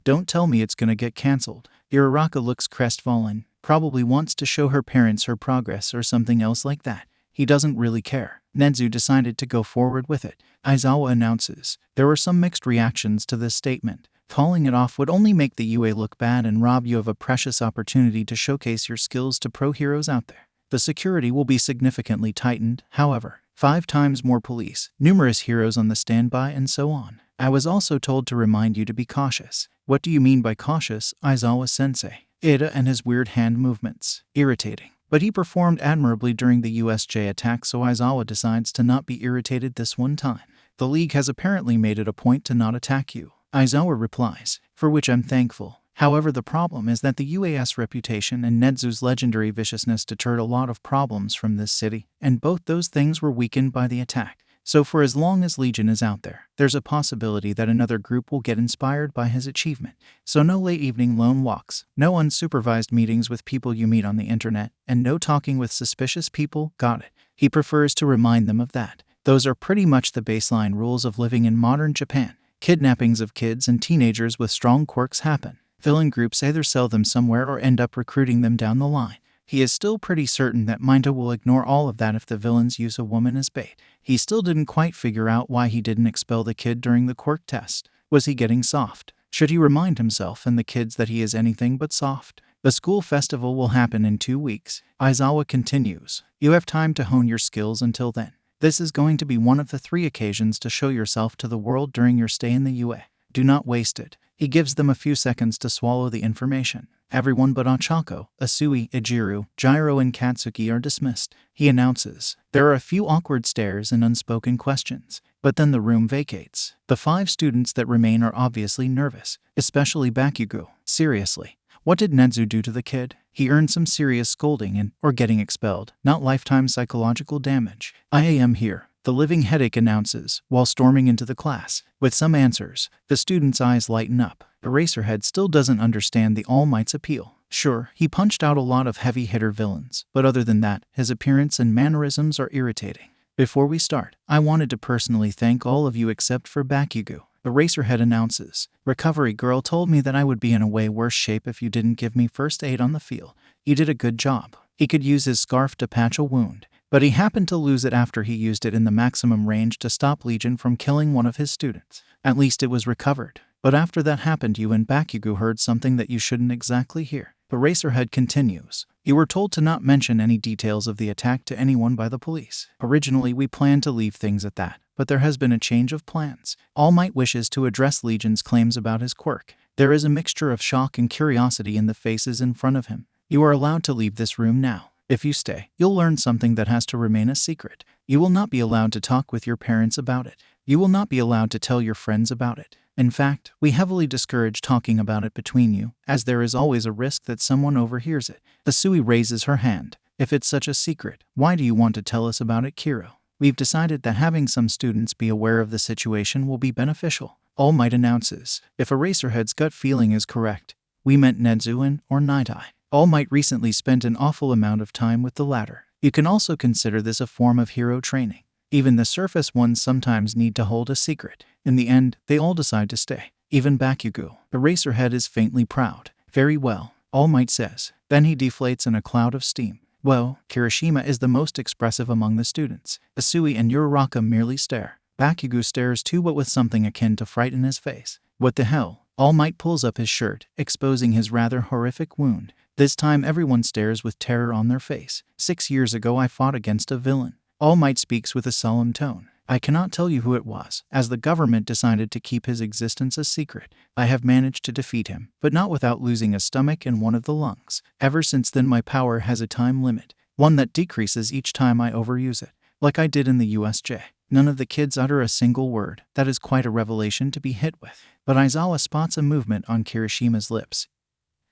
Don't tell me it's gonna get cancelled. Iraraka looks crestfallen, probably wants to show her parents her progress or something else like that. He doesn't really care. Nedzu decided to go forward with it. Aizawa announces. There were some mixed reactions to this statement. Calling it off would only make the UA look bad and rob you of a precious opportunity to showcase your skills to pro heroes out there. The security will be significantly tightened, however. 5 times more police, numerous heroes on the standby, and so on. I was also told to remind you to be cautious. What do you mean by cautious, Aizawa-sensei? Ida and his weird hand movements. Irritating. But he performed admirably during the USJ attack, so Aizawa decides to not be irritated this one time. The League has apparently made it a point to not attack you. Aizawa replies, for which I'm thankful. However, the problem is that the UAS reputation and Nedzu's legendary viciousness deterred a lot of problems from this city, and both those things were weakened by the attack. So for as long as Legion is out there, there's a possibility that another group will get inspired by his achievement. So no late evening lone walks, no unsupervised meetings with people you meet on the internet, and no talking with suspicious people. Got it. He prefers to remind them of that. Those are pretty much the baseline rules of living in modern Japan. Kidnappings of kids and teenagers with strong quirks happen. Villain groups either sell them somewhere or end up recruiting them down the line. He is still pretty certain that Minta will ignore all of that if the villains use a woman as bait. He still didn't quite figure out why he didn't expel the kid during the quirk test. Was he getting soft? Should he remind himself and the kids that he is anything but soft? The school festival will happen in 2 weeks. Aizawa continues. You have time to hone your skills until then. This is going to be one of the 3 occasions to show yourself to the world during your stay in the UA. Do not waste it. He gives them a few seconds to swallow the information. Everyone but Ochako, Asui, Ijiru, Gyro, and Katsuki are dismissed. He announces. There are a few awkward stares and unspoken questions, but then the room vacates. The 5 students that remain are obviously nervous, especially Bakugo. Seriously, what did Nedzu do to the kid? He earned some serious scolding or getting expelled, not lifetime psychological damage. I am here. The living headache announces, while storming into the class. With some answers, the student's eyes lighten up. Eraserhead still doesn't understand the All Might's appeal. Sure, he punched out a lot of heavy-hitter villains, but other than that, his appearance and mannerisms are irritating. Before we start, I wanted to personally thank all of you except for Bakugo. Eraserhead announces. Recovery girl told me that I would be in a way worse shape if you didn't give me first aid on the field. You did a good job. He could use his scarf to patch a wound, but he happened to lose it after he used it in the maximum range to stop Legion from killing one of his students. At least it was recovered. But after that happened, you and Bakugo heard something that you shouldn't exactly hear. Eraserhead continues. You were told to not mention any details of the attack to anyone by the police. Originally, we planned to leave things at that, but there has been a change of plans. All Might wishes to address Legion's claims about his quirk. There is a mixture of shock and curiosity in the faces in front of him. You are allowed to leave this room now. If you stay, you'll learn something that has to remain a secret. You will not be allowed to talk with your parents about it. You will not be allowed to tell your friends about it. In fact, we heavily discourage talking about it between you, as there is always a risk that someone overhears it. Asui raises her hand. If it's such a secret, why do you want to tell us about it, Kiro? We've decided that having some students be aware of the situation will be beneficial. All Might announces. If Eraserhead's gut feeling is correct, we meant Nedzu or Night Eye. All Might recently spent an awful amount of time with the latter. You can also consider this a form of hero training. Even the surface ones sometimes need to hold a secret. In the end, they all decide to stay. Even Bakugo. Eraserhead is faintly proud. Very well, All Might says. Then he deflates in a cloud of steam. Well, Kirishima is the most expressive among the students. Asui and Uraraka merely stare. Bakugo stares too, but with something akin to fright in his face. What the hell? All Might pulls up his shirt, exposing his rather horrific wound. This time everyone stares with terror on their face. 6 years ago I fought against a villain. All Might speaks with a solemn tone. I cannot tell you who it was, as the government decided to keep his existence a secret. I have managed to defeat him, but not without losing a stomach and one of the lungs. Ever since then my power has a time limit, one that decreases each time I overuse it, like I did in the USJ. None of the kids utter a single word. That is quite a revelation to be hit with. But Aizawa spots a movement on Kirishima's lips.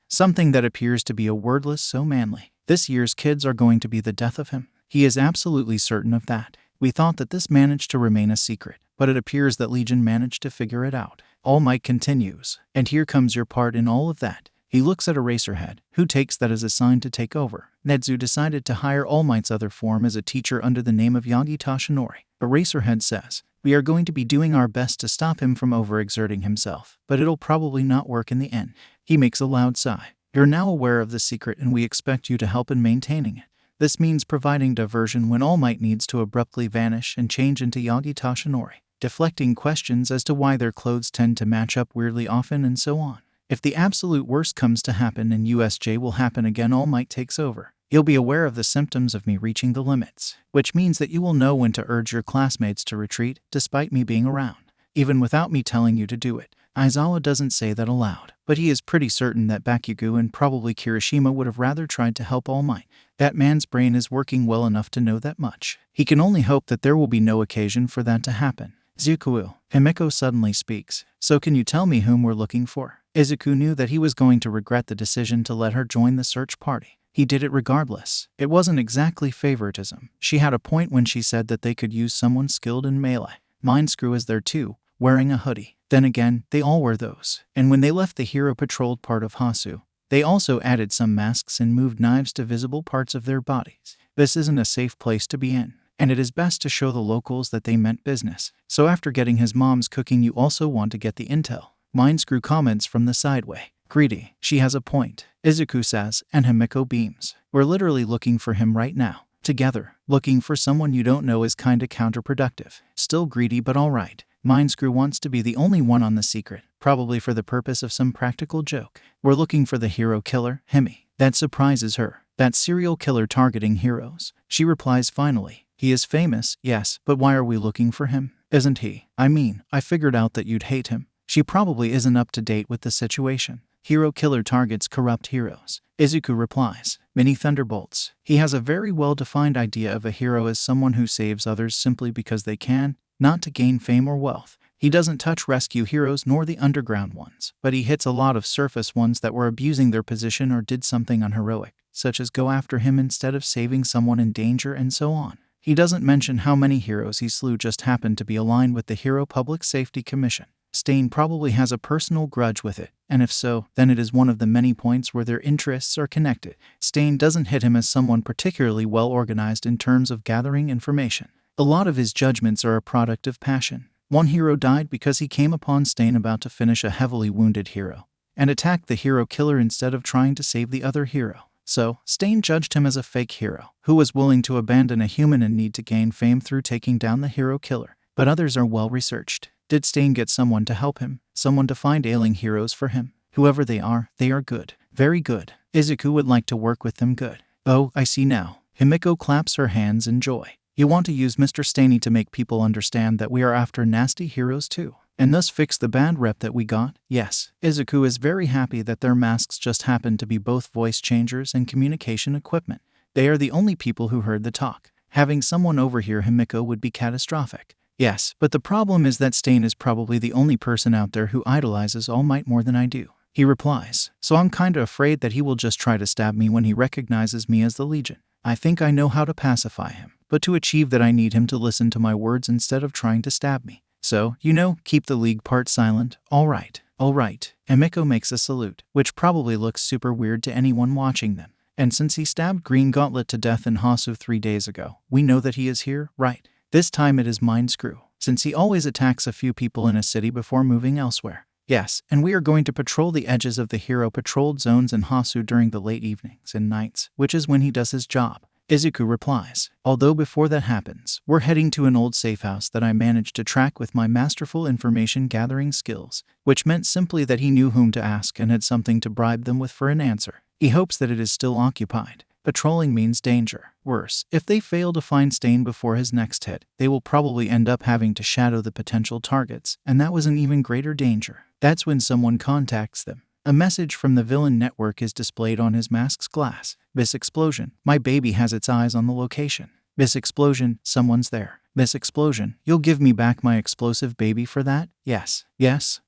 Something that appears to be a wordless so manly. This year's kids are going to be the death of him. He is absolutely certain of that. We thought that this managed to remain a secret, but it appears that Legion managed to figure it out. All Might continues. And here comes your part in all of that. He looks at Eraserhead, who takes that as a sign to take over. Nedzu decided to hire All Might's other form as a teacher under the name of Yagi Tashinori. Eraserhead says, we are going to be doing our best to stop him from overexerting himself, but it'll probably not work in the end. He makes a loud sigh. You're now aware of the secret and we expect you to help in maintaining it. This means providing diversion when All Might needs to abruptly vanish and change into Yagi Tashinori, deflecting questions as to why their clothes tend to match up weirdly often and so on. If the absolute worst comes to happen and USJ will happen again, All Might takes over. You'll be aware of the symptoms of me reaching the limits, which means that you will know when to urge your classmates to retreat despite me being around, even without me telling you to do it. Aizawa doesn't say that aloud, but he is pretty certain that Bakugo and probably Kirishima would have rather tried to help All Might. That man's brain is working well enough to know that much. He can only hope that there will be no occasion for that to happen. Zukuo. Himeko suddenly speaks. So can you tell me whom we're looking for? Izuku knew that he was going to regret the decision to let her join the search party. He did it regardless. It wasn't exactly favoritism. She had a point when she said that they could use someone skilled in melee. Mindscrew is there too, wearing a hoodie. Then again, they all wear those. And when they left the hero-patrolled part of Hasu, they also added some masks and moved knives to visible parts of their bodies. This isn't a safe place to be in, and it is best to show the locals that they meant business. So after getting his mom's cooking, you also want to get the intel. Mindscrew comments from the sideway. Greedy. She has a point, Izuku says, and Himeko beams. We're literally looking for him right now. Together, looking for someone you don't know is kinda counterproductive. Still greedy, but alright. Mindscrew wants to be the only one on the secret, probably for the purpose of some practical joke. We're looking for the hero killer, Himi. That surprises her. That serial killer targeting heroes. She replies finally. He is famous, yes, but why are we looking for him? Isn't he? I mean, I figured out that you'd hate him. She probably isn't up to date with the situation. Hero killer targets corrupt heroes. Izuku replies. Mini Thunderbolts. He has a very well-defined idea of a hero as someone who saves others simply because they can, not to gain fame or wealth. He doesn't touch rescue heroes nor the underground ones, but he hits a lot of surface ones that were abusing their position or did something unheroic, such as go after him instead of saving someone in danger and so on. He doesn't mention how many heroes he slew, just happened to be aligned with the Hero Public Safety Commission. Stain probably has a personal grudge with it, and if so, then it is one of the many points where their interests are connected. Stain doesn't hit him as someone particularly well organized in terms of gathering information. A lot of his judgments are a product of passion. One hero died because he came upon Stain about to finish a heavily wounded hero, and attacked the hero killer instead of trying to save the other hero. So, Stain judged him as a fake hero, who was willing to abandon a human in need to gain fame through taking down the hero killer. But others are well researched. Did Stain get someone to help him? Someone to find ailing heroes for him? Whoever they are good. Very good. Izuku would like to work with them. Good. Oh, I see now. Himiko claps her hands in joy. You want to use Mr. Staney to make people understand that we are after nasty heroes too, and thus fix the bad rep that we got? Yes. Izuku is very happy that their masks just happen to be both voice changers and communication equipment. They are the only people who heard the talk. Having someone overhear Himiko would be catastrophic. Yes, but the problem is that Stain is probably the only person out there who idolizes All Might more than I do. He replies, so I'm kinda afraid that he will just try to stab me when he recognizes me as the Legion. I think I know how to pacify him, but to achieve that I need him to listen to my words instead of trying to stab me. So, keep the League part silent. All right. Himiko makes a salute, which probably looks super weird to anyone watching them. And since he stabbed Green Gauntlet to death in Hasu 3 days ago, we know that he is here, right? This time it is Mind Screw, since he always attacks a few people in a city before moving elsewhere. Yes, and we are going to patrol the edges of the hero-patrolled zones in Hasu during the late evenings and nights, which is when he does his job. Izuku replies, although before that happens, we're heading to an old safe house that I managed to track with my masterful information-gathering skills, which meant simply that he knew whom to ask and had something to bribe them with for an answer. He hopes that it is still occupied. Patrolling means danger. Worse, if they fail to find Stain before his next hit, they will probably end up having to shadow the potential targets, and that was an even greater danger. That's when someone contacts them. A message from the villain network is displayed on his mask's glass. This explosion. My baby has its eyes on the location. This explosion. Someone's there. This explosion. You'll give me back my explosive baby for that? Yes.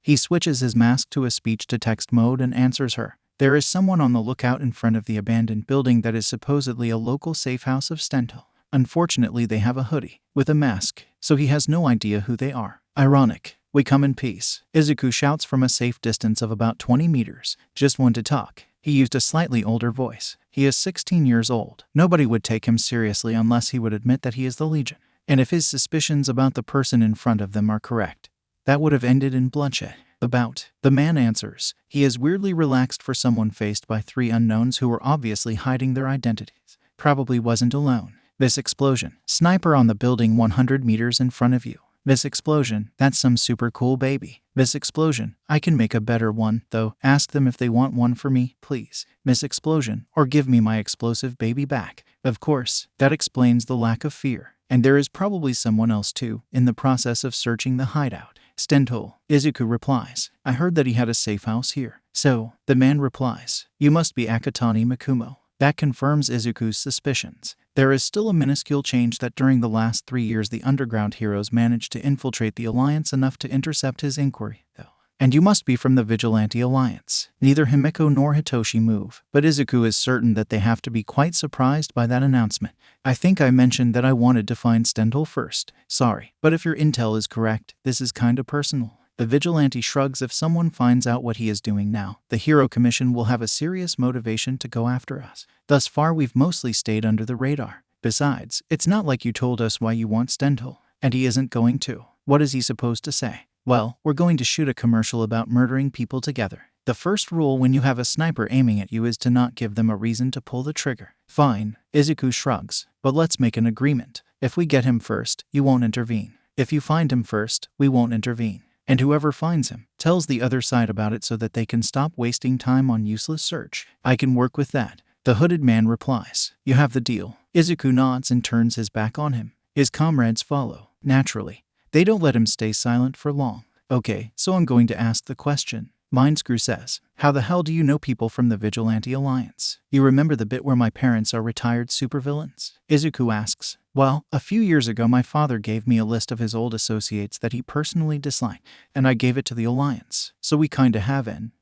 He switches his mask to a speech-to-text mode and answers her. There is someone on the lookout in front of the abandoned building that is supposedly a local safe house of Stento. Unfortunately, they have a hoodie with a mask, so he has no idea who they are. Ironic. We come in peace. Izuku shouts from a safe distance of about 20 meters. Just want to talk. He used a slightly older voice. He is 16 years old. Nobody would take him seriously unless he would admit that he is the Legion. And if his suspicions about the person in front of them are correct, that would have ended in bloodshed. The man answers. He is weirdly relaxed for someone faced by 3 unknowns who were obviously hiding their identities. Probably wasn't alone. This explosion. Sniper on the building 100 meters in front of you. This explosion. That's some super cool baby. This explosion. I can make a better one, though. Ask them if they want one for me, please. This explosion. Or give me my explosive baby back. Of course, that explains the lack of fear. And there is probably someone else too, in the process of searching the hideout. Stento. Izuku replies, I heard that he had a safe house here. So, the man replies, you must be Akatani Makumo. That confirms Izuku's suspicions. There is still a minuscule change that during the last 3 years the underground heroes managed to infiltrate the Alliance enough to intercept his inquiry, though. And you must be from the Vigilante Alliance. Neither Himiko nor Hitoshi move, but Izuku is certain that they have to be quite surprised by that announcement. I think I mentioned that I wanted to find Stendhal first. Sorry, but if your intel is correct, this is kinda personal. The Vigilante shrugs. If someone finds out what he is doing now, the Hero Commission will have a serious motivation to go after us. Thus far we've mostly stayed under the radar. Besides, it's not like you told us why you want Stendhal, and he isn't going to. What is he supposed to say? Well, we're going to shoot a commercial about murdering people together. The first rule when you have a sniper aiming at you is to not give them a reason to pull the trigger. Fine, Izuku shrugs, but let's make an agreement. If we get him first, you won't intervene. If you find him first, we won't intervene. And whoever finds him tells the other side about it so that they can stop wasting time on useless search. I can work with that. The hooded man replies, you have the deal. Izuku nods and turns his back on him. His comrades follow. Naturally, they don't let him stay silent for long. Okay, so I'm going to ask the question. Mindscrew says, how the hell do you know people from the Vigilante Alliance? You remember the bit where my parents are retired supervillains? Izuku asks, well, a few years ago my father gave me a list of his old associates that he personally disliked, and I gave it to the Alliance. So we kinda have an,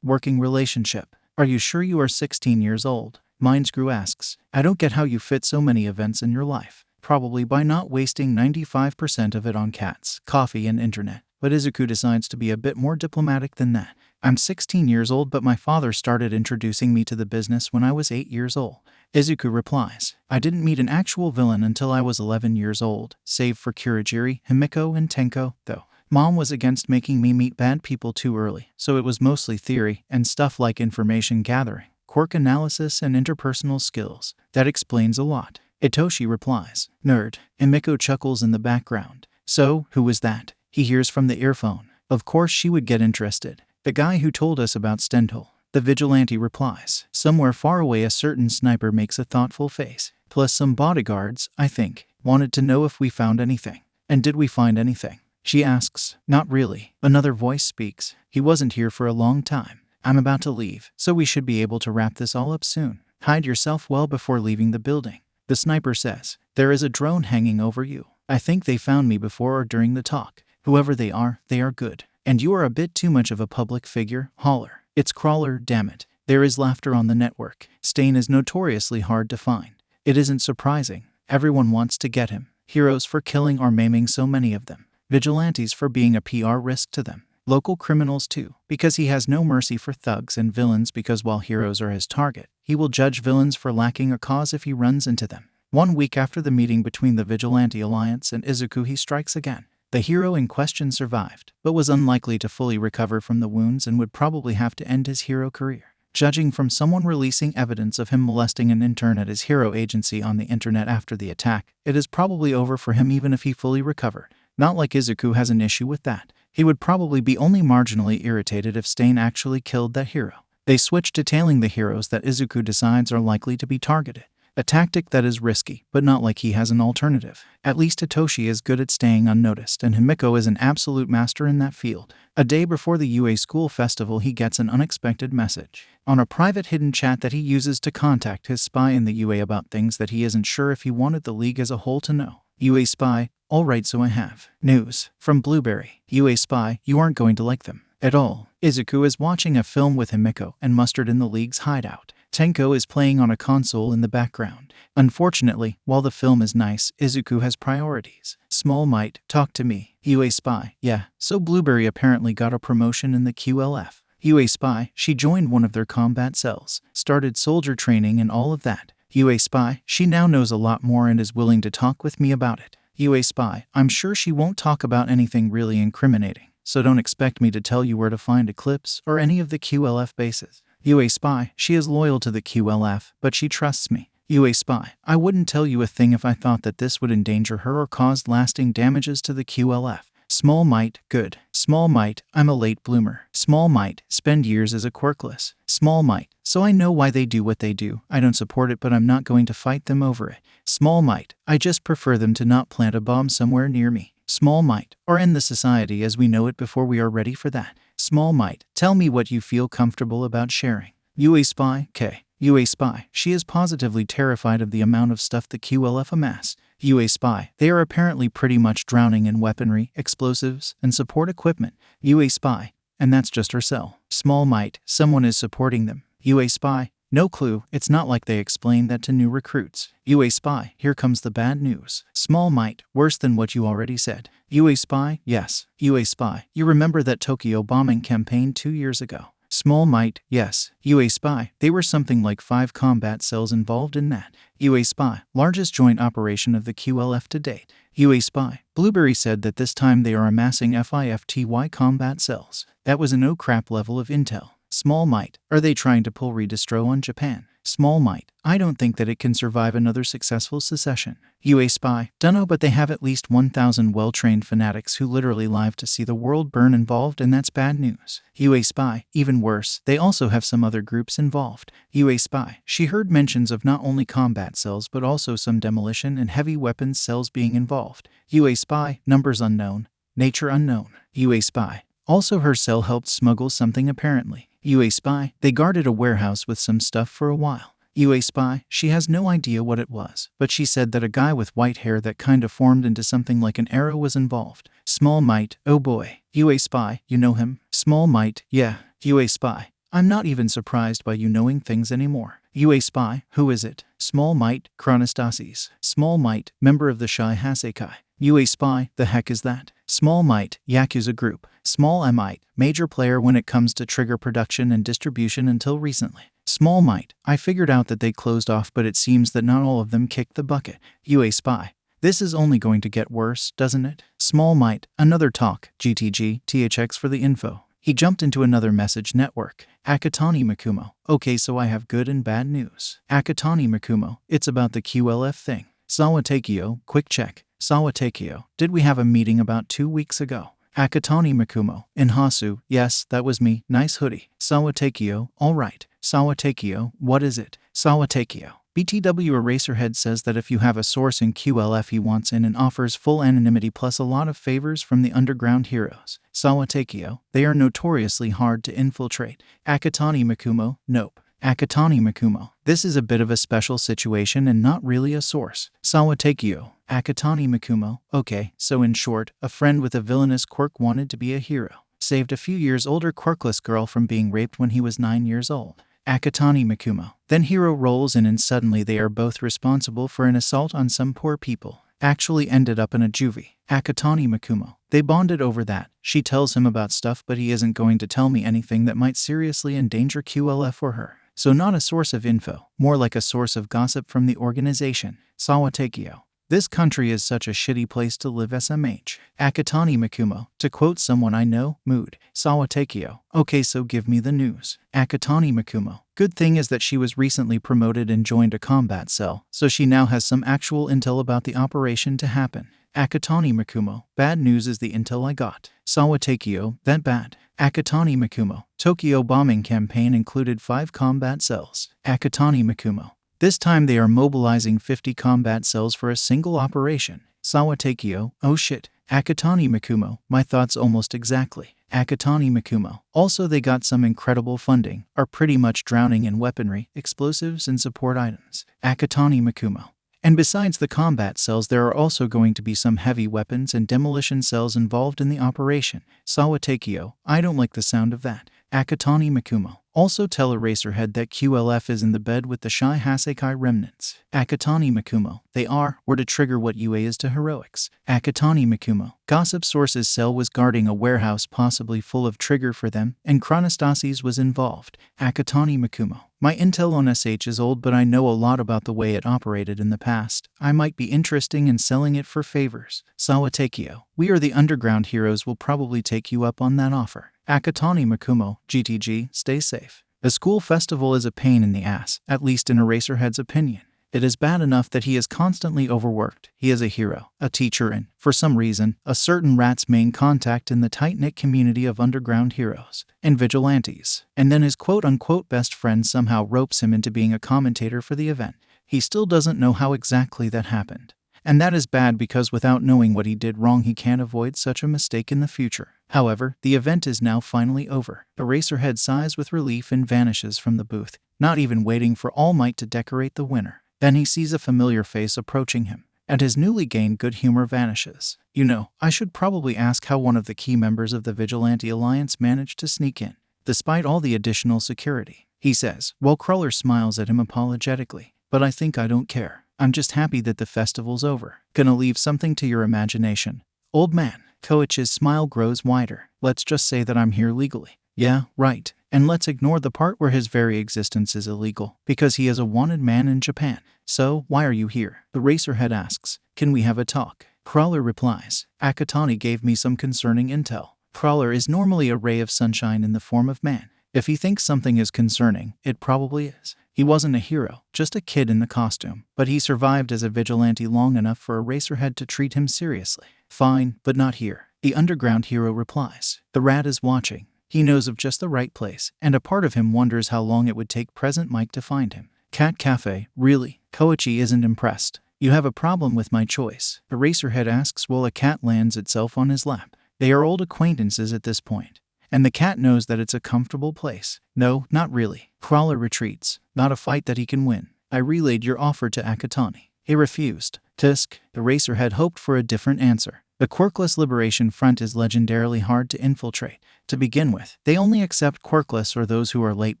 working relationship. Are you sure you are 16 years old? Mindscrew asks, I don't get how you fit so many events in your life. Probably by not wasting 95% of it on cats, coffee, and internet. But Izuku decides to be a bit more diplomatic than that. I'm 16 years old, but my father started introducing me to the business when I was 8 years old. Izuku replies, I didn't meet an actual villain until I was 11 years old, save for Kurogiri, Himiko, and Tenko, though. Mom was against making me meet bad people too early, so it was mostly theory and stuff like information gathering, quirk analysis, and interpersonal skills. That explains a lot. Itoshi replies, nerd. Himiko chuckles in the background. So, who was that? He hears from the earphone. Of course she would get interested. The guy who told us about Stendhal. The vigilante replies. Somewhere far away a certain sniper makes a thoughtful face. Plus some bodyguards, I think, wanted to know if we found anything. And did we find anything? She asks. Not really. Another voice speaks. He wasn't here for a long time. I'm about to leave, so we should be able to wrap this all up soon. Hide yourself well before leaving the building. The sniper says. There is a drone hanging over you. I think they found me before or during the talk. Whoever they are good. And you are a bit too much of a public figure, Holler. It's Crawler, damn it. There is laughter on the network. Stain is notoriously hard to find. It isn't surprising. Everyone wants to get him. Heroes for killing or maiming so many of them. Vigilantes for being a PR risk to them. Local criminals too, because he has no mercy for thugs, and villains because while heroes are his target, he will judge villains for lacking a cause if he runs into them. 1 week after the meeting between the Vigilante Alliance and Izuku, he strikes again. The hero in question survived, but was unlikely to fully recover from the wounds and would probably have to end his hero career. Judging from someone releasing evidence of him molesting an intern at his hero agency on the internet after the attack, it is probably over for him even if he fully recovered. Not like Izuku has an issue with that. He would probably be only marginally irritated if Stain actually killed that hero. They switch to tailing the heroes that Izuku decides are likely to be targeted. A tactic that is risky, but not like he has an alternative. At least Hitoshi is good at staying unnoticed, and Himiko is an absolute master in that field. A day before the UA school festival, he gets an unexpected message on a private hidden chat that he uses to contact his spy in the UA about things that he isn't sure if he wanted the league as a whole to know. UA spy, alright, so I have news from Blueberry. UA spy, you aren't going to like them at all. Izuku is watching a film with Himiko and Mustard in the league's hideout. Tenko is playing on a console in the background. Unfortunately, while the film is nice, Izuku has priorities. Small Might, talk to me. UA spy, yeah, so Blueberry apparently got a promotion in the QLF. UA spy, she joined one of their combat cells, started soldier training and all of that. UA spy, she now knows a lot more and is willing to talk with me about it. UA spy, I'm sure she won't talk about anything really incriminating, so don't expect me to tell you where to find Eclipse or any of the QLF bases. UA spy, she is loyal to the QLF, but she trusts me. UA spy, I wouldn't tell you a thing if I thought that this would endanger her or cause lasting damages to the QLF. Small Might, good. Small Might, I'm a late bloomer. Small Might, spend years as a quirkless. Small Might, so I know why they do what they do. I don't support it, but I'm not going to fight them over it. Small Might, I just prefer them to not plant a bomb somewhere near me. Small Might, or end the society as we know it before we are ready for that. Small Might, tell me what you feel comfortable about sharing. UA spy, K. UA spy, she is positively terrified of the amount of stuff the QLF amass. UA spy, they are apparently pretty much drowning in weaponry, explosives, and support equipment. UA spy, and that's just her cell. Small Might, someone is supporting them. UA spy, no clue, it's not like they explained that to new recruits. UA spy, here comes the bad news. Small Might, worse than what you already said. UA spy, yes. UA spy, you remember that Tokyo bombing campaign 2 years ago? Small Might, yes. UA spy, they were something like 5 combat cells involved in that. UA spy, largest joint operation of the QLF to date. UA spy, Blueberry said that this time they are amassing FIFTY combat cells. That was an oh crap level of intel. Small Might, are they trying to pull redistro on Japan? Small Might, I don't think that it can survive another successful secession. UA spy, dunno, but they have at least 1,000 well-trained fanatics who literally live to see the world burn involved, and that's bad news. UA spy, even worse, they also have some other groups involved. UA spy, she heard mentions of not only combat cells but also some demolition and heavy weapons cells being involved. UA spy, numbers unknown, nature unknown. UA spy, also her cell helped smuggle something apparently. UA spy, they guarded a warehouse with some stuff for a while. UA spy, she has no idea what it was, but she said that a guy with white hair that kind of formed into something like an arrow was involved. Small Might, oh boy. UA spy, you know him? Small Might, yeah. UA spy, I'm not even surprised by you knowing things anymore. UA spy, who is it? Small Might, Chronostasis. Small Might, member of the Shy Hasekai. UA spy, the heck is that? Small Might, Yakuza Group. Small Might, major player when it comes to trigger production and distribution until recently. Small Might, I figured out that they closed off, but it seems that not all of them kicked the bucket. UA spy, this is only going to get worse, doesn't it? Small Might, another talk. GTG, THX for the info. He jumped into another message network. Akatani Makumo. Okay, so I have good and bad news. Akatani Makumo, it's about the QLF thing. Sawatakio, quick check. Sawatakio, did we have a meeting about 2 weeks ago? Akatani Mikumo. Inhasu. Yes, that was me. Nice hoodie. Sawatekyo. Alright. Sawatekyo. What is it? Sawatekyo. BTW Eraserhead says that if you have a source in QLF he wants in and offers full anonymity plus a lot of favors from the underground heroes. Sawatekyo. They are notoriously hard to infiltrate. Akatani Mikumo. Nope. Akatani Mikumo. This is a bit of a special situation and not really a source. Sawatekyo. Akatani Mikumo. Okay, so in short, a friend with a villainous quirk wanted to be a hero. Saved a few years older quirkless girl from being raped when he was 9 years old. Akatani Mikumo. Then hero rolls in and suddenly they are both responsible for an assault on some poor people. Actually ended up in a juvie. Akatani Mikumo. They bonded over that. She tells him about stuff but he isn't going to tell me anything that might seriously endanger QLF or her. So not a source of info, more like a source of gossip from the organization. Sawatekyo. This country is such a shitty place to live SMH. Akatani Mikumo. To quote someone I know, mood. Sawatekyo. Okay, so give me the news. Akatani Mikumo. Good thing is that she was recently promoted and joined a combat cell, so she now has some actual intel about the operation to happen. Akatani Mikumo. Bad news is the intel I got. Sawatekyo. That bad. Akatani Mikumo. Tokyo bombing campaign included 5 combat cells. Akatani Mikumo. This time they are mobilizing 50 combat cells for a single operation. Sawatekyo. Oh shit. Akatani Mikumo. My thoughts almost exactly. Akatani Mikumo. Also they got some incredible funding, are pretty much drowning in weaponry, explosives and support items. Akatani Mikumo. And besides the combat cells there are also going to be some heavy weapons and demolition cells involved in the operation. Sawatekyo. I don't like the sound of that. Akatani Mikumo. Also tell Eraserhead that QLF is in the bed with the Shy Hasekai remnants. Akatani Mikumo. They were to trigger what UA is to heroics. Akatani Mikumo. Gossip sources Cell was guarding a warehouse possibly full of trigger for them, and Chronostasis was involved. Akatani Mikumo. My intel on SH is old but I know a lot about the way it operated in the past. I might be interesting in selling it for favors. Sawatekyo. We are the underground heroes will probably take you up on that offer. Akatani Mikumo. GTG, stay safe. The school festival is a pain in the ass, at least in Eraserhead's opinion. It is bad enough that he is constantly overworked. He is a hero, a teacher and, for some reason, a certain rat's main contact in the tight-knit community of underground heroes and vigilantes. And then his quote-unquote best friend somehow ropes him into being a commentator for the event. He still doesn't know how exactly that happened. And that is bad because without knowing what he did wrong he can't avoid such a mistake in the future. However, the event is now finally over. Eraserhead sighs with relief and vanishes from the booth, not even waiting for All Might to decorate the winner. Then he sees a familiar face approaching him, and his newly gained good humor vanishes. You know, I should probably ask how one of the key members of the Vigilante Alliance managed to sneak in, despite all the additional security, he says, while Crawler smiles at him apologetically. But I think I don't care. I'm just happy that the festival's over. Gonna leave something to your imagination. Old man. Koichi's smile grows wider. Let's just say that I'm here legally. Yeah, right. And let's ignore the part where his very existence is illegal, because he is a wanted man in Japan. So, why are you here? Eraserhead asks. Can we have a talk? Crawler replies. Akatani gave me some concerning intel. Crawler is normally a ray of sunshine in the form of man. If he thinks something is concerning, it probably is. He wasn't a hero, just a kid in the costume, but he survived as a vigilante long enough for Eraserhead to treat him seriously. Fine, but not here. The underground hero replies. The rat is watching. He knows of just the right place, and a part of him wonders how long it would take Present Mike to find him. Cat Cafe, really? Koichi isn't impressed. You have a problem with my choice. Eraserhead asks while a cat lands itself on his lap. They are old acquaintances at this point, and the cat knows that it's a comfortable place. No, not really. Crawler retreats. Not a fight that he can win. I relayed your offer to Akatani. He refused. Tisk. Eraserhead hoped for a different answer. The quirkless Liberation Front is legendarily hard to infiltrate. To begin with, they only accept quirkless or those who are late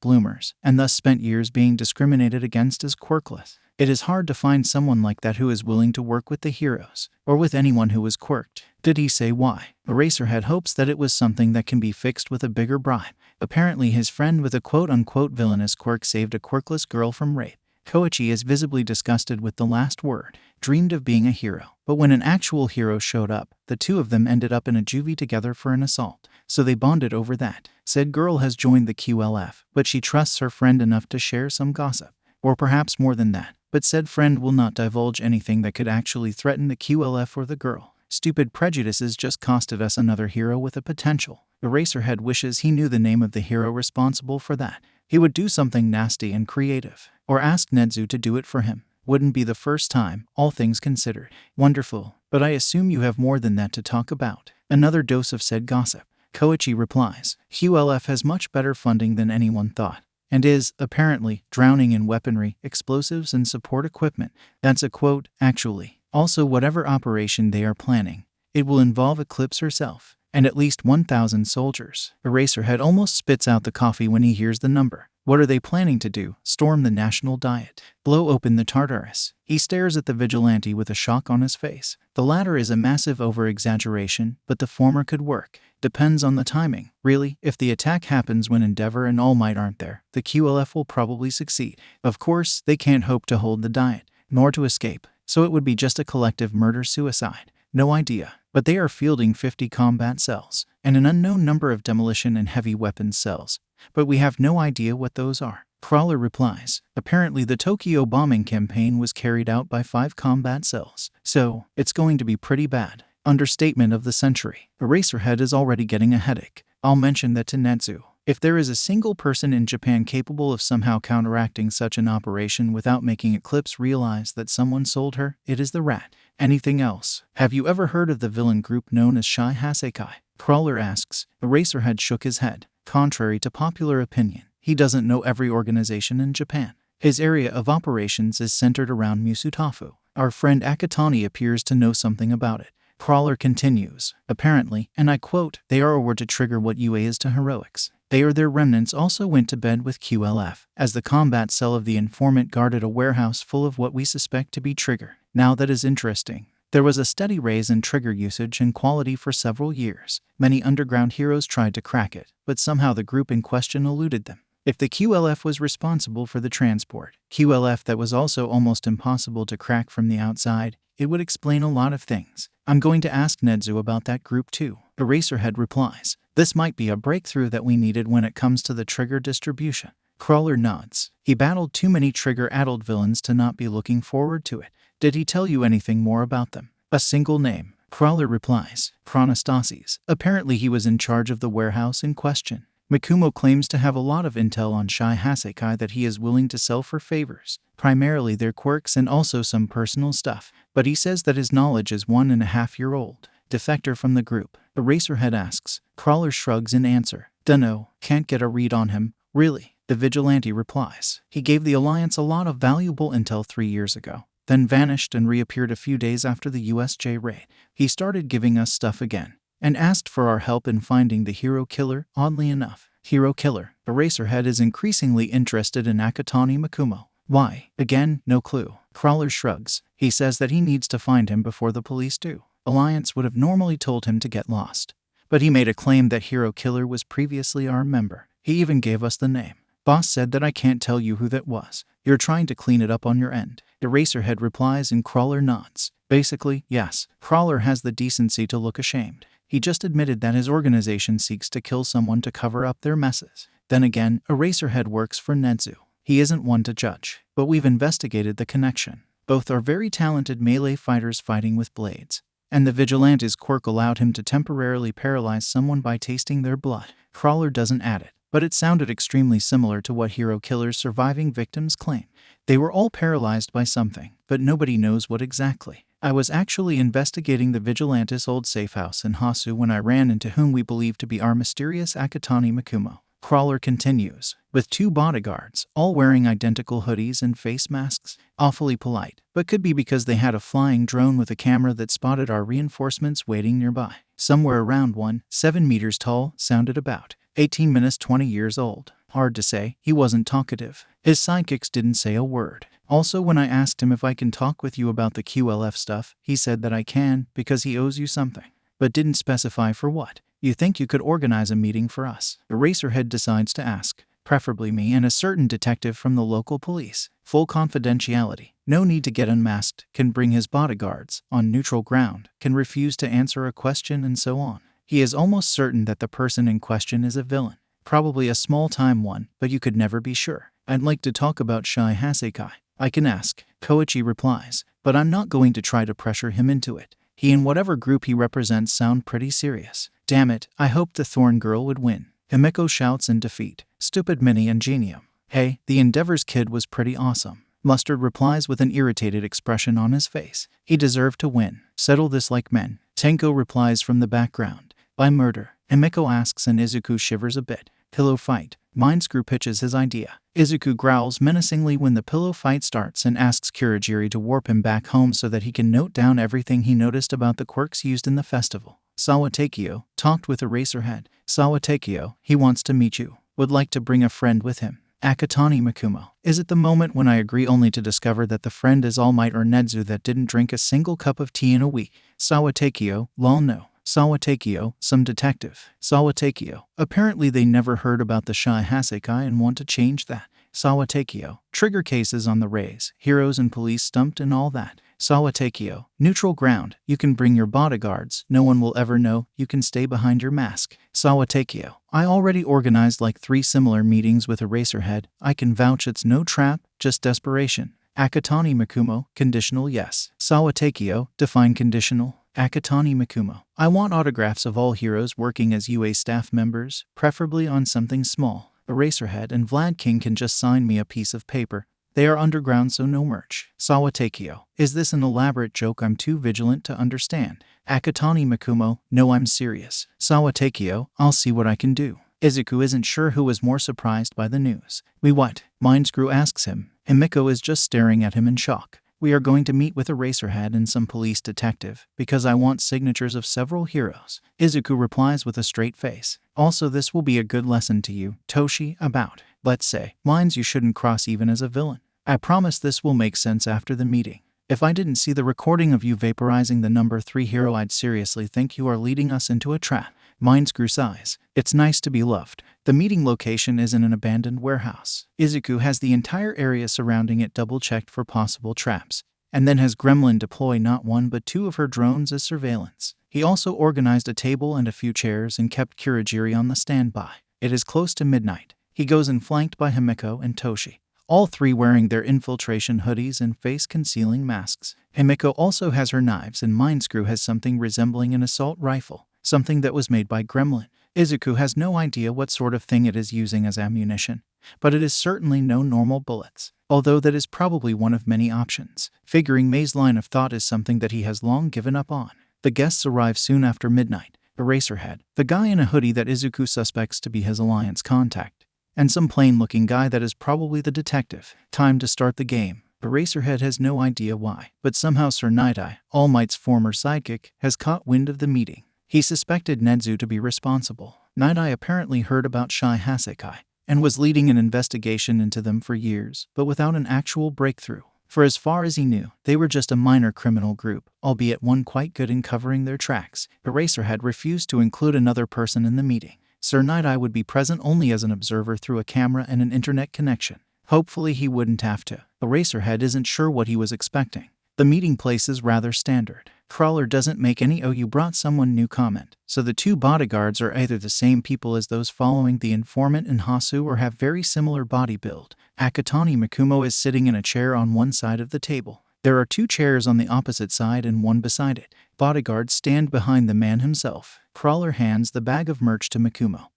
bloomers, and thus spent years being discriminated against as quirkless. It is hard to find someone like that who is willing to work with the heroes, or with anyone who is quirked. Did he say why? Eraserhead hopes that it was something that can be fixed with a bigger bribe. Apparently his friend with a quote-unquote villainous quirk saved a quirkless girl from rape. Koichi is visibly disgusted with the last word. Dreamed of being a hero. But when an actual hero showed up, the two of them ended up in a juvie together for an assault. So they bonded over that. Said girl has joined the QLF, but she trusts her friend enough to share some gossip. Or perhaps more than that. But said friend will not divulge anything that could actually threaten the QLF or the girl. Stupid prejudices just costed us another hero with a potential. Eraserhead wishes he knew the name of the hero responsible for that. He would do something nasty and creative. Or ask Nedzu to do it for him. Wouldn't be the first time, all things considered. Wonderful, but I assume you have more than that to talk about. Another dose of said gossip. Koichi replies, QLF has much better funding than anyone thought, and is, apparently, drowning in weaponry, explosives, and support equipment. That's a quote, actually. Also, whatever operation they are planning, it will involve Eclipse herself, and at least 1,000 soldiers. Eraserhead almost spits out the coffee when he hears the number. What are they planning to do? Storm the national diet? Blow open the Tartarus? He stares at the Vigilante with a shock on his face. The latter is a massive over-exaggeration, but the former could work. Depends on the timing. Really, if the attack happens when Endeavor and All Might aren't there, the QLF will probably succeed. Of course, they can't hope to hold the diet, nor to escape, so it would be just a collective murder-suicide. No idea, but they are fielding 50 combat cells, and an unknown number of demolition and heavy weapons cells. But we have no idea what those are. Crawler replies, apparently the Tokyo bombing campaign was carried out by 5 combat cells, so it's going to be pretty bad. Understatement of the century. Eraserhead is already getting a headache. I'll mention that to Nedzu. If there is a single person in Japan capable of somehow counteracting such an operation without making Eclipse realize that someone sold her, it is the rat. Anything else? Have you ever heard of the villain group known as Shai Hasekai? Crawler asks. Eraserhead shook his head. Contrary to popular opinion, he doesn't know every organization in Japan. His area of operations is centered around Musutafu. Our friend Akatani appears to know something about it. Crawler continues, apparently, and I quote, they are or were to trigger what UA is to heroics. They or their remnants also went to bed with QLF, as the combat cell of the informant guarded a warehouse full of what we suspect to be trigger. Now that is interesting. There was a steady raise in trigger usage and quality for several years. Many underground heroes tried to crack it, but somehow the group in question eluded them. If the QLF was responsible for the transport, QLF that was also almost impossible to crack from the outside, it would explain a lot of things. I'm going to ask Nedzu about that group too. Eraserhead replies, this might be a breakthrough that we needed when it comes to the trigger distribution. Crawler nods. He battled too many trigger-addled villains to not be looking forward to it. Did he tell you anything more about them? A single name. Crawler replies, Chronostasis. Apparently he was in charge of the warehouse in question. Mikumo claims to have a lot of intel on Shai Hasekai that he is willing to sell for favors, primarily their quirks and also some personal stuff, but he says that his knowledge is 1.5-year-old. Defector from the group. Eraserhead asks. Crawler shrugs in answer. Dunno, can't get a read on him. Really? The Vigilante replies. He gave the Alliance a lot of valuable intel 3 years ago, then vanished and reappeared a few days after the USJ raid. He started giving us stuff again, and asked for our help in finding the hero killer, oddly enough. Hero killer. Eraserhead is increasingly interested in Akatani Mikumo. Why? Again, no clue. Crawler shrugs. He says that he needs to find him before the police do. Alliance would have normally told him to get lost, but he made a claim that hero killer was previously our member. He even gave us the name. Boss said that I can't tell you who that was. You're trying to clean it up on your end. Eraserhead replies and Crawler nods. Basically, yes. Crawler has the decency to look ashamed. He just admitted that his organization seeks to kill someone to cover up their messes. Then again, Eraserhead works for Nedzu. He isn't one to judge, but we've investigated the connection. Both are very talented melee fighters fighting with blades, and the Vigilante's quirk allowed him to temporarily paralyze someone by tasting their blood. Crawler doesn't add it, but it sounded extremely similar to what hero killer's surviving victims claim. They were all paralyzed by something, but nobody knows what exactly. I was actually investigating the Vigilante's old safe house in Hasu when I ran into whom we believe to be our mysterious Akatani Mikumo. Crawler continues, with 2 bodyguards, all wearing identical hoodies and face masks. Awfully polite, but could be because they had a flying drone with a camera that spotted our reinforcements waiting nearby. Somewhere around 7 meters tall, sounded about 18 minus 20 years old. Hard to say, he wasn't talkative. His sidekicks didn't say a word. Also, when I asked him if I can talk with you about the QLF stuff, he said that I can, because he owes you something, but didn't specify for what. You think you could organize a meeting for us? Eraserhead decides to ask. Preferably me and a certain detective from the local police. Full confidentiality. No need to get unmasked. Can bring his bodyguards. On neutral ground. Can refuse to answer a question and so on. He is almost certain that the person in question is a villain. Probably a small-time one, but you could never be sure. I'd like to talk about Shai Hasekai. I can ask. Koichi replies, but I'm not going to try to pressure him into it. He and whatever group he represents sound pretty serious. Damn it, I hoped the Thorn Girl would win. Himeko shouts in defeat. Stupid Mini Ingenium. Hey, the Endeavor's kid was pretty awesome. Mustard replies with an irritated expression on his face. He deserved to win. Settle this like men. Tenko replies from the background. By murder. Himeko asks and Izuku shivers a bit. Pillow fight. Mindscrew pitches his idea. Izuku growls menacingly when the pillow fight starts and asks Kurogiri to warp him back home so that he can note down everything he noticed about the quirks used in the festival. Sawatakio talked with Eraserhead. Sawatakio, he wants to meet you. Would like to bring a friend with him. Akatani Makumo. Is it the moment when I agree only to discover that the friend is All Might or Nedzu that didn't drink a single cup of tea in a week? Sawatakio, lol no. Sawatakio, some detective. Sawatakio. Apparently they never heard about the Shy Hasekai and want to change that. Sawatakio. Trigger cases on the Rays, heroes and police stumped and all that. Sawatakio. Neutral ground. You can bring your bodyguards. No one will ever know. You can stay behind your mask. Sawatakio. I already organized like 3 similar meetings with Eraserhead. I can vouch it's no trap, just desperation. Akatani Makumo. Conditional yes. Sawatakio. Define conditional. Akatani Makumo. I want autographs of all heroes working as UA staff members, preferably on something small. Eraserhead and Vlad King can just sign me a piece of paper. They are underground, so no merch. Sawatakio. Is this an elaborate joke I'm too vigilant to understand? Akatani Makumo. No, I'm serious. Sawatakio. I'll see what I can do. Izuku isn't sure who was more surprised by the news. We what? Mindscrew asks him. Himeko is just staring at him in shock. We are going to meet with Eraserhead and some police detective, because I want signatures of several heroes. Izuku replies with a straight face. Also, this will be a good lesson to you, Toshi, about, let's say, lines you shouldn't cross even as a villain. I promise this will make sense after the meeting. If I didn't see the recording of you vaporizing the number 3 hero, I'd seriously think you are leading us into a trap. Mindscrew sighs. It's nice to be loved. The meeting location is in an abandoned warehouse. Izuku has the entire area surrounding it double-checked for possible traps, and then has Gremlin deploy not 1 but 2 of her drones as surveillance. He also organized a table and a few chairs and kept Kurogiri on the standby. It is close to midnight. He goes in flanked by Himeko and Toshi, all 3 wearing their infiltration hoodies and face-concealing masks. Himeko also has her knives and Mindscrew has something resembling an assault rifle, something that was made by Gremlin. Izuku has no idea what sort of thing it is using as ammunition, but it is certainly no normal bullets, although that is probably one of many options. Figuring May's line of thought is something that he has long given up on. The guests arrive soon after midnight. Eraserhead, the guy in a hoodie that Izuku suspects to be his alliance contact, and some plain-looking guy that is probably the detective. Time to start the game. Eraserhead has no idea why, but somehow Sir Night-Eye, All Might's former sidekick, has caught wind of the meeting. He suspected Nedzu to be responsible. Night-Eye apparently heard about Shy Hasekai and was leading an investigation into them for years, but without an actual breakthrough. For as far as he knew, they were just a minor criminal group, albeit one quite good in covering their tracks. Eraserhead refused to include another person in the meeting. Sir Night-Eye would be present only as an observer through a camera and an internet connection. Hopefully he wouldn't have to. Eraserhead isn't sure what he was expecting. The meeting place is rather standard. Crawler doesn't make any "oh you brought someone new" comment, so the 2 bodyguards are either the same people as those following the informant and Hasu or have very similar body build. Akatani Makumo is sitting in a chair on one side of the table. There are 2 chairs on the opposite side and one beside it. Bodyguards stand behind the man himself. Crawler hands the bag of merch to Makumo,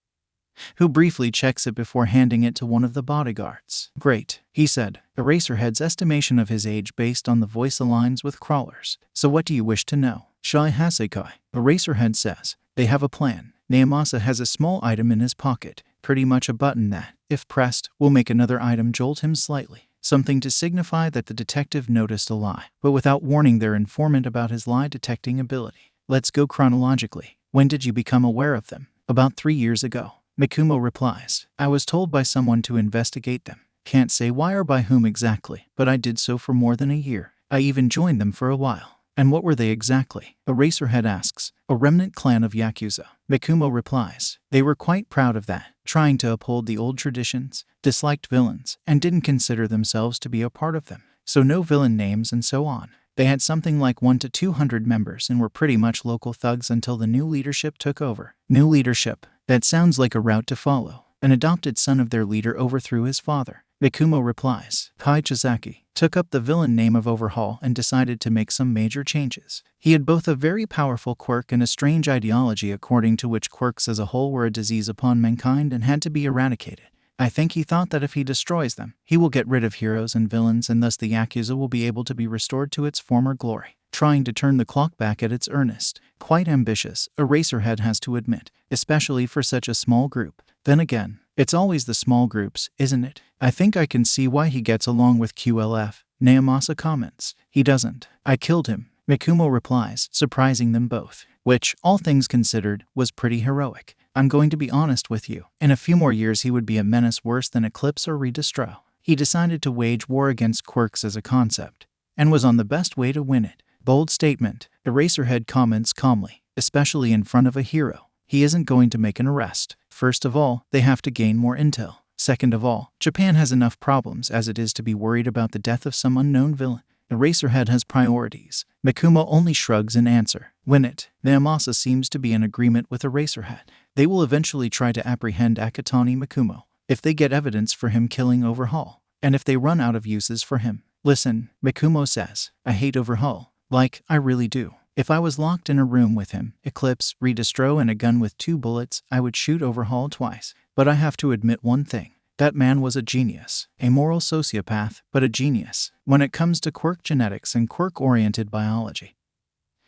who briefly checks it before handing it to one of the bodyguards. Great, he said. Eraserhead's estimation of his age based on the voice aligns with Crawler's. So what do you wish to know? Shy Hasekai, Eraserhead says. They have a plan. Naomasa has a small item in his pocket, pretty much a button that, if pressed, will make another item jolt him slightly. Something to signify that the detective noticed a lie, but without warning their informant about his lie-detecting ability. Let's go chronologically. When did you become aware of them? About 3 years ago. Makumo replies. I was told by someone to investigate them. Can't say why or by whom exactly, but I did so for more than a year. I even joined them for a while. And what were they exactly? Eraserhead asks. A remnant clan of Yakuza. Makumo replies. They were quite proud of that, trying to uphold the old traditions, disliked villains, and didn't consider themselves to be a part of them. So no villain names and so on. They had something like 1 to 200 members and were pretty much local thugs until the new leadership took over. New leadership. That sounds like a route to follow. An adopted son of their leader overthrew his father. Mikumo replies. Kai Chizaki took up the villain name of Overhaul and decided to make some major changes. He had both a very powerful quirk and a strange ideology according to which quirks as a whole were a disease upon mankind and had to be eradicated. I think he thought that if he destroys them, he will get rid of heroes and villains and thus the Yakuza will be able to be restored to its former glory. Trying to turn the clock back at its earnest. Quite ambitious, Eraserhead has to admit, especially for such a small group. Then again, it's always the small groups, isn't it? I think I can see why he gets along with QLF. Naomasa comments. He doesn't. I killed him. Mikumo replies, surprising them both. Which, all things considered, was pretty heroic. I'm going to be honest with you. In a few more years he would be a menace worse than Eclipse or Redestro. He decided to wage war against quirks as a concept, and was on the best way to win it. Bold statement. Eraserhead comments calmly, especially in front of a hero. He isn't going to make an arrest. First of all, they have to gain more intel. Second of all, Japan has enough problems as it is to be worried about the death of some unknown villain. Eraserhead has priorities. Mikumo only shrugs in answer. Win it. Naomasa seems to be in agreement with Eraserhead. They will eventually try to apprehend Akutami Mikumo if they get evidence for him killing Overhaul, and if they run out of uses for him. Listen, Mikumo says, I hate Overhaul. Like, I really do. If I was locked in a room with him, Eclipse, Redestro, and a gun with 2 bullets, I would shoot Overhaul twice. But I have to admit one thing. That man was a genius. A moral sociopath, but a genius. When it comes to quirk genetics and quirk-oriented biology,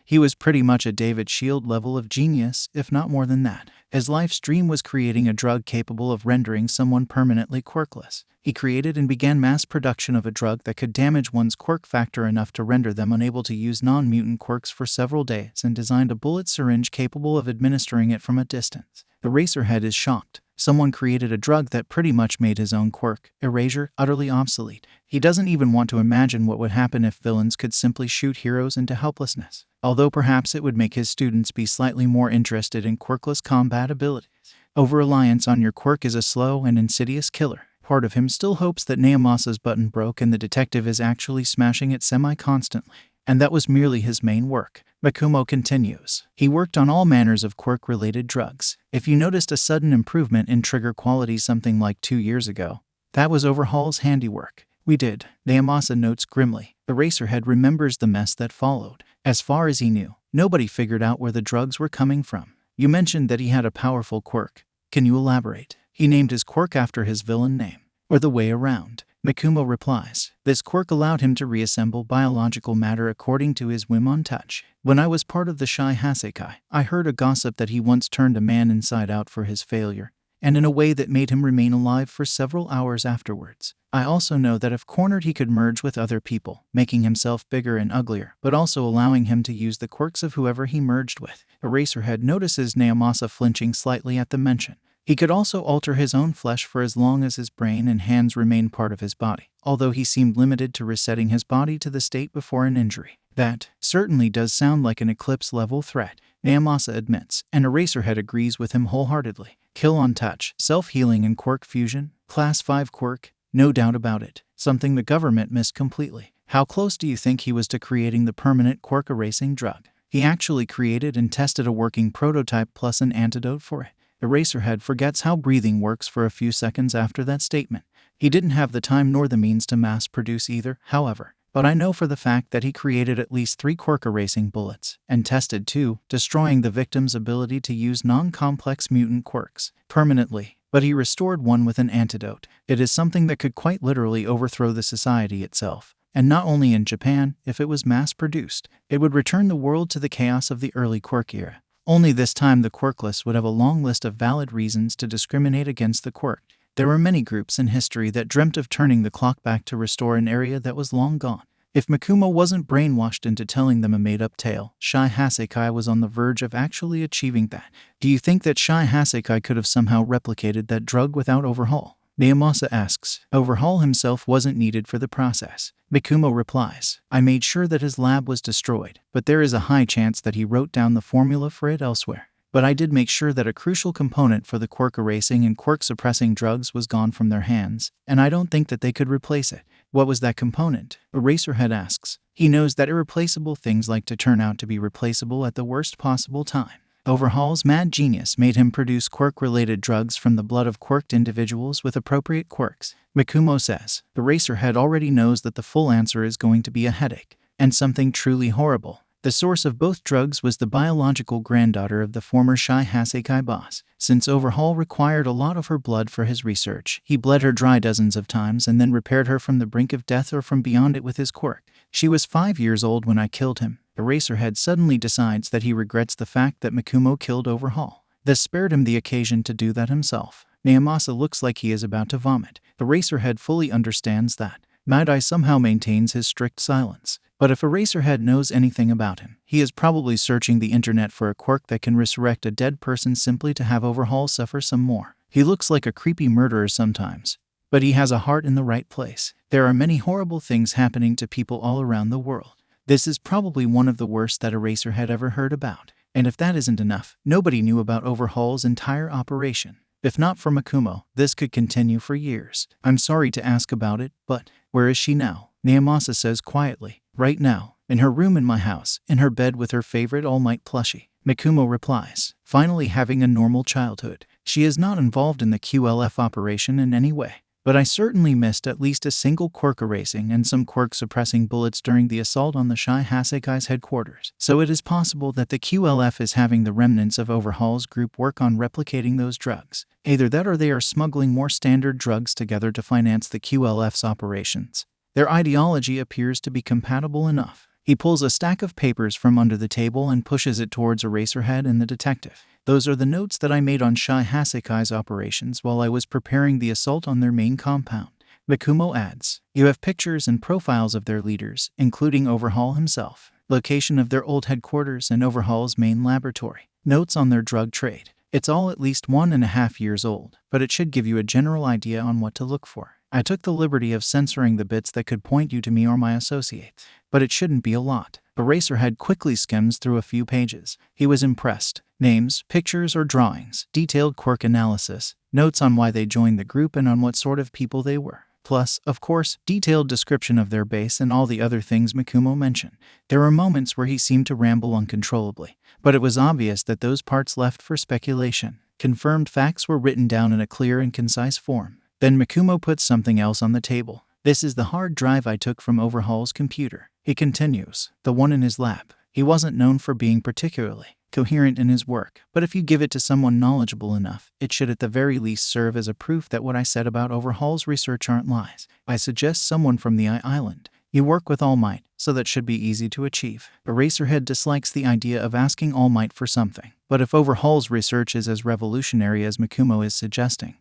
he was pretty much a David Shield level of genius, if not more than that. His life's dream was creating a drug capable of rendering someone permanently quirkless. He created and began mass production of a drug that could damage one's quirk factor enough to render them unable to use non-mutant quirks for several days and designed a bullet syringe capable of administering it from a distance. Eraserhead is shocked. Someone created a drug that pretty much made his own quirk, Erasure, utterly obsolete. He doesn't even want to imagine what would happen if villains could simply shoot heroes into helplessness. Although perhaps it would make his students be slightly more interested in quirkless combat abilities. Over-reliance on your quirk is a slow and insidious killer. Part of him still hopes that Naomasa's button broke and the detective is actually smashing it semi-constantly. And that was merely his main work. Mikumo continues. He worked on all manners of quirk-related drugs. If you noticed a sudden improvement in trigger quality something like 2 years ago, that was Overhaul's handiwork. We did, Naomasa notes grimly. Eraserhead remembers the mess that followed. As far as he knew, nobody figured out where the drugs were coming from. You mentioned that he had a powerful quirk. Can you elaborate? He named his quirk after his villain name. Or the way around. Mikumo replies. This quirk allowed him to reassemble biological matter according to his whim on touch. When I was part of the Shai Hasekai, I heard a gossip that he once turned a man inside out for his failure, and in a way that made him remain alive for several hours afterwards. I also know that if cornered he could merge with other people, making himself bigger and uglier, but also allowing him to use the quirks of whoever he merged with. Eraserhead notices Naomasa flinching slightly at the mention. He could also alter his own flesh for as long as his brain and hands remain part of his body, although he seemed limited to resetting his body to the state before an injury. That certainly does sound like an Eclipse-level threat, Naomasa admits, and Eraserhead agrees with him wholeheartedly. Kill on touch, self-healing and quirk fusion, class 5 quirk, no doubt about it, something the government missed completely. How close do you think he was to creating the permanent quirk-erasing drug? He actually created and tested a working prototype plus an antidote for it. Eraserhead forgets how breathing works for a few seconds after that statement. He didn't have the time nor the means to mass produce either, however. But I know for the fact that he created at least 3 quirk-erasing bullets, and tested 2, destroying the victim's ability to use non-complex mutant quirks permanently. But he restored 1 with an antidote. It is something that could quite literally overthrow the society itself. And not only in Japan, if it was mass-produced, it would return the world to the chaos of the early quirk era. Only this time the quirkless would have a long list of valid reasons to discriminate against the quirk. There were many groups in history that dreamt of turning the clock back to restore an area that was long gone. If Mikumo wasn't brainwashed into telling them a made-up tale, Shai Hasekai was on the verge of actually achieving that. Do you think that Shai Hasekai could have somehow replicated that drug without Overhaul? Naomasa asks. Overhaul himself wasn't needed for the process. Mikumo replies. I made sure that his lab was destroyed, but there is a high chance that he wrote down the formula for it elsewhere. But I did make sure that a crucial component for the quirk-erasing and quirk-suppressing drugs was gone from their hands, and I don't think that they could replace it. What was that component? Eraserhead asks. He knows that irreplaceable things like to turn out to be replaceable at the worst possible time. Overhaul's mad genius made him produce quirk-related drugs from the blood of quirked individuals with appropriate quirks. Mikumo says, Eraserhead already knows that the full answer is going to be a headache, and something truly horrible. The source of both drugs was the biological granddaughter of the former Shai Hasekai boss. Since Overhaul required a lot of her blood for his research, he bled her dry dozens of times and then repaired her from the brink of death or from beyond it with his quirk. She was 5 years old when I killed him. Eraserhead suddenly decides that he regrets the fact that Mikumo killed Overhaul. This spared him the occasion to do that himself. Naomasa looks like he is about to vomit. Eraserhead fully understands that. Mad Eye somehow maintains his strict silence. But if Eraserhead knows anything about him, he is probably searching the internet for a quirk that can resurrect a dead person simply to have Overhaul suffer some more. He looks like a creepy murderer sometimes, but he has a heart in the right place. There are many horrible things happening to people all around the world. This is probably one of the worst that Eraserhead ever heard about. And if that isn't enough, nobody knew about Overhaul's entire operation. If not for Mikumo, this could continue for years. I'm sorry to ask about it, but where is she now? Naomasa says quietly. Right now, in her room in my house, in her bed with her favorite All Might plushie. Mikumo replies, finally having a normal childhood. She is not involved in the QLF operation in any way. But I certainly missed at least a single quirk erasing and some quirk suppressing bullets during the assault on the Shai Hasekai's headquarters. So it is possible that the QLF is having the remnants of Overhaul's group work on replicating those drugs. Either that or they are smuggling more standard drugs together to finance the QLF's operations. Their ideology appears to be compatible enough. He pulls a stack of papers from under the table and pushes it towards Eraserhead and the detective. Those are the notes that I made on Shai Hasekai's operations while I was preparing the assault on their main compound. Mikumo adds, you have pictures and profiles of their leaders, including Overhaul himself, location of their old headquarters and Overhaul's main laboratory, notes on their drug trade. It's all at least 1.5 years old, but it should give you a general idea on what to look for. I took the liberty of censoring the bits that could point you to me or my associates, but it shouldn't be a lot. Eraserhead quickly skims through a few pages. He was impressed. Names, pictures or drawings, detailed quirk analysis, notes on why they joined the group and on what sort of people they were. Plus, of course, detailed description of their base and all the other things Mikumo mentioned. There were moments where he seemed to ramble uncontrollably, but it was obvious that those parts left for speculation. Confirmed facts were written down in a clear and concise form. Then Mikumo put something else on the table. This is the hard drive I took from Overhaul's computer. He continues, the one in his lab. He wasn't known for being particularly coherent in his work, but if you give it to someone knowledgeable enough, it should at the very least serve as a proof that what I said about Overhaul's research aren't lies. I suggest someone from the Island. You work with All Might, so that should be easy to achieve. Eraserhead dislikes the idea of asking All Might for something, but if Overhaul's research is as revolutionary as Mikumo is suggesting,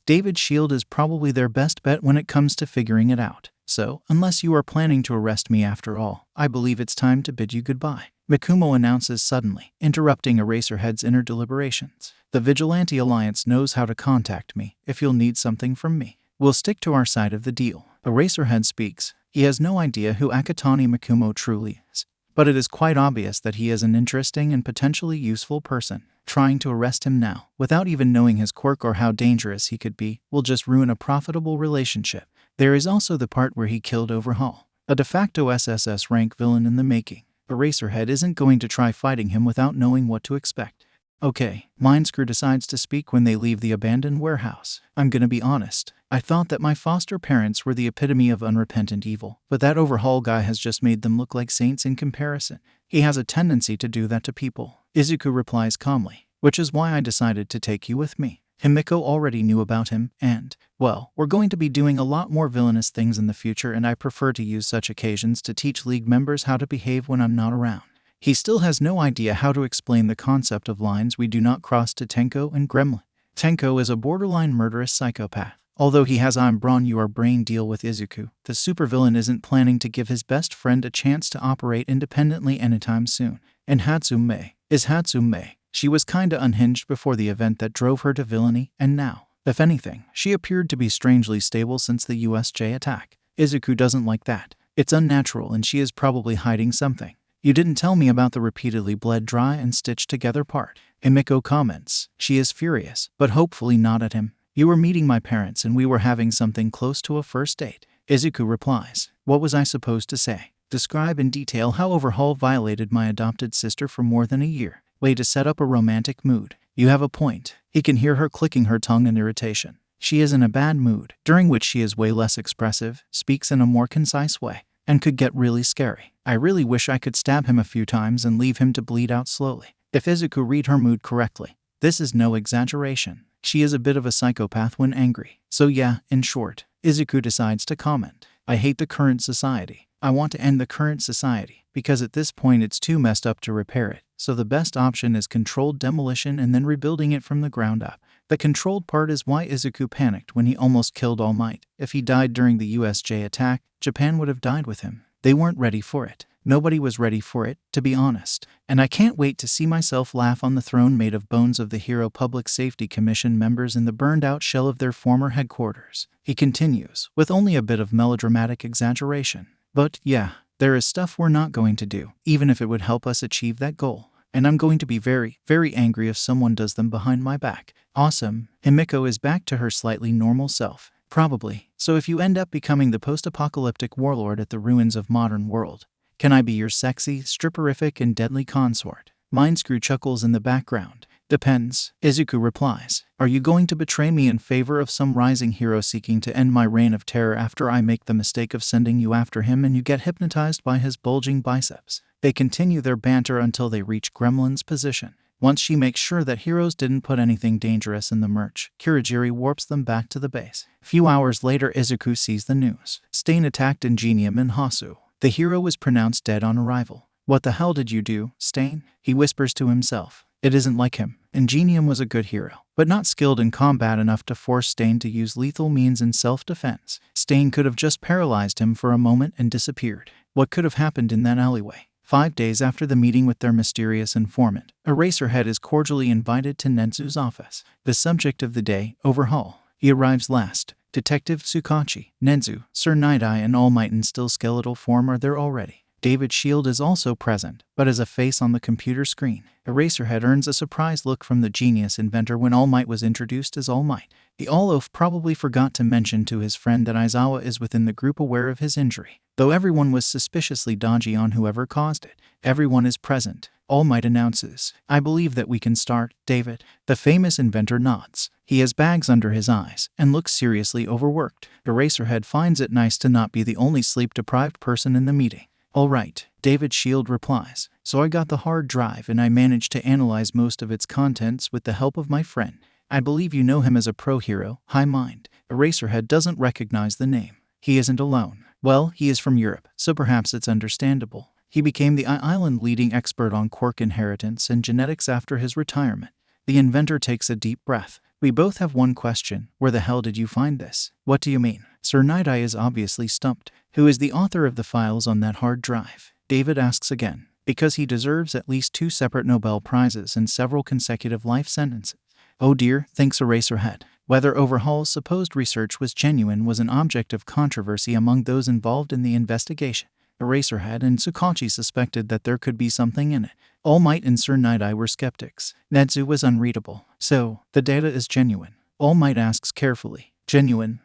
David Shield is probably their best bet when it comes to figuring it out. So, unless you are planning to arrest me after all, I believe it's time to bid you goodbye. Mikumo announces suddenly, interrupting Eraserhead's inner deliberations. The Vigilante Alliance knows how to contact me if you'll need something from me. We'll stick to our side of the deal. Eraserhead speaks. He has no idea who Akatani Mikumo truly is, but it is quite obvious that he is an interesting and potentially useful person. Trying to arrest him now, without even knowing his quirk or how dangerous he could be, will just ruin a profitable relationship. There is also the part where he killed Overhaul, a de facto SSS rank villain in the making. Eraserhead isn't going to try fighting him without knowing what to expect. Okay, Mindscrew decides to speak when they leave the abandoned warehouse. I'm gonna be honest, I thought that my foster parents were the epitome of unrepentant evil, but that Overhaul guy has just made them look like saints in comparison. He has a tendency to do that to people. Izuku replies calmly, which is why I decided to take you with me. Himiko already knew about him, and, well, we're going to be doing a lot more villainous things in the future, and I prefer to use such occasions to teach League members how to behave when I'm not around. He still has no idea how to explain the concept of lines we do not cross to Tenko and Gremlin. Tenko is a borderline murderous psychopath. Although he has I'm brawn you are brain deal with Izuku, the supervillain isn't planning to give his best friend a chance to operate independently anytime soon. And Hatsume is Hatsume. She was kinda unhinged before the event that drove her to Villainy, and now, if anything, she appeared to be strangely stable since the USJ attack. Izuku doesn't like that. It's unnatural and she is probably hiding something. You didn't tell me about the repeatedly bled dry and stitched together part. Himiko comments. She is furious, but hopefully not at him. You were meeting my parents and we were having something close to a first date. Izuku replies. What was I supposed to say? Describe in detail how Overhaul violated my adopted sister for more than a year. Way to set up a romantic mood. You have a point. He can hear her clicking her tongue in irritation. She is in a bad mood, during which she is way less expressive, speaks in a more concise way, and could get really scary. I really wish I could stab him a few times and leave him to bleed out slowly. If Izuku read her mood correctly, this is no exaggeration. She is a bit of a psychopath when angry. So yeah, in short, Izuku decides to comment. I hate the current society. I want to end the current society, because at this point it's too messed up to repair it. So the best option is controlled demolition and then rebuilding it from the ground up. The controlled part is why Izuku panicked when he almost killed All Might. If he died during the USJ attack, Japan would have died with him. They weren't ready for it. Nobody was ready for it, to be honest. And I can't wait to see myself laugh on the throne made of bones of the Hero Public Safety Commission members in the burned-out shell of their former headquarters. He continues, with only a bit of melodramatic exaggeration. But yeah, there is stuff we're not going to do, even if it would help us achieve that goal. And I'm going to be very, very angry if someone does them behind my back. Awesome. Himiko is back to her slightly normal self. Probably. So if you end up becoming the post-apocalyptic warlord at the ruins of modern world, can I be your sexy, stripperific, and deadly consort? Mindscrew chuckles in the background. Depends. Izuku replies. Are you going to betray me in favor of some rising hero seeking to end my reign of terror after I make the mistake of sending you after him and you get hypnotized by his bulging biceps? They continue their banter until they reach Gremlin's position. Once she makes sure that heroes didn't put anything dangerous in the merch, Kurogiri warps them back to the base. A few hours later, Izuku sees the news. Stain attacked Ingenium in Hasu. The hero was pronounced dead on arrival. What the hell did you do, Stain? He whispers to himself. It isn't like him. Ingenium was a good hero, but not skilled in combat enough to force Stain to use lethal means in self-defense. Stain could have just paralyzed him for a moment and disappeared. What could have happened in that alleyway? 5 days after the meeting with their mysterious informant, Eraserhead is cordially invited to Nedzu's office. The subject of the day, Overhaul. He arrives last. Detective Tsukachi, Nedzu, Sir Night-Eye, and All Might in still skeletal form are there already. David Shield is also present, but as a face on the computer screen. Eraserhead earns a surprised look from the genius inventor when All Might was introduced as All Might. The All-Oaf probably forgot to mention to his friend that Aizawa is within the group aware of his injury, though everyone was suspiciously dodgy on whoever caused it. Everyone is present. All Might announces, I believe that we can start, David. The famous inventor nods. He has bags under his eyes and looks seriously overworked. Eraserhead finds it nice to not be the only sleep-deprived person in the meeting. All right, David Shield replies. So I got the hard drive and I managed to analyze most of its contents with the help of my friend. I believe you know him as a pro hero, High Mind. Eraserhead doesn't recognize the name. He isn't alone. Well, he is from Europe, so perhaps it's understandable. He became the Island leading expert on quirk inheritance and genetics after his retirement. The inventor takes a deep breath. We both have one question. Where the hell did you find this? What do you mean? Sir Night-Eye is obviously stumped. Who is the author of the files on that hard drive? David asks again. Because he deserves at least 2 separate Nobel Prizes and several consecutive life sentences. Oh dear, thinks Eraserhead. Whether Overhaul's supposed research was genuine was an object of controversy among those involved in the investigation. Eraserhead and Tsukachi suspected that there could be something in it. All Might and Sir Night-Eye were skeptics. Nedzu was unreadable. So, the data is genuine. All Might asks carefully. Genuine.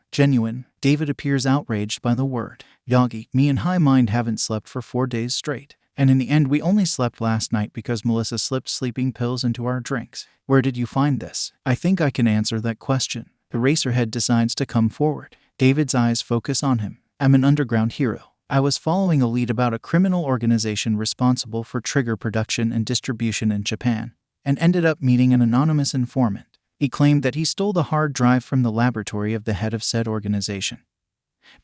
David appears outraged by the word. Yagi, me and High Mind haven't slept for 4 days straight. And in the end we only slept last night because Melissa slipped sleeping pills into our drinks. Where did you find this? I think I can answer that question. Eraserhead decides to come forward. David's eyes focus on him. I'm an underground hero. I was following a lead about a criminal organization responsible for trigger production and distribution in Japan, and ended up meeting an anonymous informant. He claimed that he stole the hard drive from the laboratory of the head of said organization.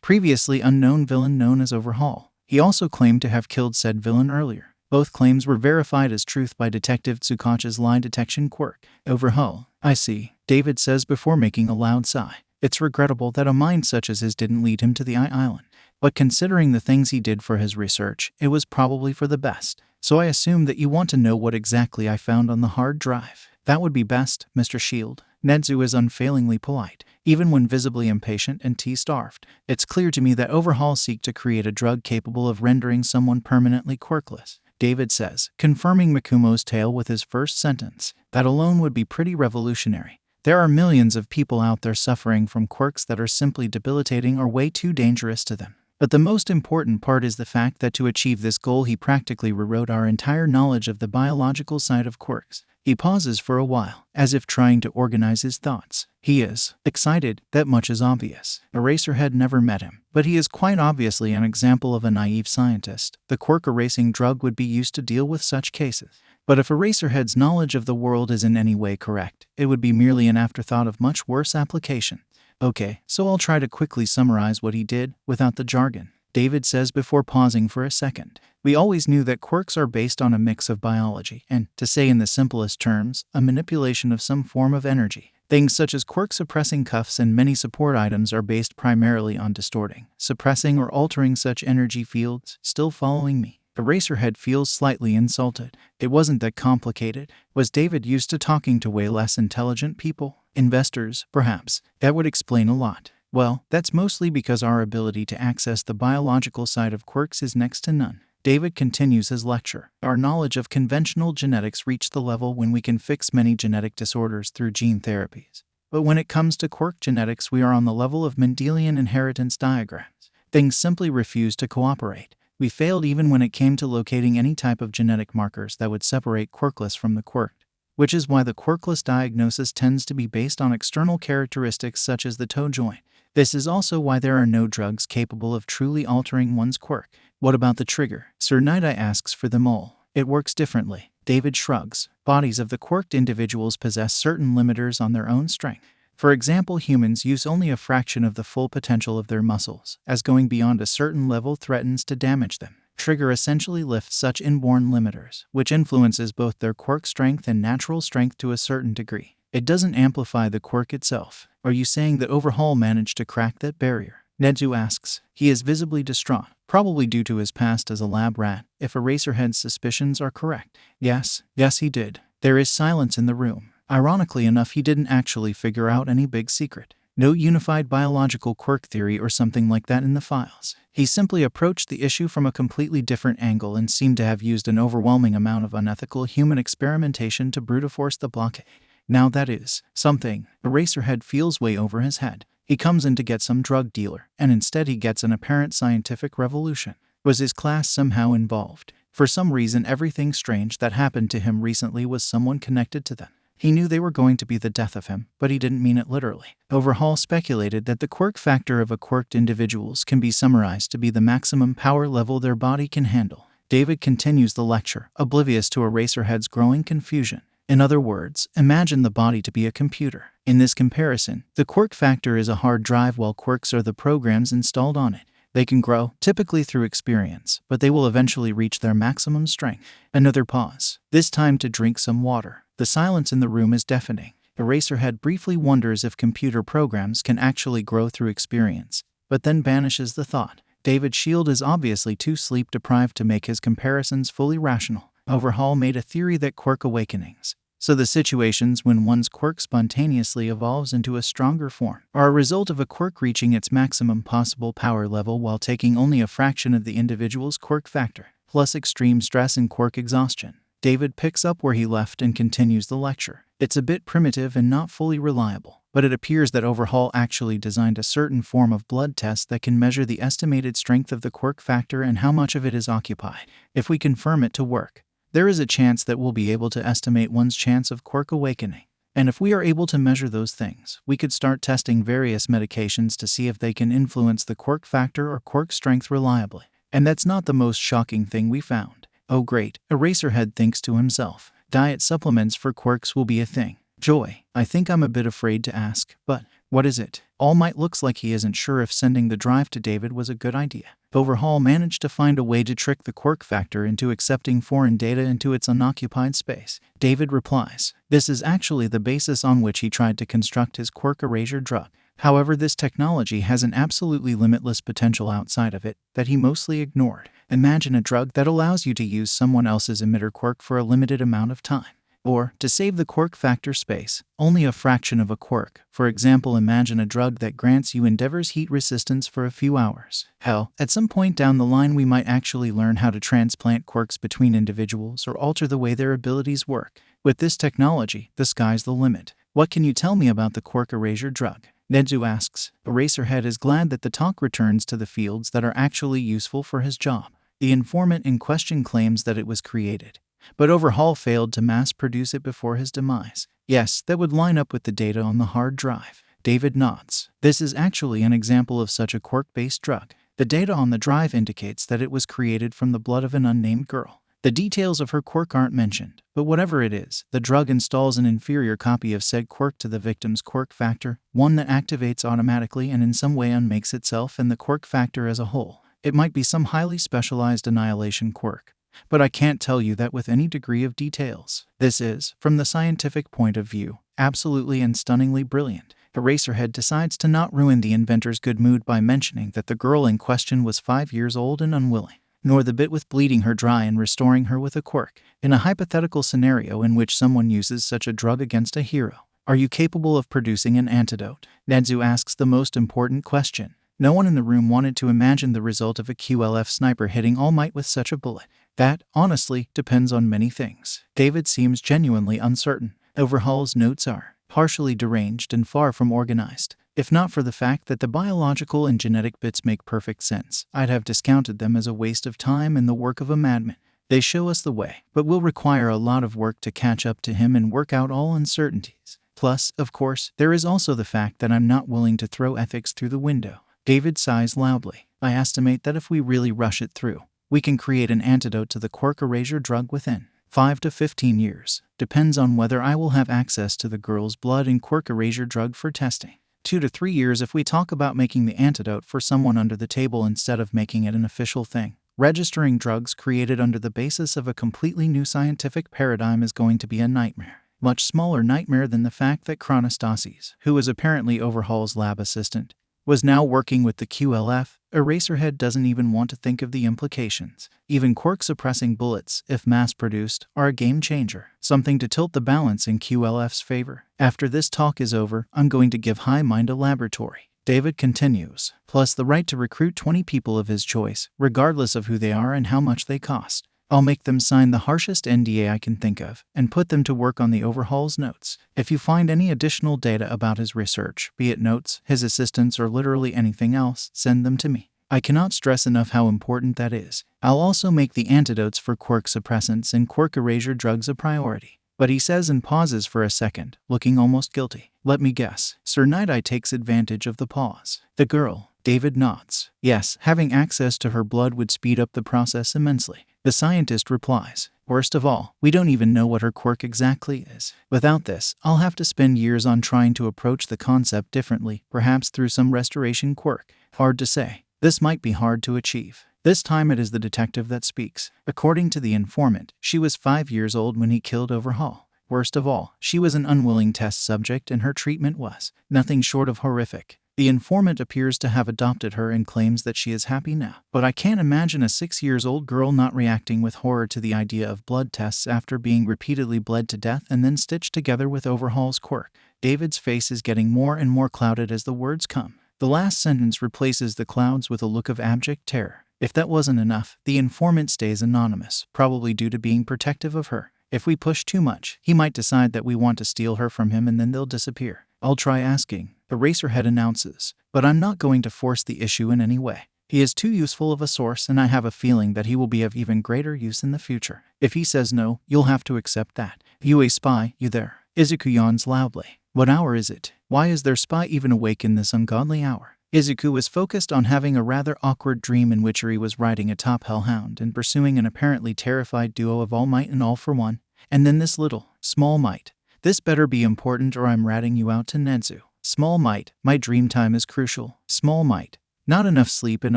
Previously unknown villain known as Overhaul. He also claimed to have killed said villain earlier. Both claims were verified as truth by Detective Tsukachi's lie detection quirk. Overhaul. I see, David says before making a loud sigh. It's regrettable that a mind such as his didn't lead him to the Island. But considering the things he did for his research, it was probably for the best. So I assume that you want to know what exactly I found on the hard drive. That would be best, Mr. Shield. Nedzu is unfailingly polite, even when visibly impatient and tea-starved. It's clear to me that Overhaul seek to create a drug capable of rendering someone permanently quirkless, David says, confirming Mikumo's tale with his first sentence. That alone would be pretty revolutionary. There are millions of people out there suffering from quirks that are simply debilitating or way too dangerous to them. But the most important part is the fact that to achieve this goal he practically rewrote our entire knowledge of the biological side of quirks. He pauses for a while, as if trying to organize his thoughts. He is excited, that much is obvious. Eraserhead never met him, but he is quite obviously an example of a naive scientist. The quirk erasing drug would be used to deal with such cases. But if Eraserhead's knowledge of the world is in any way correct, it would be merely an afterthought of much worse application. Okay, so I'll try to quickly summarize what he did, without the jargon. David says before pausing for a second. We always knew that quirks are based on a mix of biology and, to say in the simplest terms, a manipulation of some form of energy. Things such as quirk-suppressing cuffs and many support items are based primarily on distorting, suppressing or altering such energy fields. Still following me? Eraserhead feels slightly insulted. It wasn't that complicated. Was David used to talking to way less intelligent people? Investors, perhaps. That would explain a lot. Well, that's mostly because our ability to access the biological side of quirks is next to none. David continues his lecture. Our knowledge of conventional genetics reached the level when we can fix many genetic disorders through gene therapies. But when it comes to quirk genetics, we are on the level of Mendelian inheritance diagrams. Things simply refuse to cooperate. We failed even when it came to locating any type of genetic markers that would separate quirkless from the quirked, which is why the quirkless diagnosis tends to be based on external characteristics such as the toe joint. This is also why there are no drugs capable of truly altering one's quirk. What about the trigger? Sir Nidai asks for them all. It works differently. David shrugs. Bodies of the quirked individuals possess certain limiters on their own strength. For example, humans use only a fraction of the full potential of their muscles, as going beyond a certain level threatens to damage them. Trigger essentially lifts such inborn limiters, which influences both their quirk strength and natural strength to a certain degree. It doesn't amplify the quirk itself. Are you saying that Overhaul managed to crack that barrier? Nedzu asks. He is visibly distraught, probably due to his past as a lab rat, if Eraserhead's suspicions are correct. Yes, he did. There is silence in the room. Ironically enough, he didn't actually figure out any big secret. No unified biological quirk theory or something like that in the files. He simply approached the issue from a completely different angle and seemed to have used an overwhelming amount of unethical human experimentation to brute force the blockade. Now that is something. Eraserhead feels way over his head. He comes in to get some drug dealer, and instead he gets an apparent scientific revolution. Was his class somehow involved? For some reason, everything strange that happened to him recently was someone connected to them. He knew they were going to be the death of him, but he didn't mean it literally. Overhaul speculated that the quirk factor of a quirked individuals can be summarized to be the maximum power level their body can handle. David continues the lecture, oblivious to Eraserhead's growing confusion. In other words, imagine the body to be a computer. In this comparison, the quirk factor is a hard drive while quirks are the programs installed on it. They can grow, typically through experience, but they will eventually reach their maximum strength. Another pause, this time to drink some water. The silence in the room is deafening. Eraserhead briefly wonders if computer programs can actually grow through experience, but then banishes the thought. David's shield is obviously too sleep-deprived to make his comparisons fully rational. Overhaul made a theory that quirk awakenings, so the situations when one's quirk spontaneously evolves into a stronger form, are a result of a quirk reaching its maximum possible power level while taking only a fraction of the individual's quirk factor, plus extreme stress and quirk exhaustion. David picks up where he left and continues the lecture. It's a bit primitive and not fully reliable, but it appears that Overhaul actually designed a certain form of blood test that can measure the estimated strength of the quirk factor and how much of it is occupied. If we confirm it to work, there is a chance that we'll be able to estimate one's chance of quirk awakening. And if we are able to measure those things, we could start testing various medications to see if they can influence the quirk factor or quirk strength reliably. And that's not the most shocking thing we found. Oh great, Eraserhead thinks to himself. Diet supplements for quirks will be a thing. Joy, I think I'm a bit afraid to ask, but what is it? All Might looks like he isn't sure if sending the drive to David was a good idea. Overhaul managed to find a way to trick the quirk factor into accepting foreign data into its unoccupied space. David replies, this is actually the basis on which he tried to construct his quirk erasure drug. However, this technology has an absolutely limitless potential outside of it that he mostly ignored. Imagine a drug that allows you to use someone else's emitter quirk for a limited amount of time. Or, to save the quirk factor space, only a fraction of a quirk. For example, imagine a drug that grants you Endeavor's heat resistance for a few hours. Hell, at some point down the line we might actually learn how to transplant quirks between individuals or alter the way their abilities work. With this technology, the sky's the limit. What can you tell me about the quirk erasure drug? Nedzu asks. Eraserhead is glad that the talk returns to the fields that are actually useful for his job. The informant in question claims that it was created, but Overhaul failed to mass-produce it before his demise. Yes, that would line up with the data on the hard drive. David nods. This is actually an example of such a quirk-based drug. The data on the drive indicates that it was created from the blood of an unnamed girl. The details of her quirk aren't mentioned, but whatever it is, the drug installs an inferior copy of said quirk to the victim's quirk factor, one that activates automatically and in some way unmakes itself and the quirk factor as a whole. It might be some highly specialized annihilation quirk, but I can't tell you that with any degree of details. This is, from the scientific point of view, absolutely and stunningly brilliant. Eraserhead decides to not ruin the inventor's good mood by mentioning that the girl in question was 5 years old and unwilling, nor the bit with bleeding her dry and restoring her with a quirk. In a hypothetical scenario in which someone uses such a drug against a hero, are you capable of producing an antidote? Nedzu asks the most important question. No one in the room wanted to imagine the result of a QLF sniper hitting All Might with such a bullet. That, honestly, depends on many things. David seems genuinely uncertain. Overhaul's notes are partially deranged and far from organized. If not for the fact that the biological and genetic bits make perfect sense, I'd have discounted them as a waste of time and the work of a madman. They show us the way, but will require a lot of work to catch up to him and work out all uncertainties. Plus, of course, there is also the fact that I'm not willing to throw ethics through the window. David sighs loudly. I estimate that if we really rush it through, we can create an antidote to the quirk erasure drug within 5 to 15 years. Depends on whether I will have access to the girl's blood and quirk erasure drug for testing. 2 to 3 years if we talk about making the antidote for someone under the table instead of making it an official thing. Registering drugs created under the basis of a completely new scientific paradigm is going to be a nightmare. Much smaller nightmare than the fact that Chronostasis, who was apparently Overhaul's lab assistant, was now working with the QLF. Eraserhead doesn't even want to think of the implications. Even quirk-suppressing bullets, if mass-produced, are a game-changer, something to tilt the balance in QLF's favor. After this talk is over, I'm going to give High Mind a laboratory. David continues, plus the right to recruit 20 people of his choice, regardless of who they are and how much they cost. I'll make them sign the harshest NDA I can think of, and put them to work on the Overhaul's notes. If you find any additional data about his research, be it notes, his assistants, or literally anything else, send them to me. I cannot stress enough how important that is. I'll also make the antidotes for quirk suppressants and quirk erasure drugs a priority. But he says and pauses for a second, looking almost guilty. Let me guess. Sir Night-Eye takes advantage of the pause. The girl. David nods. Yes, having access to her blood would speed up the process immensely. The scientist replies, worst of all, we don't even know what her quirk exactly is. Without this, I'll have to spend years on trying to approach the concept differently, perhaps through some restoration quirk. Hard to say. This might be hard to achieve. This time it is the detective that speaks. According to the informant, she was 5 years old when he killed Overhaul. Worst of all, she was an unwilling test subject and her treatment was nothing short of horrific. The informant appears to have adopted her and claims that she is happy now. But I can't imagine a 6-year-old girl not reacting with horror to the idea of blood tests after being repeatedly bled to death and then stitched together with Overhaul's quirk. David's face is getting more and more clouded as the words come. The last sentence replaces the clouds with a look of abject terror. If that wasn't enough, the informant stays anonymous, probably due to being protective of her. If we push too much, he might decide that we want to steal her from him and then they'll disappear. I'll try asking, Eraserhead announces, but I'm not going to force the issue in any way. He is too useful of a source and I have a feeling that he will be of even greater use in the future. If he says no, you'll have to accept that. You a spy, you there? Izuku yawns loudly. What hour is it? Why is their spy even awake in this ungodly hour? Izuku was focused on having a rather awkward dream in which he was riding atop Hellhound and pursuing an apparently terrified duo of All Might and All for One. And then this little, small Might. This better be important or I'm ratting you out to Nedzu. Small Might, my dream time is crucial. Small Might, not enough sleep and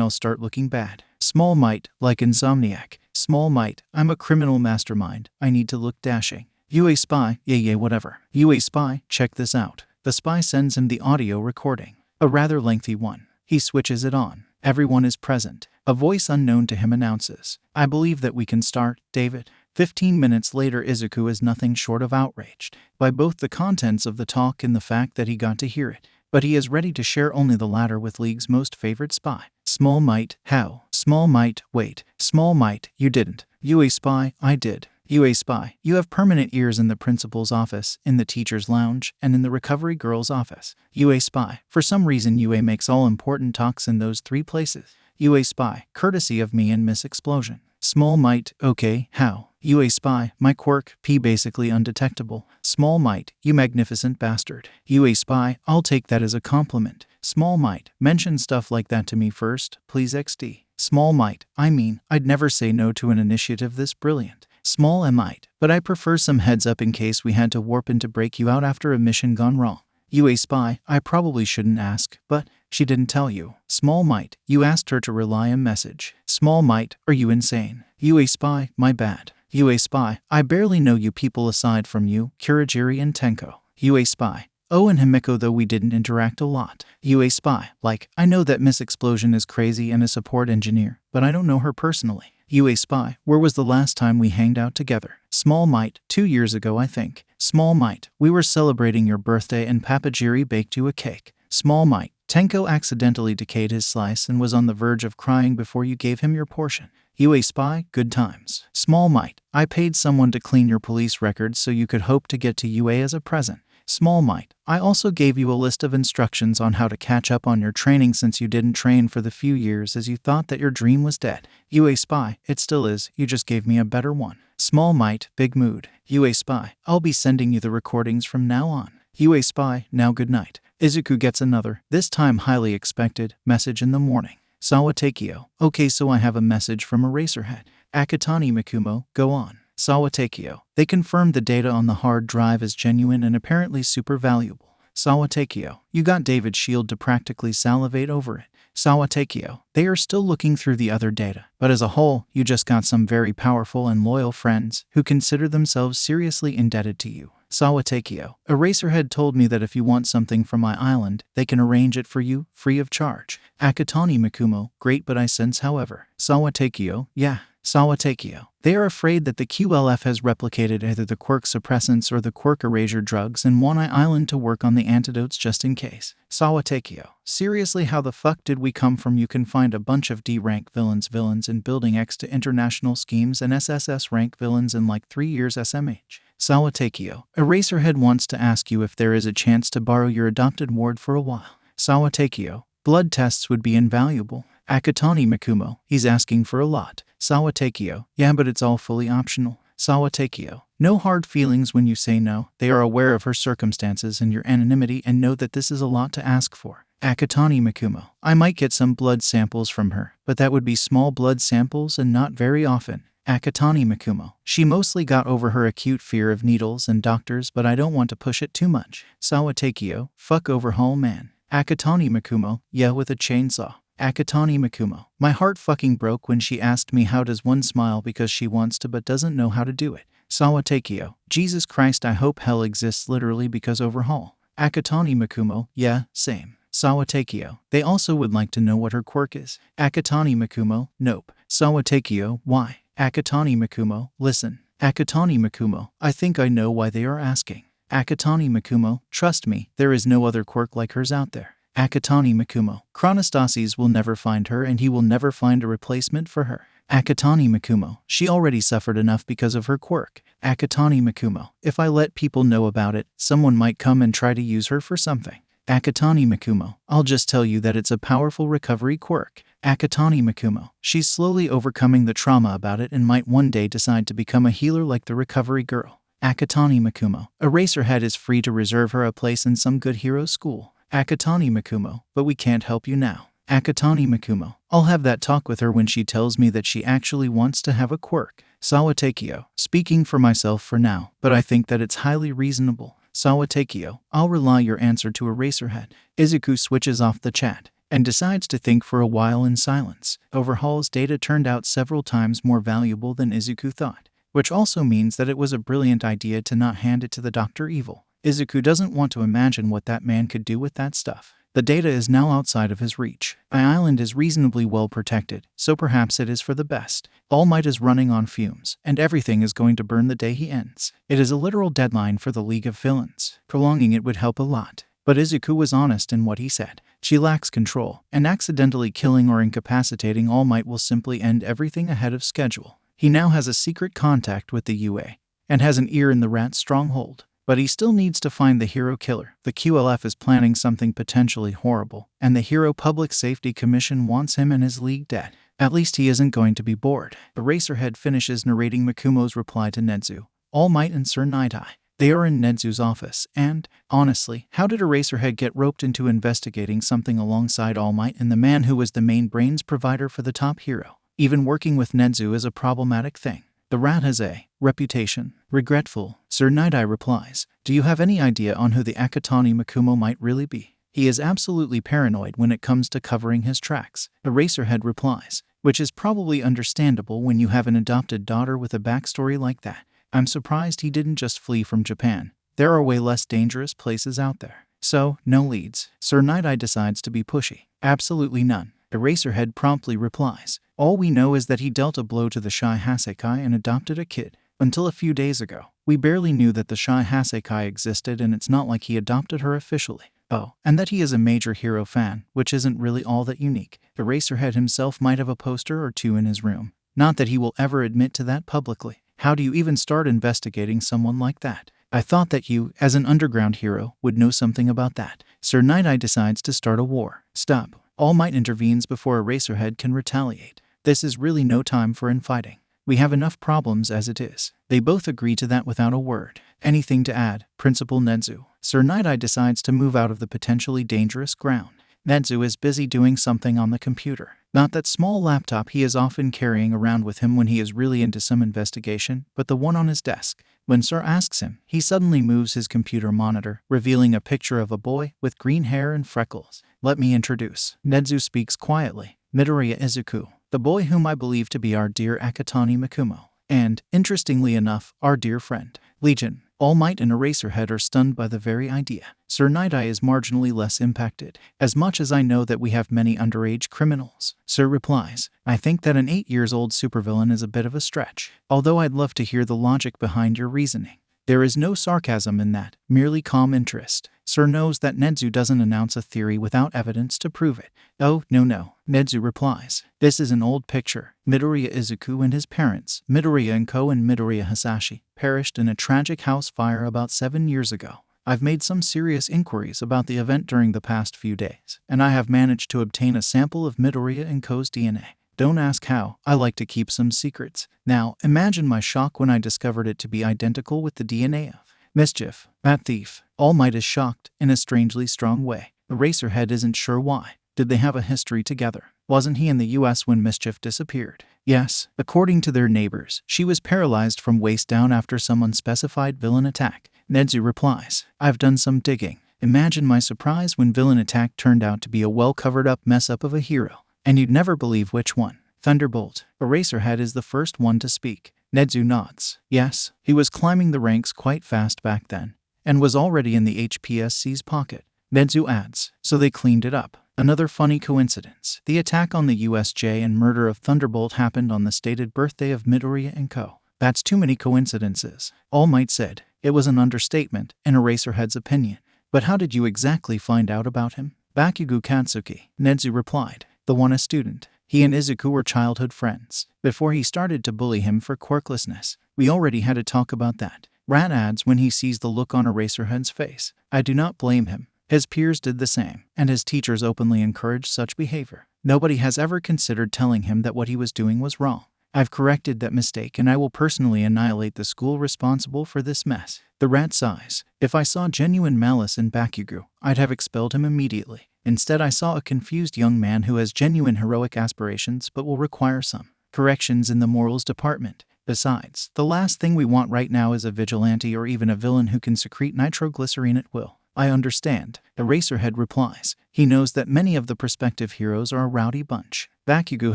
I'll start looking bad. Small Might, like Insomniac. Small Might, I'm a criminal mastermind. I need to look dashing. You a spy? Yeah, whatever. You a spy? Check this out. The spy sends him the audio recording. A rather lengthy one. He switches it on. Everyone is present. A voice unknown to him announces, I believe that we can start, David. 15 minutes later, Izuku is nothing short of outraged by both the contents of the talk and the fact that he got to hear it. But he is ready to share only the latter with League's most favorite spy. Small Might, how? Small Might, wait. Small Might, you didn't. You a spy? I did. UA Spy, you have permanent ears in the principal's office, in the teacher's lounge, and in the recovery girl's office. UA Spy, for some reason UA makes all important talks in those 3 places. UA Spy, courtesy of me and Miss Explosion. Small Might, okay, how? UA Spy, my quirk, P basically undetectable. Small Might, you magnificent bastard. UA Spy, I'll take that as a compliment. Small Might, mention stuff like that to me first, please XD. Small Might, I mean, I'd never say no to an initiative this brilliant. Small Might, but I prefer some heads up in case we had to warp in to break you out after a mission gone wrong. UA Spy, I probably shouldn't ask, but she didn't tell you. Small Might, you asked her to rely a message. Small Might, are you insane? UA Spy, my bad. UA Spy, I barely know you people aside from you, Kurajiri and Tenko. UA Spy, oh, and Himiko, though we didn't interact a lot. UA Spy, like, I know that Miss Explosion is crazy and a support engineer, but I don't know her personally. UA Spy, where was the last time we hanged out together? Small Might, 2 years ago I think. Small Might, we were celebrating your birthday and Papajiri baked you a cake. Small Might, Tenko accidentally decayed his slice and was on the verge of crying before you gave him your portion. UA Spy, good times. Small Might, I paid someone to clean your police records so you could hope to get to UA as a present. Small Might, I also gave you a list of instructions on how to catch up on your training since you didn't train for the few years as you thought that your dream was dead. UA Spy, it still is, you just gave me a better one. Small Might, big mood. UA Spy, I'll be sending you the recordings from now on. UA Spy, now good night. Izuku gets another, this time highly expected, message in the morning. Sawatakio, okay, so I have a message from Eraserhead. Akatani Mikumo, go on. Sawatakio, they confirmed the data on the hard drive is genuine and apparently super valuable. Sawatakio, you got David's shield to practically salivate over it. Sawatakio, they are still looking through the other data, but as a whole, you just got some very powerful and loyal friends who consider themselves seriously indebted to you. Sawatakio, Eraserhead told me that if you want something from my island, they can arrange it for you, free of charge. Akatani Mikumo, great, but I sense however. Sawatakio, yeah. Sawatakio, they are afraid that the QLF has replicated either the quirk suppressants or the quirk erasure drugs and want my island to work on the antidotes just in case. Sawatakio, seriously, how the fuck did we come from? You can find a bunch of D-rank villains in Building X to international schemes and SSS rank villains in like 3 years SMH. Sawatakio, Eraserhead wants to ask you if there is a chance to borrow your adopted ward for a while. Sawatakio, blood tests would be invaluable. Akatani Mikumo, he's asking for a lot. Sawatakio, yeah, but it's all fully optional. Sawatakio, no hard feelings when you say no. They are aware of her circumstances and your anonymity and know that this is a lot to ask for. Akatani Mikumo, I might get some blood samples from her, but that would be small blood samples and not very often. Akatani Mikumo, she mostly got over her acute fear of needles and doctors, but I don't want to push it too much. Sawatakio, fuck Overhaul man. Akatani Mikumo, yeah, with a chainsaw. Akatani Mikumo, my heart fucking broke when she asked me how does one smile because she wants to but doesn't know how to do it. Sawatakio, Jesus Christ, I hope hell exists literally because Overhaul. Akatani Mikumo, yeah, same. Sawatakio, they also would like to know what her quirk is. Akatani Mikumo, nope. Sawatakio, why? Akatani Mikumo, listen. Akatani Mikumo, I think I know why they are asking. Akatani Mikumo, trust me, there is no other quirk like hers out there. Akatani Mikumo, Chronostasis will never find her and he will never find a replacement for her. Akatani Mikumo, she already suffered enough because of her quirk. Akatani Mikumo, if I let people know about it, someone might come and try to use her for something. Akatani Mikumo, I'll just tell you that it's a powerful recovery quirk. Akatani Mikumo, she's slowly overcoming the trauma about it and might one day decide to become a healer like the recovery girl. Akatani Mikumo, Eraserhead is free to reserve her a place in some good hero school. Akatani Mikumo, but we can't help you now. Akatani Mikumo, I'll have that talk with her when she tells me that she actually wants to have a quirk. Sawatakio, speaking for myself for now, but I think that it's highly reasonable. Sawatakio, I'll rely your answer to Eraserhead. Izuku switches off the chat and decides to think for a while in silence. Overhaul's data turned out several times more valuable than Izuku thought, which also means that it was a brilliant idea to not hand it to the Dr. Evil. Izuku doesn't want to imagine what that man could do with that stuff. The data is now outside of his reach. My island is reasonably well protected, so perhaps it is for the best. All Might is running on fumes, and everything is going to burn the day he ends. It is a literal deadline for the League of Villains. Prolonging it would help a lot. But Izuku was honest in what he said. She lacks control, and accidentally killing or incapacitating All Might will simply end everything ahead of schedule. He now has a secret contact with the UA and has an ear in the rat's stronghold. But he still needs to find the hero killer. The QLF is planning something potentially horrible, and the Hero Public Safety Commission wants him and his league dead. At least he isn't going to be bored. Eraserhead finishes narrating Makumo's reply to Nedzu, All Might, and Sir Night-Eye. They are in Nedzu's office, and, honestly, how did Eraserhead get roped into investigating something alongside All Might and the man who was the main brains provider for the top hero? Even working with Nedzu is a problematic thing. The rat has a reputation. Regretful, Sir Night-Eye replies, Do you have any idea on who the Akatani Makumo might really be? He is absolutely paranoid when it comes to covering his tracks. Eraserhead replies, which is probably understandable when you have an adopted daughter with a backstory like that. I'm surprised he didn't just flee from Japan. There are way less dangerous places out there. So, no leads. Sir Night-Eye decides to be pushy. Absolutely none. Eraserhead promptly replies, All we know is that he dealt a blow to the Shy Hasekai and adopted a kid. Until a few days ago, we barely knew that the Shy Hasekai existed, and it's not like he adopted her officially. Oh, and that he is a major hero fan, which isn't really all that unique. Eraserhead himself might have a poster or two in his room. Not that he will ever admit to that publicly. How do you even start investigating someone like that? I thought that you, as an underground hero, would know something about that. Sir Night-Eye decides to start a war. Stop. All Might intervenes before Eraserhead can retaliate. This is really no time for infighting. We have enough problems as it is. They both agree to that without a word. Anything to add, Principal Nedzu? Sir Night-Eye decides to move out of the potentially dangerous ground. Nedzu is busy doing something on the computer. Not that small laptop he is often carrying around with him when he is really into some investigation, but the one on his desk. When Sir asks him, he suddenly moves his computer monitor, revealing a picture of a boy with green hair and freckles. Let me introduce. Nedzu speaks quietly. Midoriya Izuku, the boy whom I believe to be our dear Akatani Makumo. And, interestingly enough, our dear friend. Legion, All Might, and Eraserhead are stunned by the very idea. Sir Night-Eye is marginally less impacted. As much as I know that we have many underage criminals, Sir replies, I think that an 8-year-old supervillain is a bit of a stretch. Although I'd love to hear the logic behind your reasoning. There is no sarcasm in that, merely calm interest. Sir knows that Nedzu doesn't announce a theory without evidence to prove it. Oh, no. Nedzu replies, This is an old picture. Midoriya Izuku and his parents, Midoriya Nko and Midoriya Hasashi, perished in a tragic house fire about 7 years ago. I've made some serious inquiries about the event during the past few days, and I have managed to obtain a sample of Midoriya Nko's DNA. Don't ask how, I like to keep some secrets. Now, imagine my shock when I discovered it to be identical with the DNA of Mischief, that thief. All Might is shocked, in a strangely strong way. Eraserhead isn't sure why. Did they have a history together? Wasn't he in the US when Mischief disappeared? Yes, according to their neighbors, she was paralyzed from waist down after some unspecified villain attack. Nedzu replies, I've done some digging. Imagine my surprise when villain attack turned out to be a well-covered-up mess-up of a hero. And you'd never believe which one. Thunderbolt. Eraserhead is the first one to speak. Nedzu nods. Yes, he was climbing the ranks quite fast back then, and was already in the HPSC's pocket. Nedzu adds, so they cleaned it up. Another funny coincidence. The attack on the USJ and murder of Thunderbolt happened on the stated birthday of Midoriya Nko. That's too many coincidences. All Might said. It was an understatement, in Eraserhead's opinion. But how did you exactly find out about him? Bakugo Katsuki. Nedzu replied. The one a student. He and Izuku were childhood friends. Before he started to bully him for quirklessness. We already had a talk about that. Rat adds when he sees the look on Eraserhead's face. I do not blame him. His peers did the same, and his teachers openly encouraged such behavior. Nobody has ever considered telling him that what he was doing was wrong. I've corrected that mistake, and I will personally annihilate the school responsible for this mess. The rat sighs. If I saw genuine malice in Bakugo, I'd have expelled him immediately. Instead, I saw a confused young man who has genuine heroic aspirations but will require some corrections in the morals department. Besides, the last thing we want right now is a vigilante or even a villain who can secrete nitroglycerine at will. I understand. Eraserhead replies. He knows that many of the prospective heroes are a rowdy bunch. Bakugo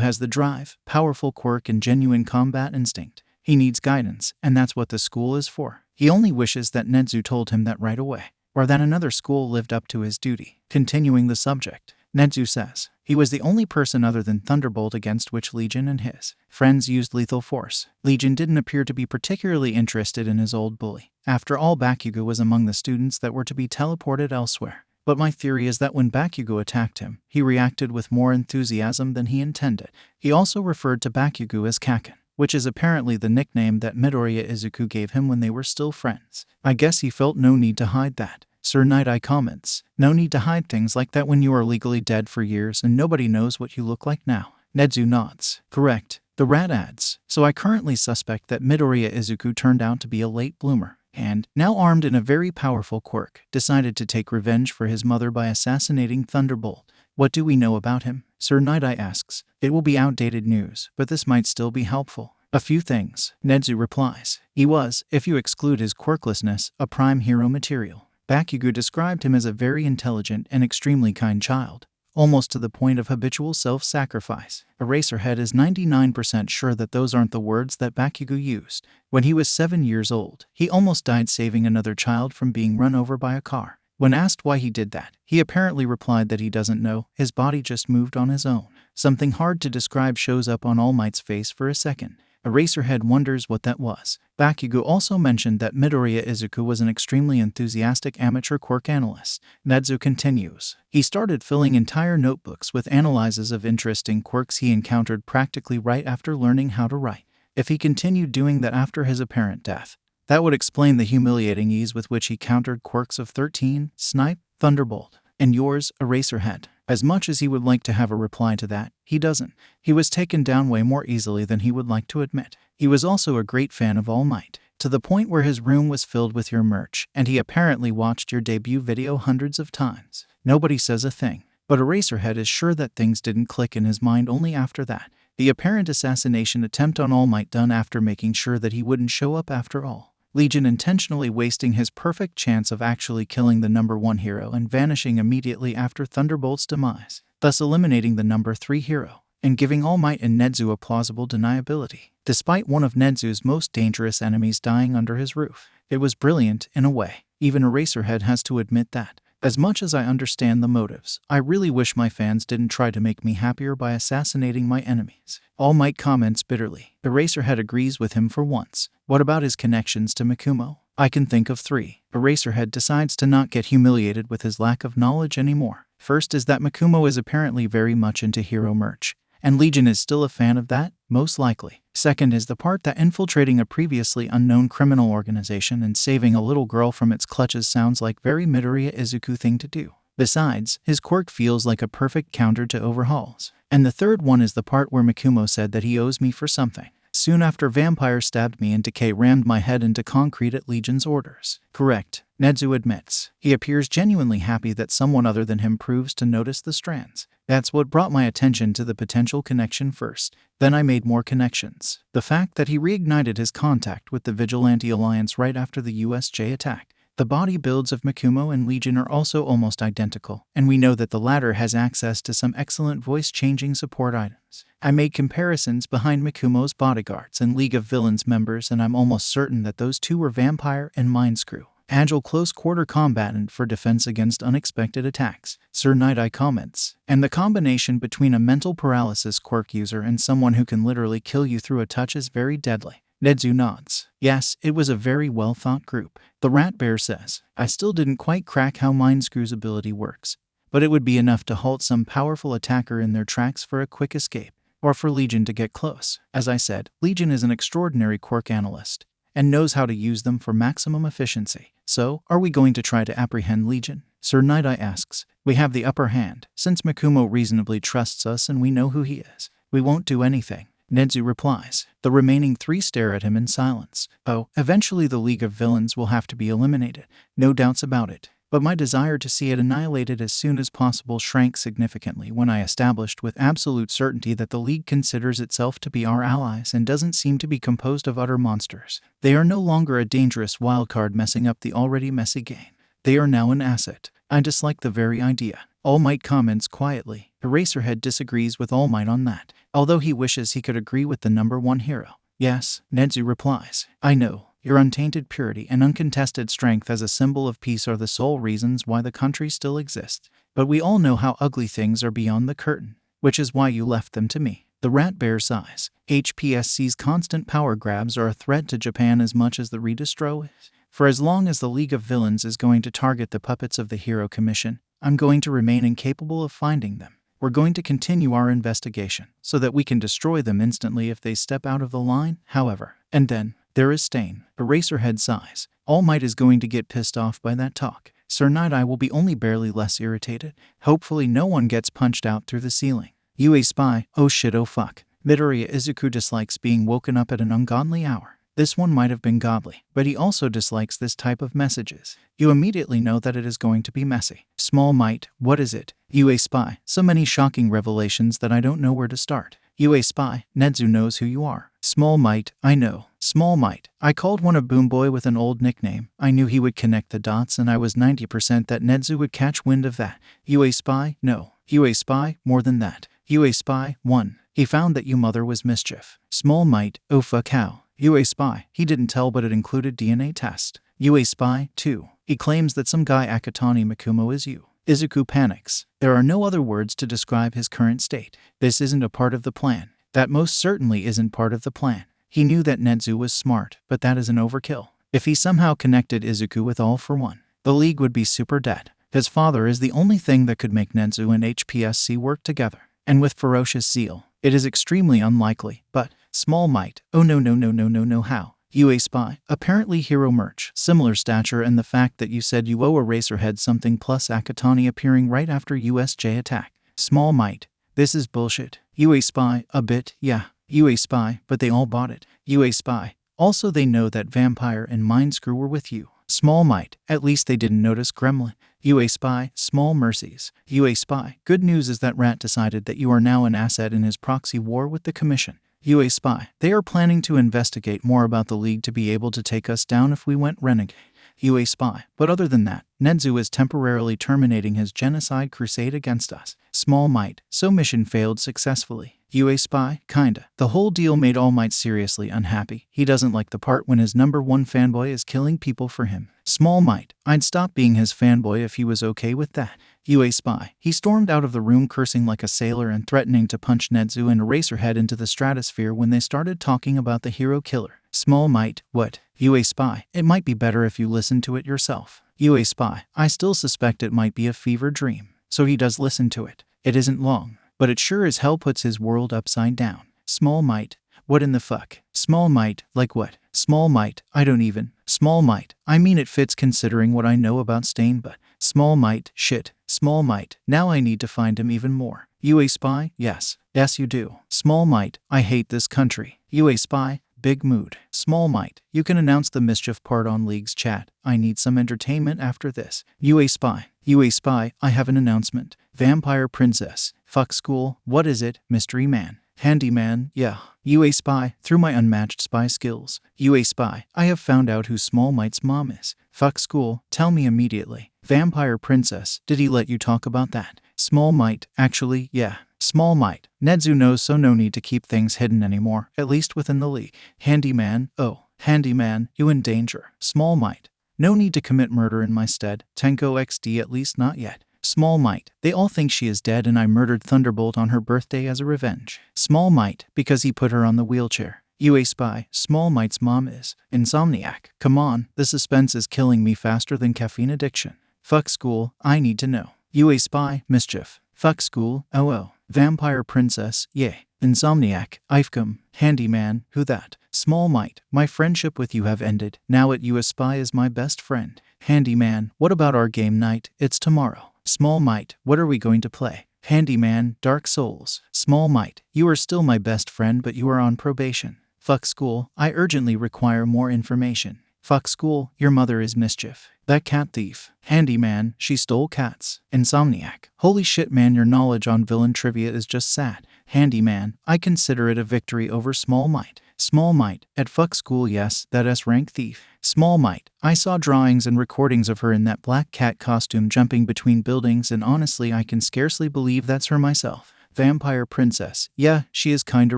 has the drive, powerful quirk, and genuine combat instinct. He needs guidance, and that's what the school is for. He only wishes that Nedzu told him that right away, or that another school lived up to his duty. Continuing the subject, Nedzu says, he was the only person other than Thunderbolt against which Legion and his friends used lethal force. Legion didn't appear to be particularly interested in his old bully. After all, Bakugo was among the students that were to be teleported elsewhere. But my theory is that when Bakugo attacked him, he reacted with more enthusiasm than he intended. He also referred to Bakugo as Kaken. which is apparently the nickname that Midoriya Izuku gave him when they were still friends. I guess he felt no need to hide that. Sir Night-Eye comments, no need to hide things like that when you are legally dead for years and nobody knows what you look like now. Nedzu nods. Correct. The rat adds, so I currently suspect that Midoriya Izuku turned out to be a late bloomer, and, now armed in a very powerful quirk, decided to take revenge for his mother by assassinating Thunderbolt. What do we know about him? Sir Night-Eye asks. It will be outdated news, but this might still be helpful. A few things. Nedzu replies. He was, if you exclude his quirklessness, a prime hero material. Bakugo described him as a very intelligent and extremely kind child, almost to the point of habitual self-sacrifice. Eraserhead is 99% sure that those aren't the words that Bakugo used. When he was 7 years old, he almost died saving another child from being run over by a car. When asked why he did that, he apparently replied that he doesn't know, his body just moved on his own. Something hard to describe shows up on All Might's face for a second. Eraserhead wonders what that was. Bakugo also mentioned that Midoriya Izuku was an extremely enthusiastic amateur quirk analyst. Nedzu continues. He started filling entire notebooks with analyses of interesting quirks he encountered practically right after learning how to write. If he continued doing that after his apparent death, that would explain the humiliating ease with which he countered quirks of 13, Snipe, Thunderbolt, and yours, Eraserhead. As much as he would like to have a reply to that, he doesn't. He was taken down way more easily than he would like to admit. He was also a great fan of All Might, to the point where his room was filled with your merch, and he apparently watched your debut video hundreds of times. Nobody says a thing, but Eraserhead is sure that things didn't click in his mind only after that. The apparent assassination attempt on All Might done after making sure that he wouldn't show up after all. Legion intentionally wasting his perfect chance of actually killing the number 1 hero and vanishing immediately after Thunderbolt's demise, thus eliminating the number 3 hero, and giving All Might and Nedzu a plausible deniability, despite one of Nedzu's most dangerous enemies dying under his roof. It was brilliant, in a way. Even Eraserhead has to admit that. As much as I understand the motives, I really wish my fans didn't try to make me happier by assassinating my enemies. All Might comments bitterly. Eraserhead agrees with him for once. What about his connections to Mikumo? I can think of 3. Eraserhead decides to not get humiliated with his lack of knowledge anymore. First is that Mikumo is apparently very much into hero merch, and Legion is still a fan of that, most likely. Second is the part that infiltrating a previously unknown criminal organization and saving a little girl from its clutches sounds like very Midoriya Izuku thing to do. Besides, his quirk feels like a perfect counter to Overhaul's. And the third one is the part where Mikumo said that he owes me for something. Soon after Vampire stabbed me and Decay rammed my head into concrete at Legion's orders. Correct, Nedzu admits. He appears genuinely happy that someone other than him proves to notice the strands. That's what brought my attention to the potential connection first. Then I made more connections. The fact that he reignited his contact with the Vigilante Alliance right after the USJ attack. The body builds of Mikumo and Legion are also almost identical, and we know that the latter has access to some excellent voice-changing support items. I made comparisons behind Mikumo's bodyguards and League of Villains members, and I'm almost certain that those two were Vampire and Mind Screw. Agile close-quarter combatant for defense against unexpected attacks. Sir Night-Eye comments. And the combination between a mental paralysis quirk user and someone who can literally kill you through a touch is very deadly. Nedzu nods. Yes, it was a very well-thought group. The Rat Bear says, I still didn't quite crack how Mind Screw's ability works, but it would be enough to halt some powerful attacker in their tracks for a quick escape, or for Legion to get close. As I said, Legion is an extraordinary quirk analyst, and knows how to use them for maximum efficiency. So, are we going to try to apprehend Legion? Sir Night-Eye asks. We have the upper hand, since Mikumo reasonably trusts us and we know who he is. We won't do anything. Nedzu replies. The remaining 3 stare at him in silence. Oh, eventually the League of Villains will have to be eliminated. No doubts about it. But my desire to see it annihilated as soon as possible shrank significantly when I established with absolute certainty that the League considers itself to be our allies and doesn't seem to be composed of utter monsters. They are no longer a dangerous wildcard messing up the already messy game. They are now an asset. I dislike the very idea. All Might comments quietly. Eraserhead disagrees with All Might on that, although he wishes he could agree with the number 1 hero. Yes, Nedzu replies. I know. Your untainted purity and uncontested strength as a symbol of peace are the sole reasons why the country still exists. But we all know how ugly things are beyond the curtain, which is why you left them to me. The Rat Bear sighs. HPSC's constant power grabs are a threat to Japan as much as the redistro is. For as long as the League of Villains is going to target the puppets of the Hero Commission, I'm going to remain incapable of finding them. We're going to continue our investigation so that we can destroy them instantly if they step out of the line, however. And then, there is Stain. Eraserhead sighs. All Might is going to get pissed off by that talk. Sir Night-Eye will be only barely less irritated. Hopefully no one gets punched out through the ceiling. UA Spy, oh shit oh fuck. Midoriya Izuku dislikes being woken up at an ungodly hour. This one might have been godly, but he also dislikes this type of messages. You immediately know that it is going to be messy. Small Might, what is it? UA Spy, so many shocking revelations that I don't know where to start. UA Spy, Nedzu knows who you are. Small Might, I know. Small Might, I called one a Boomboy with an old nickname. I knew he would connect the dots and I was 90% that Nedzu would catch wind of that. UA Spy, no. UA Spy, more than that. UA Spy, 1. He found that your mother was mischief. Small Might, oh fuck how. UA Spy, he didn't tell but it included DNA test. UA Spy, 2. He claims that some guy Akatani Mikumo is you. Izuku panics. There are no other words to describe his current state. This isn't a part of the plan. That most certainly isn't part of the plan. He knew that Nedzu was smart, but that is an overkill. If he somehow connected Izuku with All for One, the League would be super dead. His father is the only thing that could make Nedzu and HPSC work together. And with ferocious zeal, it is extremely unlikely, but Small Might, oh no how? UA Spy, apparently hero merch, similar stature and the fact that you said you owe Eraserhead something plus Akatani appearing right after USJ attack. Small Might, this is bullshit. UA Spy, a bit, yeah. UA Spy, but they all bought it. UA Spy, also they know that Vampire and Mindscrew were with you. Small Might, at least they didn't notice Gremlin. UA Spy, small mercies. UA Spy, good news is that Rat decided that you are now an asset in his proxy war with the Commission. UA Spy, they are planning to investigate more about the League to be able to take us down if we went renegade. UA Spy, but other than that, Nedzu is temporarily terminating his genocide crusade against us. Small Might, so mission failed successfully. UA Spy, kinda. The whole deal made All Might seriously unhappy. He doesn't like the part when his number one fanboy is killing people for him. Small Might, I'd stop being his fanboy if he was okay with that. UA Spy, he stormed out of the room cursing like a sailor and threatening to punch Nedzu and Eraserhead into the stratosphere when they started talking about the hero killer. Small Might, what? UA Spy, it might be better if you listen to it yourself. UA Spy, I still suspect it might be a fever dream. So he does listen to it. It isn't long, but it sure as hell puts his world upside down. Small Might, what in the fuck? Small Might, like what? Small Might, I don't even. Small Might, I mean it fits considering what I know about Stain, but Small Might, shit. Small Might, now I need to find him even more. UA Spy, yes. Yes you do. Small Might, I hate this country. UA Spy, big mood. Small Might, you can announce the mischief part on League's chat. I need some entertainment after this. UA Spy, I have an announcement. Vampire Princess, fuck school, what is it, Mystery Man? Handyman, yeah. UA Spy, through my unmatched spy skills. UA Spy, I have found out who Small Might's mom is. Fuck school, tell me immediately. Vampire Princess, did he let you talk about that? Small Might, actually, yeah. Small Might, Nedzu knows, so no need to keep things hidden anymore, at least within the League. Handyman, oh, Handyman, you in danger. Small Might, no need to commit murder in my stead. Tenko XD, at least not yet. Small Might, they all think she is dead and I murdered Thunderbolt on her birthday as a revenge. Small Might, because he put her on the wheelchair. UA Spy, Small Might's mom is Insomniac. Come on, the suspense is killing me faster than caffeine addiction. Fuck school, I need to know. UA Spy, Mischief. Fuck school, oh. Vampire Princess, yay. Insomniac, Ifcom, Handyman, who that? Small Might, my friendship with you have ended. Now at UA Spy is my best friend. Handyman, what about our game night? It's tomorrow. Small Might, what are we going to play? Handyman, Dark Souls. Small Might, you are still my best friend but you are on probation. Fuck school, I urgently require more information. Fuck school, your mother is Mischief. That cat thief. Handyman, she stole cats. Insomniac, holy shit man, your knowledge on villain trivia is just sad. Handyman, I consider it a victory over Small Might. Small Might, at fuck school, yes, that S-rank thief. Small Might, I saw drawings and recordings of her in that black cat costume jumping between buildings and honestly I can scarcely believe that's her myself. Vampire Princess, yeah, she is kinda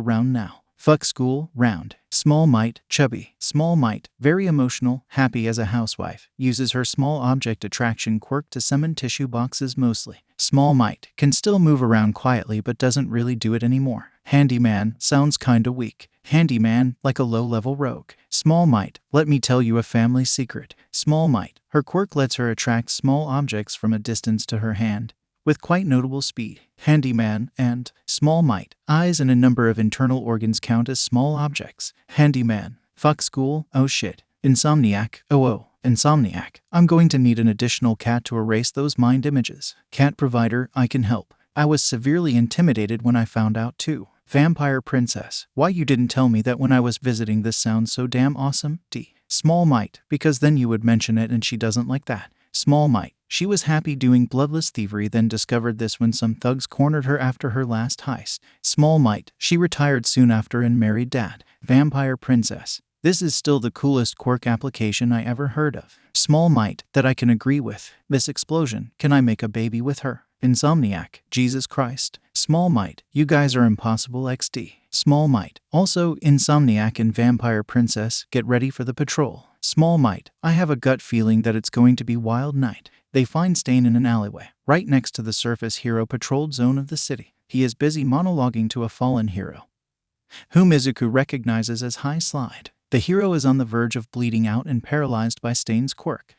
round now. Fuck school, round. Small Might, chubby. Small Might, very emotional, happy as a housewife. Uses her small object attraction quirk to summon tissue boxes mostly. Small Might, can still move around quietly but doesn't really do it anymore. Handyman, sounds kinda weak. Handyman, like a low-level rogue. Small Might, let me tell you a family secret. Small Might, her quirk lets her attract small objects from a distance to her hand. with quite notable speed. Handyman and small might. Eyes and a number of internal organs count as small objects. Handyman. Fuck school, oh shit. Insomniac, oh. Insomniac. I'm going to need an additional cat to erase those mind images. Cat provider, I can help. I was severely intimidated when I found out too. Vampire princess. Why you didn't tell me that when I was visiting? This sounds so damn awesome. D. Small might, because then you would mention it and she doesn't like that. Small might. She was happy doing bloodless thievery, then discovered this when some thugs cornered her after her last heist. Small might. She retired soon after and married dad. Vampire princess. This is still the coolest quirk application I ever heard of. Small might, that I can agree with. This explosion, can I make a baby with her? Insomniac, Jesus Christ. Small might, you guys are impossible XD. Small might, also Insomniac and Vampire Princess, get ready for the patrol. Small might, I have a gut feeling that it's going to be wild night. They find Stain in an alleyway, right next to the surface hero patrolled zone of the city. He is busy monologuing to a fallen hero, whom Izuku recognizes as High Slide. The hero is on the verge of bleeding out and paralyzed by Stain's quirk.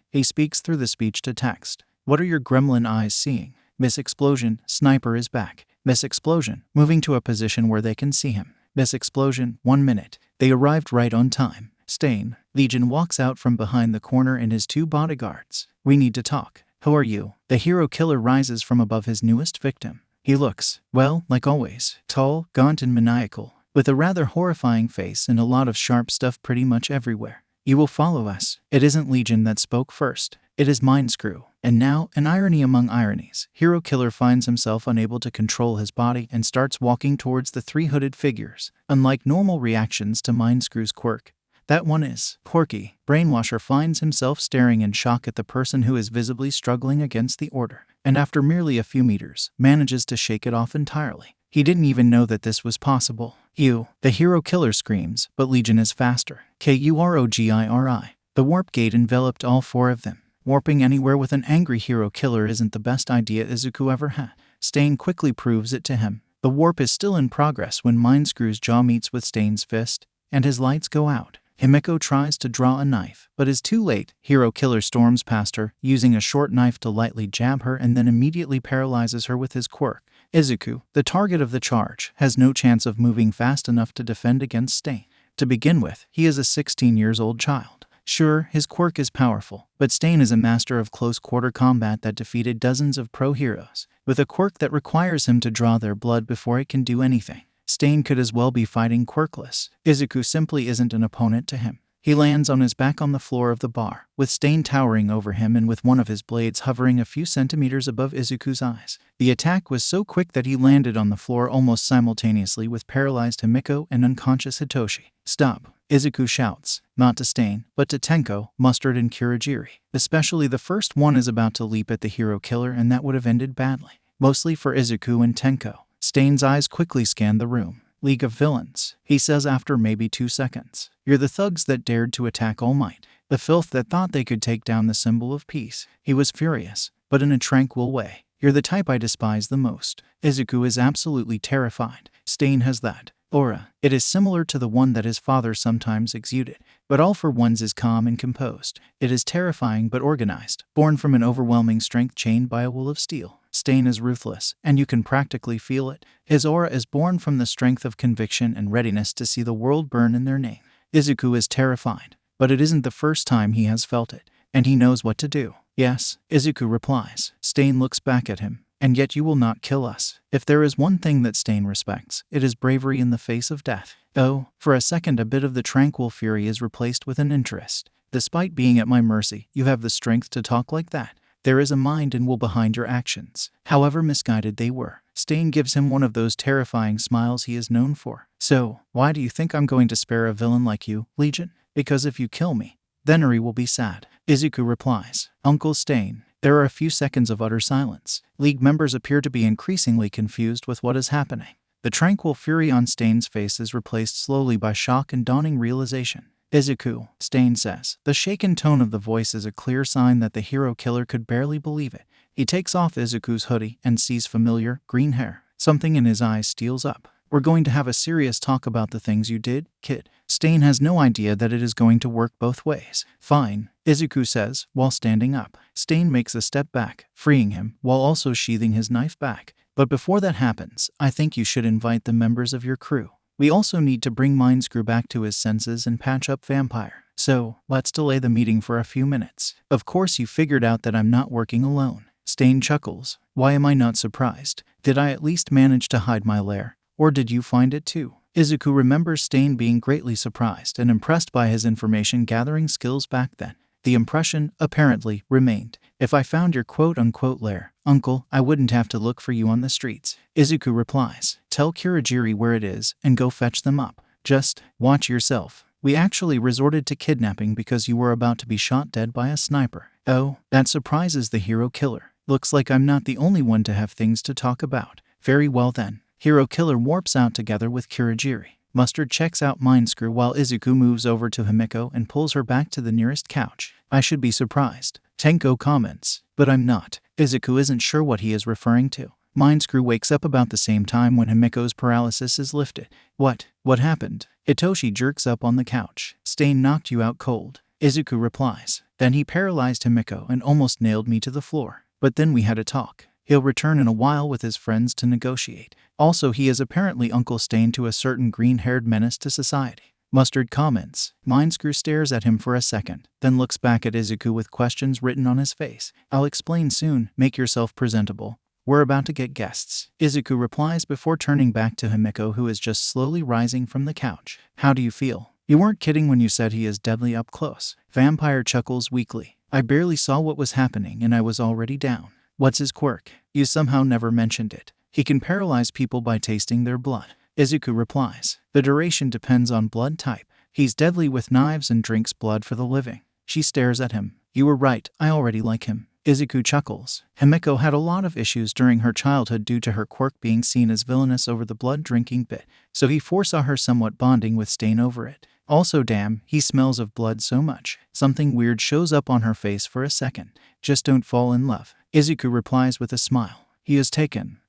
He speaks through the speech-to-text. What are your gremlin eyes seeing? Miss Explosion, Sniper is back. Miss Explosion, moving to a position where they can see him. Miss Explosion, 1 minute. They arrived right on time. Stain. Legion walks out from behind the corner and his 2 bodyguards. We need to talk. Who are you? The hero killer rises from above his newest victim. He looks, well, like always, tall, gaunt and maniacal, with a rather horrifying face and a lot of sharp stuff pretty much everywhere. You will follow us. It isn't Legion that spoke first. It is Mindscrew. And now, an irony among ironies, hero killer finds himself unable to control his body and starts walking towards the 3 hooded figures. Unlike normal reactions to Mindscrew's quirk, that one is Porky. Brainwasher finds himself staring in shock at the person who is visibly struggling against the order, and after merely a few meters, manages to shake it off entirely. He didn't even know that this was possible. The hero killer screams, but Legion is faster. Kurogiri. The warp gate enveloped all 4 of them. Warping anywhere with an angry hero killer isn't the best idea Izuku ever had. Stain quickly proves it to him. The warp is still in progress when Mindscrew's jaw meets with Stain's fist, and his lights go out. Himeko tries to draw a knife, but is too late. Hero killer storms past her, using a short knife to lightly jab her and then immediately paralyzes her with his quirk. Izuku, the target of the charge, has no chance of moving fast enough to defend against Stain. To begin with, he is a 16-year-old child. Sure, his quirk is powerful, but Stain is a master of close-quarter combat that defeated dozens of pro heroes, with a quirk that requires him to draw their blood before it can do anything. Stain could as well be fighting quirkless. Izuku simply isn't an opponent to him. He lands on his back on the floor of the bar, with Stain towering over him and with one of his blades hovering a few centimeters above Izuku's eyes. The attack was so quick that he landed on the floor almost simultaneously with paralyzed Himeko and unconscious Hitoshi. Stop, Izuku shouts, not to Stain, but to Tenko, Mustard and Kurogiri. Especially the first one is about to leap at the hero killer, and that would have ended badly. Mostly for Izuku and Tenko. Stain's eyes quickly scan the room. League of Villains, he says after maybe 2 seconds. You're the thugs that dared to attack All Might. The filth that thought they could take down the symbol of peace. He was furious, but in a tranquil way. You're the type I despise the most. Izuku is absolutely terrified. Stain has that aura. It is similar to the one that his father sometimes exuded, but All for One's is calm and composed. It is terrifying but organized, born from an overwhelming strength chained by a wool of steel. Stain is ruthless, and you can practically feel it. His aura is born from the strength of conviction and readiness to see the world burn in their name. Izuku is terrified, but it isn't the first time he has felt it, and he knows what to do. Yes, Izuku replies. Stain looks back at him. And yet you will not kill us. If there is one thing that Stain respects, it is bravery in the face of death. Oh, for a second a bit of the tranquil fury is replaced with an interest. Despite being at my mercy, you have the strength to talk like that. There is a mind and will behind your actions, however misguided they were. Stain gives him one of those terrifying smiles he is known for. So, why do you think I'm going to spare a villain like you, Legion? Because if you kill me, then Eri will be sad. Izuku replies. Uncle Stain. There are a few seconds of utter silence. League members appear to be increasingly confused with what is happening. The tranquil fury on Stain's face is replaced slowly by shock and dawning realization. Izuku, Stain says. The shaken tone of the voice is a clear sign that the hero killer could barely believe it. He takes off Izuku's hoodie and sees familiar, green hair. Something in his eyes steals up. We're going to have a serious talk about the things you did, kid. Stain has no idea that it is going to work both ways. Fine, Izuku says, while standing up. Stain makes a step back, freeing him, while also sheathing his knife back. But before that happens, I think you should invite the members of your crew. We also need to bring Mindscrew back to his senses and patch up Vampire. So, let's delay the meeting for a few minutes. Of course you figured out that I'm not working alone. Stain chuckles. Why am I not surprised? Did I at least manage to hide my lair? Or did you find it too? Izuku remembers Stain being greatly surprised and impressed by his information-gathering skills back then. The impression, apparently, remained. If I found your quote-unquote lair, uncle, I wouldn't have to look for you on the streets. Izuku replies, tell Kurogiri where it is and go fetch them up. Just watch yourself. We actually resorted to kidnapping because you were about to be shot dead by a sniper. Oh, that surprises the hero killer. Looks like I'm not the only one to have things to talk about. Very well then. Hero killer warps out together with Kurogiri. Mustard checks out Mindscrew while Izuku moves over to Himiko and pulls her back to the nearest couch. I should be surprised. Tenko comments, but I'm not. Izuku isn't sure what he is referring to. Mindscrew wakes up about the same time when Himiko's paralysis is lifted. What happened? Hitoshi jerks up on the couch. Stain knocked you out cold. Izuku replies. Then he paralyzed Himiko and almost nailed me to the floor. But then we had a talk. He'll return in a while with his friends to negotiate. Also, he is apparently Uncle Stain to a certain green-haired menace to society. Mustard comments. Mindscrew stares at him for a second, then looks back at Izuku with questions written on his face. I'll explain soon. Make yourself presentable. We're about to get guests. Izuku replies before turning back to Himiko, who is just slowly rising from the couch. How do you feel? You weren't kidding when you said he is deadly up close. Vampire chuckles weakly. I barely saw what was happening and I was already down. What's his quirk? You somehow never mentioned it. He can paralyze people by tasting their blood. Izuku replies. The duration depends on blood type. He's deadly with knives and drinks blood for the living. She stares at him. You were right, I already like him. Izuku chuckles. Himiko had a lot of issues during her childhood due to her quirk being seen as villainous over the blood-drinking bit, so he foresaw her somewhat bonding with Stain over it. Also, damn, he smells of blood so much. Something weird shows up on her face for a second. Just don't fall in love. Izuku replies with a smile. He has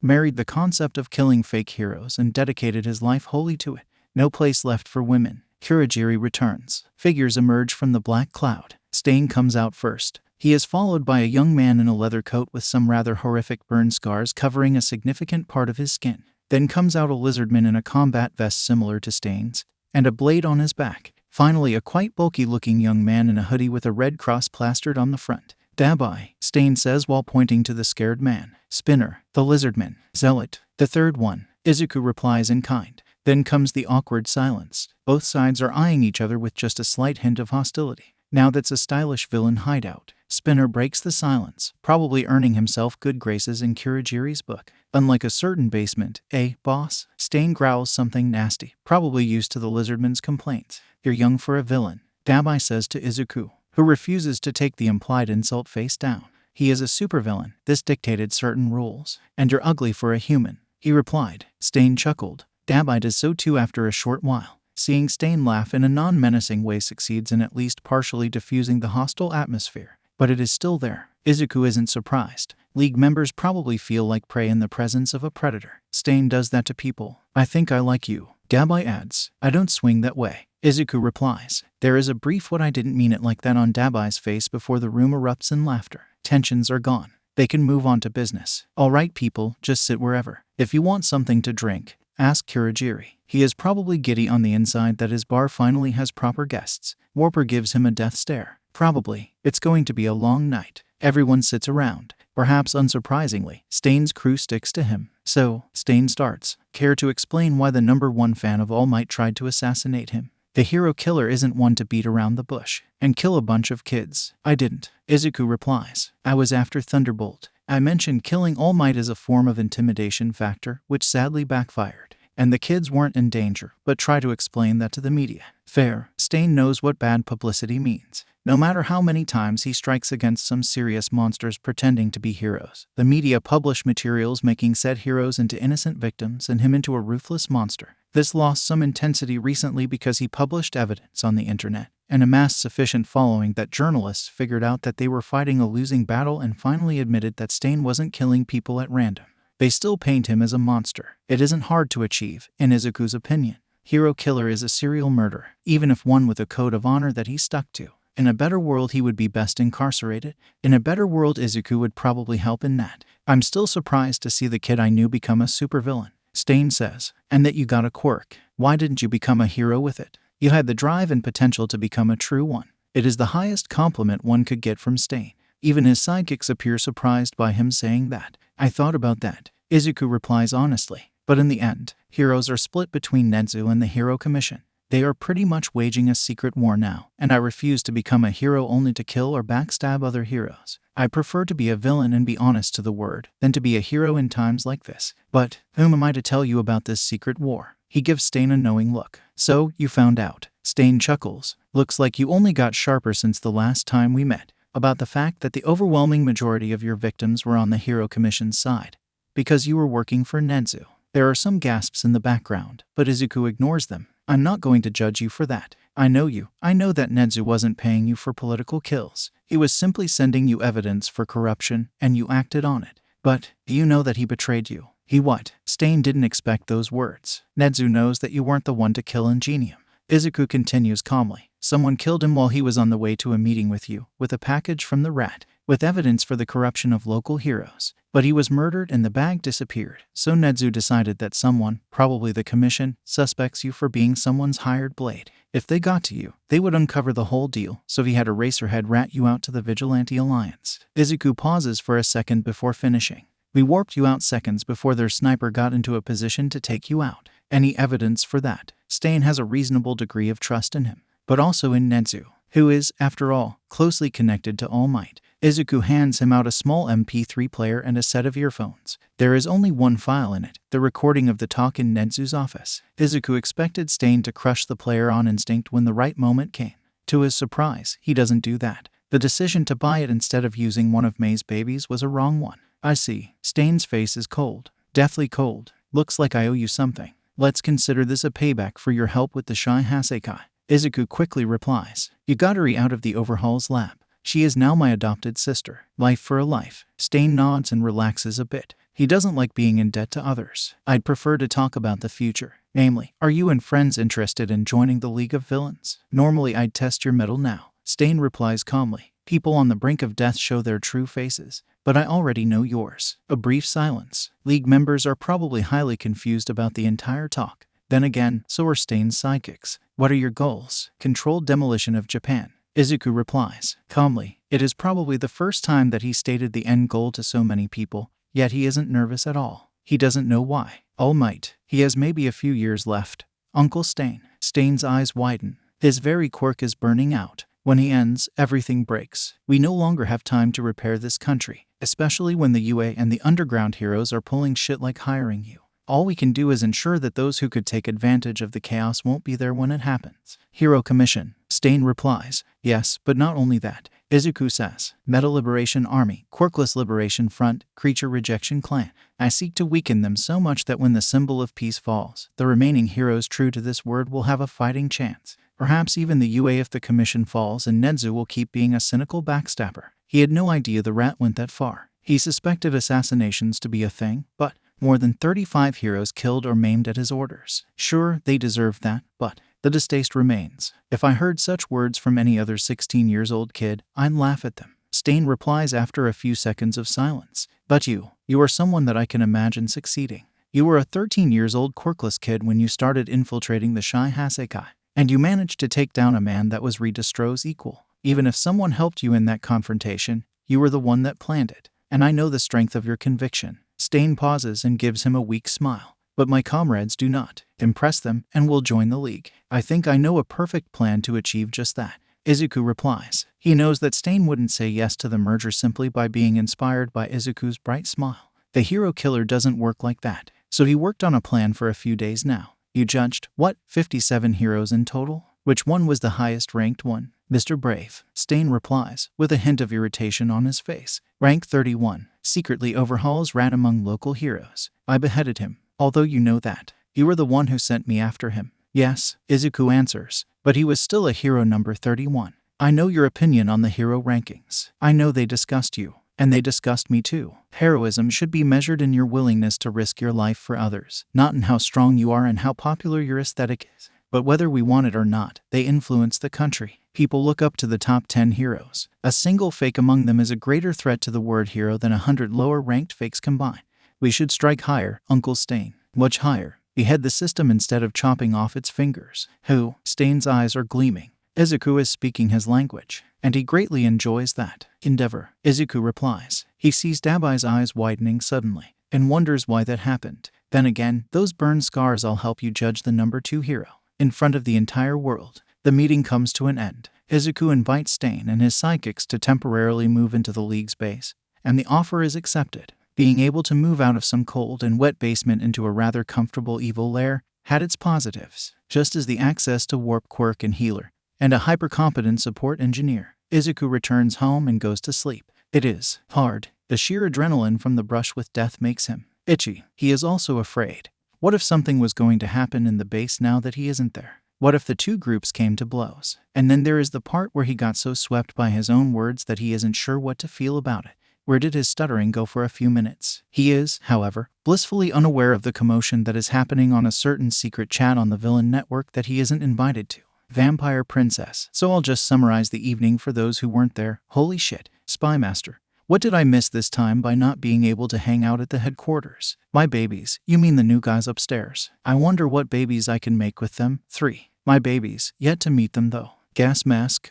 married the concept of killing fake heroes and dedicated his life wholly to it. No place left for women. Kurogiri returns. Figures emerge from the black cloud. Stain comes out first. He is followed by a young man in a leather coat with some rather horrific burn scars covering a significant part of his skin. Then comes out a lizardman in a combat vest similar to Stain's, and a blade on his back. Finally, a quite bulky-looking young man in a hoodie with a red cross plastered on the front. Dabai, Stain says while pointing to the scared man. Spinner, the lizardman. Zealot, the third one. Izuku replies in kind. Then comes the awkward silence. Both sides are eyeing each other with just a slight hint of hostility. Now that's a stylish villain hideout. Spinner breaks the silence, probably earning himself good graces in Kurogiri's book. Unlike a certain basement, boss? Stain growls something nasty, probably used to the lizardman's complaints. You're young for a villain, Dabai says to Izuku, who refuses to take the implied insult face down. He is a supervillain, this dictated certain rules. And you're ugly for a human, he replied. Stain chuckled. Dabai does so too after a short while. Seeing Stain laugh in a non-menacing way succeeds in at least partially diffusing the hostile atmosphere. But it is still there. Izuku isn't surprised. League members probably feel like prey in the presence of a predator. Stain does that to people. I think I like you. Dabai adds. I don't swing that way. Izuku replies. There is a brief what I didn't mean it like that on Dabai's face before the room erupts in laughter. Tensions are gone. They can move on to business. Alright people, just sit wherever. If you want something to drink, ask Kurogiri. He is probably giddy on the inside that his bar finally has proper guests. Warper gives him a death stare. Probably. It's going to be a long night. Everyone sits around. Perhaps unsurprisingly, Stain's crew sticks to him. So, Stain starts. Care to explain why the #1 fan of All Might tried to assassinate him? The hero killer isn't one to beat around the bush and kill a bunch of kids. I didn't. Izuku replies. I was after Thunderbolt. I mentioned killing All Might as a form of intimidation factor, which sadly backfired. And the kids weren't in danger, but try to explain that to the media. Fair. Stain knows what bad publicity means. No matter how many times he strikes against some serious monsters pretending to be heroes, the media publish materials making said heroes into innocent victims and him into a ruthless monster. This lost some intensity recently because he published evidence on the internet and amassed sufficient following that journalists figured out that they were fighting a losing battle and finally admitted that Stain wasn't killing people at random. They still paint him as a monster. It isn't hard to achieve, in Izuku's opinion. Hero killer is a serial murderer, even if one with a code of honor that he stuck to. In a better world, he would be best incarcerated. In a better world, Izuku would probably help in that. I'm still surprised to see the kid I knew become a supervillain, Stain says. And that you got a quirk. Why didn't you become a hero with it? You had the drive and potential to become a true one. It is the highest compliment one could get from Stain. Even his sidekicks appear surprised by him saying that. I thought about that, Izuku replies honestly. But in the end, heroes are split between Nedzu and the Hero Commission. They are pretty much waging a secret war now, and I refuse to become a hero only to kill or backstab other heroes. I prefer to be a villain and be honest to the word than to be a hero in times like this. But whom am I to tell you about this secret war? He gives Stain a knowing look. So, you found out. Stain chuckles. Looks like you only got sharper since the last time we met. About the fact that the overwhelming majority of your victims were on the Hero Commission's side. Because you were working for Nedzu. There are some gasps in the background, but Izuku ignores them. I'm not going to judge you for that. I know you. I know that Nedzu wasn't paying you for political kills. He was simply sending you evidence for corruption, and you acted on it. But, do you know that he betrayed you? He what? Stain didn't expect those words. Nedzu knows that you weren't the one to kill Ingenium. Izuku continues calmly. Someone killed him while he was on the way to a meeting with you, with a package from the rat, with evidence for the corruption of local heroes. But he was murdered and the bag disappeared. So Nedzu decided that someone, probably the commission, suspects you for being someone's hired blade. If they got to you, they would uncover the whole deal, so he had Eraserhead rat you out to the Vigilante Alliance. Izuku pauses for a second before finishing. We warped you out seconds before their sniper got into a position to take you out. Any evidence for that? Stain has a reasonable degree of trust in him, but also in Nedzu, who is, after all, closely connected to All Might. Izuku hands him out a small MP3 player and a set of earphones. There is only one file in it, the recording of the talk in Nedzu's office. Izuku expected Stain to crush the player on instinct when the right moment came. To his surprise, he doesn't do that. The decision to buy it instead of using one of May's babies was a wrong one. I see. Stain's face is cold. Deathly cold. Looks like I owe you something. Let's consider this a payback for your help with the Shai Hasekai. Izuku quickly replies. You got her out of the Overhaul's lab. She is now my adopted sister. Life for a life. Stain nods and relaxes a bit. He doesn't like being in debt to others. I'd prefer to talk about the future. Namely, are you and friends interested in joining the League of Villains? Normally I'd test your mettle now. Stain replies calmly. People on the brink of death show their true faces. But I already know yours. A brief silence. League members are probably highly confused about the entire talk. Then again, so are Stain's sidekicks. What are your goals? Controlled demolition of Japan. Izuku replies, calmly. It is probably the first time that he stated the end goal to so many people, yet he isn't nervous at all. He doesn't know why. All Might. He has maybe a few years left. Uncle Stain. Stain's eyes widen. His very quirk is burning out. When he ends, everything breaks. We no longer have time to repair this country, especially when the UA and the underground heroes are pulling shit like hiring you. All we can do is ensure that those who could take advantage of the chaos won't be there when it happens. Hero Commission. Stain replies, yes, but not only that. Izuku says, Meta Liberation Army, Quirkless Liberation Front, Creature Rejection Clan. I seek to weaken them so much that when the symbol of peace falls, the remaining heroes true to this word will have a fighting chance. Perhaps even the UA if the commission falls, and Nedzu will keep being a cynical backstabber. He had no idea the rat went that far. He suspected assassinations to be a thing, but more than 35 heroes killed or maimed at his orders. Sure, they deserved that, but the distaste remains. If I heard such words from any other 16-years-old kid, I'd laugh at them. Stain replies after a few seconds of silence. But you are someone that I can imagine succeeding. You were a 13-years-old quirkless kid when you started infiltrating the Shai Hasekai, and you managed to take down a man that was Redestro's equal. Even if someone helped you in that confrontation, you were the one that planned it. And I know the strength of your conviction. Stain pauses and gives him a weak smile. But my comrades do not. Impress them, and we'll join the League. I think I know a perfect plan to achieve just that. Izuku replies. He knows that Stain wouldn't say yes to the merger simply by being inspired by Izuku's bright smile. The hero killer doesn't work like that. So he worked on a plan for a few days now. You judged, 57 heroes in total? Which one was the highest ranked one? Mr. Brave. Stain replies, with a hint of irritation on his face. Rank 31. Secretly Overhaul's rat among local heroes. I beheaded him. Although you know that. You were the one who sent me after him. Yes, Izuku answers. But he was still a hero number 31. I know your opinion on the hero rankings. I know they disgust you. And they disgust me too. Heroism should be measured in your willingness to risk your life for others, not in how strong you are and how popular your aesthetic is. But whether we want it or not, they influence the country. People look up to the top 10 heroes. A single fake among them is a greater threat to the word hero than 100 lower-ranked fakes combined. We should strike higher, Uncle Stain. Much higher. Behead the system instead of chopping off its fingers. Who? Stain's eyes are gleaming. Izuku is speaking his language, and he greatly enjoys that endeavor. Izuku replies. He sees Dabai's eyes widening suddenly, and wonders why that happened. Then again, those burn scars all help you judge the number 2 hero. In front of the entire world, the meeting comes to an end. Izuku invites Stain and his sidekicks to temporarily move into the league's base, and the offer is accepted. Being able to move out of some cold and wet basement into a rather comfortable evil lair had its positives, just as the access to warp quirk and healer, and a hyper-competent support engineer. Izuku returns home and goes to sleep. It is hard. The sheer adrenaline from the brush with death makes him itchy. He is also afraid. What if something was going to happen in the base now that he isn't there? What if the two groups came to blows? And then there is the part where he got so swept by his own words that he isn't sure what to feel about it. Where did his stuttering go for a few minutes? He is, however, blissfully unaware of the commotion that is happening on a certain secret chat on the villain network that he isn't invited to. Vampire Princess. So I'll just summarize the evening for those who weren't there. Holy shit. Spymaster. What did I miss this time by not being able to hang out at the headquarters? My babies. You mean the new guys upstairs? I wonder what babies I can make with them. 3. My babies. Yet to meet them though. Gas mask.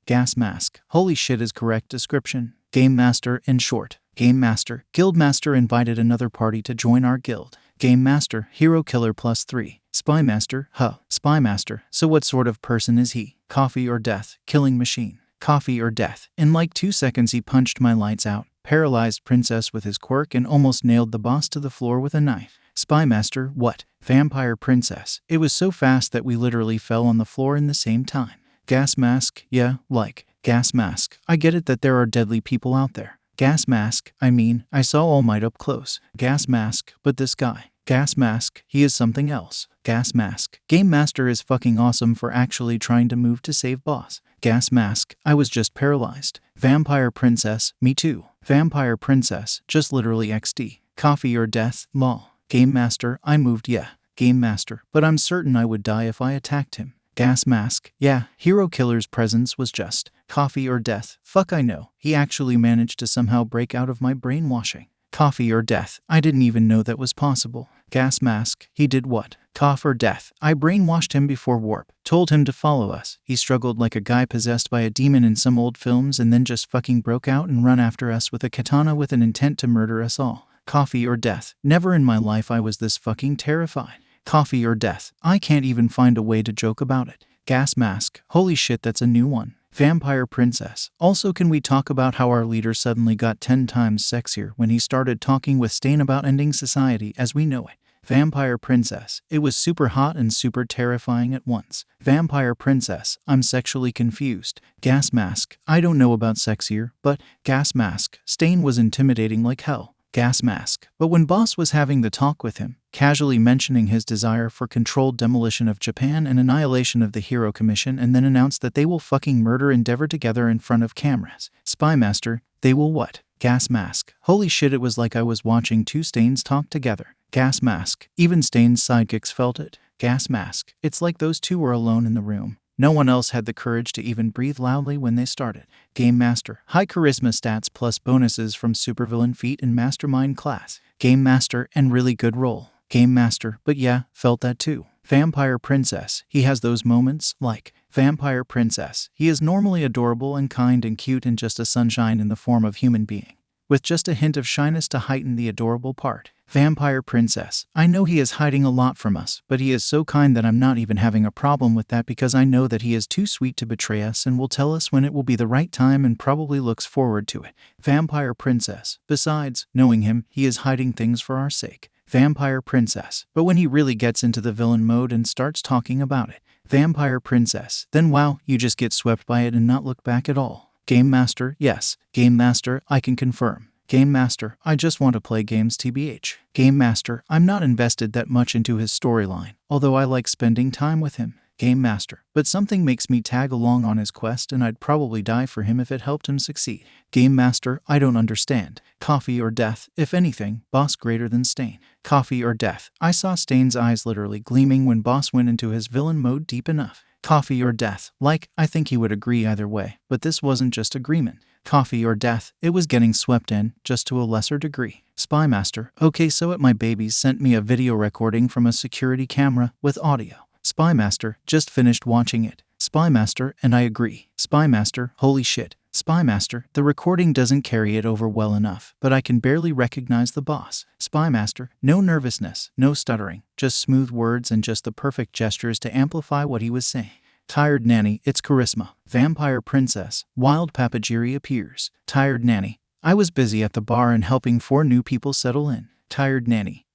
Gas mask. Holy shit is correct description. Game Master, in short. Game Master. Guild Master invited another party to join our guild. Game Master. Hero Killer +3. Spy Master. Spy Master. So what sort of person is he? Coffee or death? Killing machine. Coffee or death. In like 2 seconds he punched my lights out, paralyzed Princess with his quirk, and almost nailed the boss to the floor with a knife. Spy Master. What? Vampire Princess. It was so fast that we literally fell on the floor in the same time. Gas mask. Yeah, like. Gas mask. I get it that there are deadly people out there. Gas mask. I mean, I saw All Might up close. Gas mask. But this guy. Gas mask. He is something else. Gas mask. Game Master is fucking awesome for actually trying to move to save boss. Gas mask. I was just paralyzed. Vampire Princess. Me too. Vampire Princess. Just literally XD. Coffee or death. Lol. Game Master. I moved. Yeah. Game Master. But I'm certain I would die if I attacked him. Gas mask. Yeah. Hero Killer's presence was just coffee or death. Fuck, I know. He actually managed to somehow break out of my brainwashing. Coffee or death. I didn't even know that was possible. Gas mask. He did what? Cough or death. I brainwashed him before warp. Told him to follow us. He struggled like a guy possessed by a demon in some old films and then just fucking broke out and run after us with a katana with an intent to murder us all. Coffee or death. Never in my life I was this fucking terrified. Coffee or death. I can't even find a way to joke about it. Gas mask. Holy shit, that's a new one. Vampire Princess. Also, can we talk about how our leader suddenly got 10 times sexier when he started talking with Stain about ending society as we know it? Vampire Princess. It was super hot and super terrifying at once. Vampire Princess. I'm sexually confused. Gas mask. I don't know about sexier, but gas mask. Stain was intimidating like hell. Gas mask. But when boss was having the talk with him, casually mentioning his desire for controlled demolition of Japan and annihilation of the Hero Commission, and then announced that they will fucking murder Endeavor together in front of cameras. Spy Master. They will what? Gas mask. Holy shit, it was like I was watching two Stains talk together. Gas mask. Even Stain's sidekicks felt it. Gas mask. It's like those two were alone in the room. No one else had the courage to even breathe loudly when they started. Game Master. High charisma stats plus bonuses from supervillain feat in Mastermind class. Game Master and really good roll. Game Master. But yeah, felt that too. Vampire Princess. He has those moments, like Vampire Princess. He is normally adorable and kind and cute and just a sunshine in the form of human being, with just a hint of shyness to heighten the adorable part. Vampire Princess. I know he is hiding a lot from us, but he is so kind that I'm not even having a problem with that because I know that he is too sweet to betray us and will tell us when it will be the right time and probably looks forward to it. Vampire Princess. Besides, knowing him, he is hiding things for our sake. Vampire Princess. But when he really gets into the villain mode and starts talking about it, Vampire Princess, then wow, you just get swept by it and not look back at all. Game Master. Yes. Game Master. I can confirm. Game Master. I just want to play games tbh. Game Master. I'm not invested that much into his storyline, although I like spending time with him. Game Master. But something makes me tag along on his quest and I'd probably die for him if it helped him succeed. Game Master. I don't understand. Coffee or death. If anything, boss greater than Stain. Coffee or death. I saw Stain's eyes literally gleaming when boss went into his villain mode deep enough. Coffee or death. Like, I think he would agree either way, but this wasn't just agreement. Coffee or death, it was getting swept in, just to a lesser degree. Spymaster. Okay, so my babies sent me a video recording from a security camera with audio. Spymaster. Just finished watching it. Spymaster, and I agree. Spymaster. Holy shit. Spymaster. The recording doesn't carry it over well enough, but I can barely recognize the boss. Spymaster. No nervousness, no stuttering, just smooth words and just the perfect gestures to amplify what he was saying. Tired nanny, it's charisma. Vampire princess. Wild Papagiri appears. Tired nanny. I was busy at the bar and helping 4 new people settle in. Tired nanny.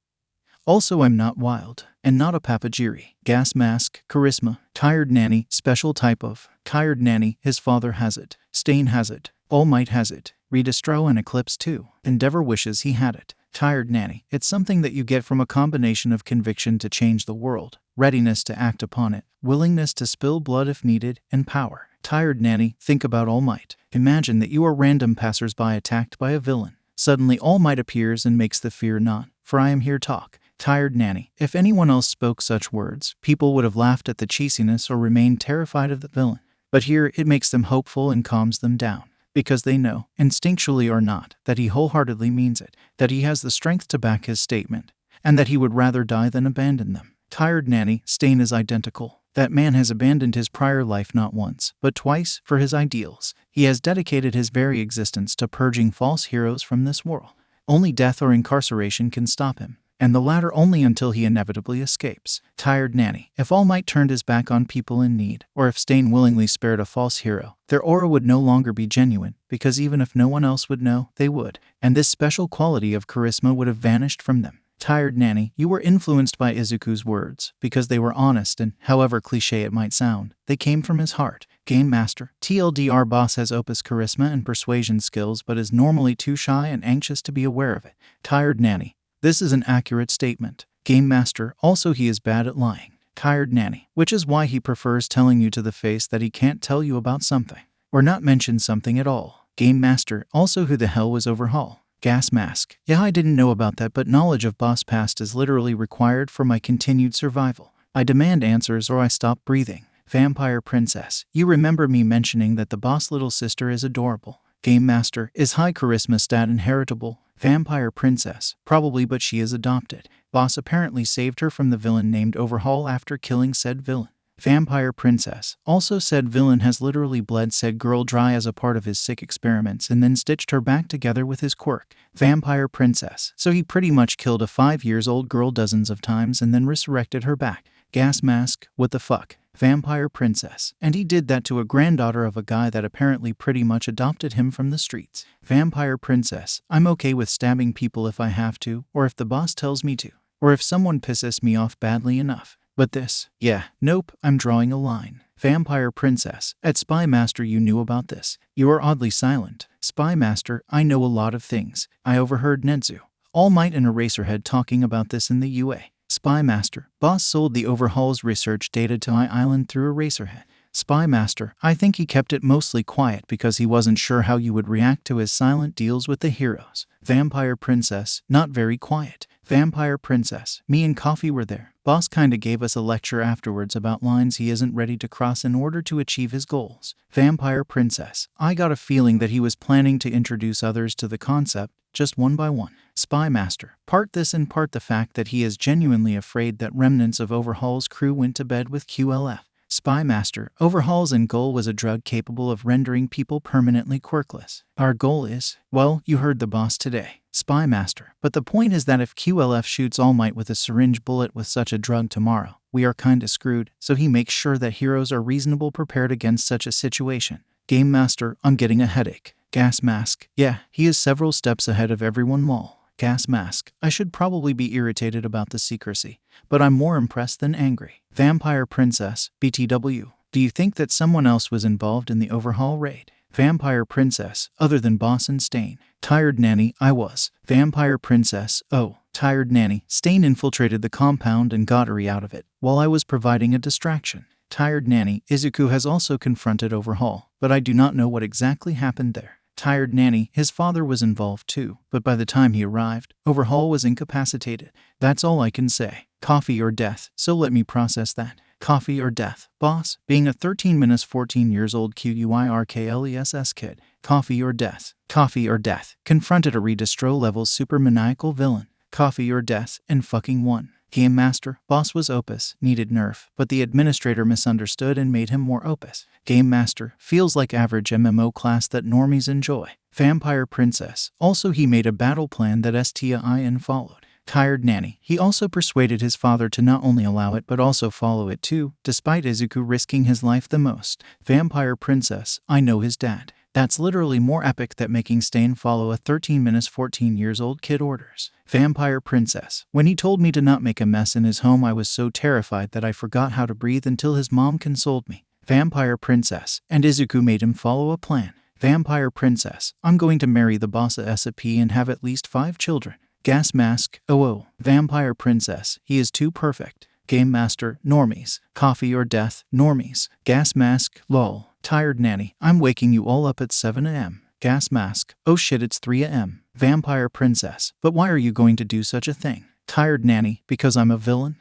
Also, I'm not wild, and not a Papagiri. Gas mask, charisma. Tired nanny, special type of. Tired nanny, his father has it. Stain has it. All Might has it. Redistro and Eclipse too. Endeavor wishes he had it. Tired nanny, it's something that you get from a combination of conviction to change the world, readiness to act upon it, willingness to spill blood if needed, and power. Tired nanny, think about All Might. Imagine that you are random passersby attacked by a villain. Suddenly All Might appears and makes the fear not, for I am here talk. Tired nanny, if anyone else spoke such words, people would have laughed at the cheesiness or remained terrified of the villain. But here it makes them hopeful and calms them down, because they know, instinctually or not, that he wholeheartedly means it, that he has the strength to back his statement, and that he would rather die than abandon them. Tired nanny, Stain is identical. That man has abandoned his prior life not once, but twice, for his ideals. He has dedicated his very existence to purging false heroes from this world. Only death or incarceration can stop him, and the latter only until he inevitably escapes. Tired nanny, if All Might turned his back on people in need, or if Stain willingly spared a false hero, their aura would no longer be genuine, because even if no one else would know, they would, and this special quality of charisma would have vanished from them. Tired nanny, you were influenced by Izuku's words, because they were honest and, however cliché it might sound, they came from his heart. Game Master, TLDR boss has opus charisma and persuasion skills but is normally too shy and anxious to be aware of it. Tired nanny, this is an accurate statement. Game Master, also he is bad at lying. Tired nanny, which is why he prefers telling you to the face that he can't tell you about something, or not mention something at all. Game Master, also who the hell was Overhaul? Gas mask. Yeah, I didn't know about that, but knowledge of boss past is literally required for my continued survival. I demand answers or I stop breathing. Vampire princess. You remember me mentioning that the boss little sister is adorable. Game Master. Is high charisma stat inheritable? Vampire princess. Probably, but she is adopted. Boss apparently saved her from the villain named Overhaul after killing said villain. Vampire princess. Also said villain has literally bled said girl dry as a part of his sick experiments and then stitched her back together with his quirk. Vampire princess. So he pretty much killed a 5-year-old girl dozens of times and then resurrected her back. Gas mask. What the fuck? Vampire princess. And he did that to a granddaughter of a guy that apparently pretty much adopted him from the streets. Vampire princess. I'm okay with stabbing people if I have to, or if the boss tells me to, or if someone pisses me off badly enough. But this, yeah, nope, I'm drawing a line. Vampire princess. At Spy Master you knew about this. You are oddly silent. Spy Master, I know a lot of things. I overheard Nedzu, All Might and Eraserhead talking about this in the UA. Spy Master. Boss sold the Overhaul's research data to Island through Eraserhead. Spy Master. I think he kept it mostly quiet because he wasn't sure how you would react to his silent deals with the heroes. Vampire princess. Not very quiet. Vampire princess. Me and Coffee were there. Boss kinda gave us a lecture afterwards about lines he isn't ready to cross in order to achieve his goals. Vampire princess. I got a feeling that he was planning to introduce others to the concept, just one by one. Spy Master. Part this and part the fact that he is genuinely afraid that remnants of Overhaul's crew went to bed with QLF. Spy Master. Overhaul's end goal was a drug capable of rendering people permanently quirkless. Our goal is, well, you heard the boss today. Spy Master. But the point is that if QLF shoots All Might with a syringe bullet with such a drug tomorrow, we are kinda screwed, so he makes sure that heroes are reasonably prepared against such a situation. Game Master. I'm getting a headache. Gas mask. Yeah, he is several steps ahead of everyone lol. Gas mask. I should probably be irritated about the secrecy, but I'm more impressed than angry. Vampire princess. BTW. Do you think that someone else was involved in the Overhaul raid? Vampire princess. Other than boss and Stain. Tired nanny. I was. Vampire princess. Oh. Tired nanny. Stain infiltrated the compound and got Eri out of it, while I was providing a distraction. Tired nanny. Izuku has also confronted Overhaul, but I do not know what exactly happened there. Tired nanny. His father was involved too, but by the time he arrived, Overhaul was incapacitated. That's all I can say. Coffee or death, so let me process that. Coffee or death. Boss, being a 13-14 years old QUIRKLESS kid. Coffee or death. Coffee or death. Confronted a redistro level super maniacal villain. Coffee or death, and fucking won. Game Master. Boss was Opus, needed nerf, but the administrator misunderstood and made him more Opus. Game Master. Feels like average MMO class that normies enjoy. Vampire Princess. Also he made a battle plan that STIN followed. Tired Nanny. He also persuaded his father to not only allow it but also follow it too, despite Izuku risking his life the most. Vampire Princess. I know his dad. That's literally more epic than making Stain follow a 13-14 years old kid orders. Vampire Princess. When he told me to not make a mess in his home, I was so terrified that I forgot how to breathe until his mom consoled me. Vampire Princess. And Izuku made him follow a plan. Vampire Princess. I'm going to marry the boss of SAP and have at least 5 children. Gas Mask. Oh. Vampire Princess. He is too perfect. Game Master. Normies. Coffee or death. Normies. Gas Mask. Lol. Tired Nanny. I'm waking you all up at 7 a.m. Gas Mask. Oh shit, it's 3 a.m. Vampire Princess. But why are you going to do such a thing? Tired Nanny. Because I'm a villain?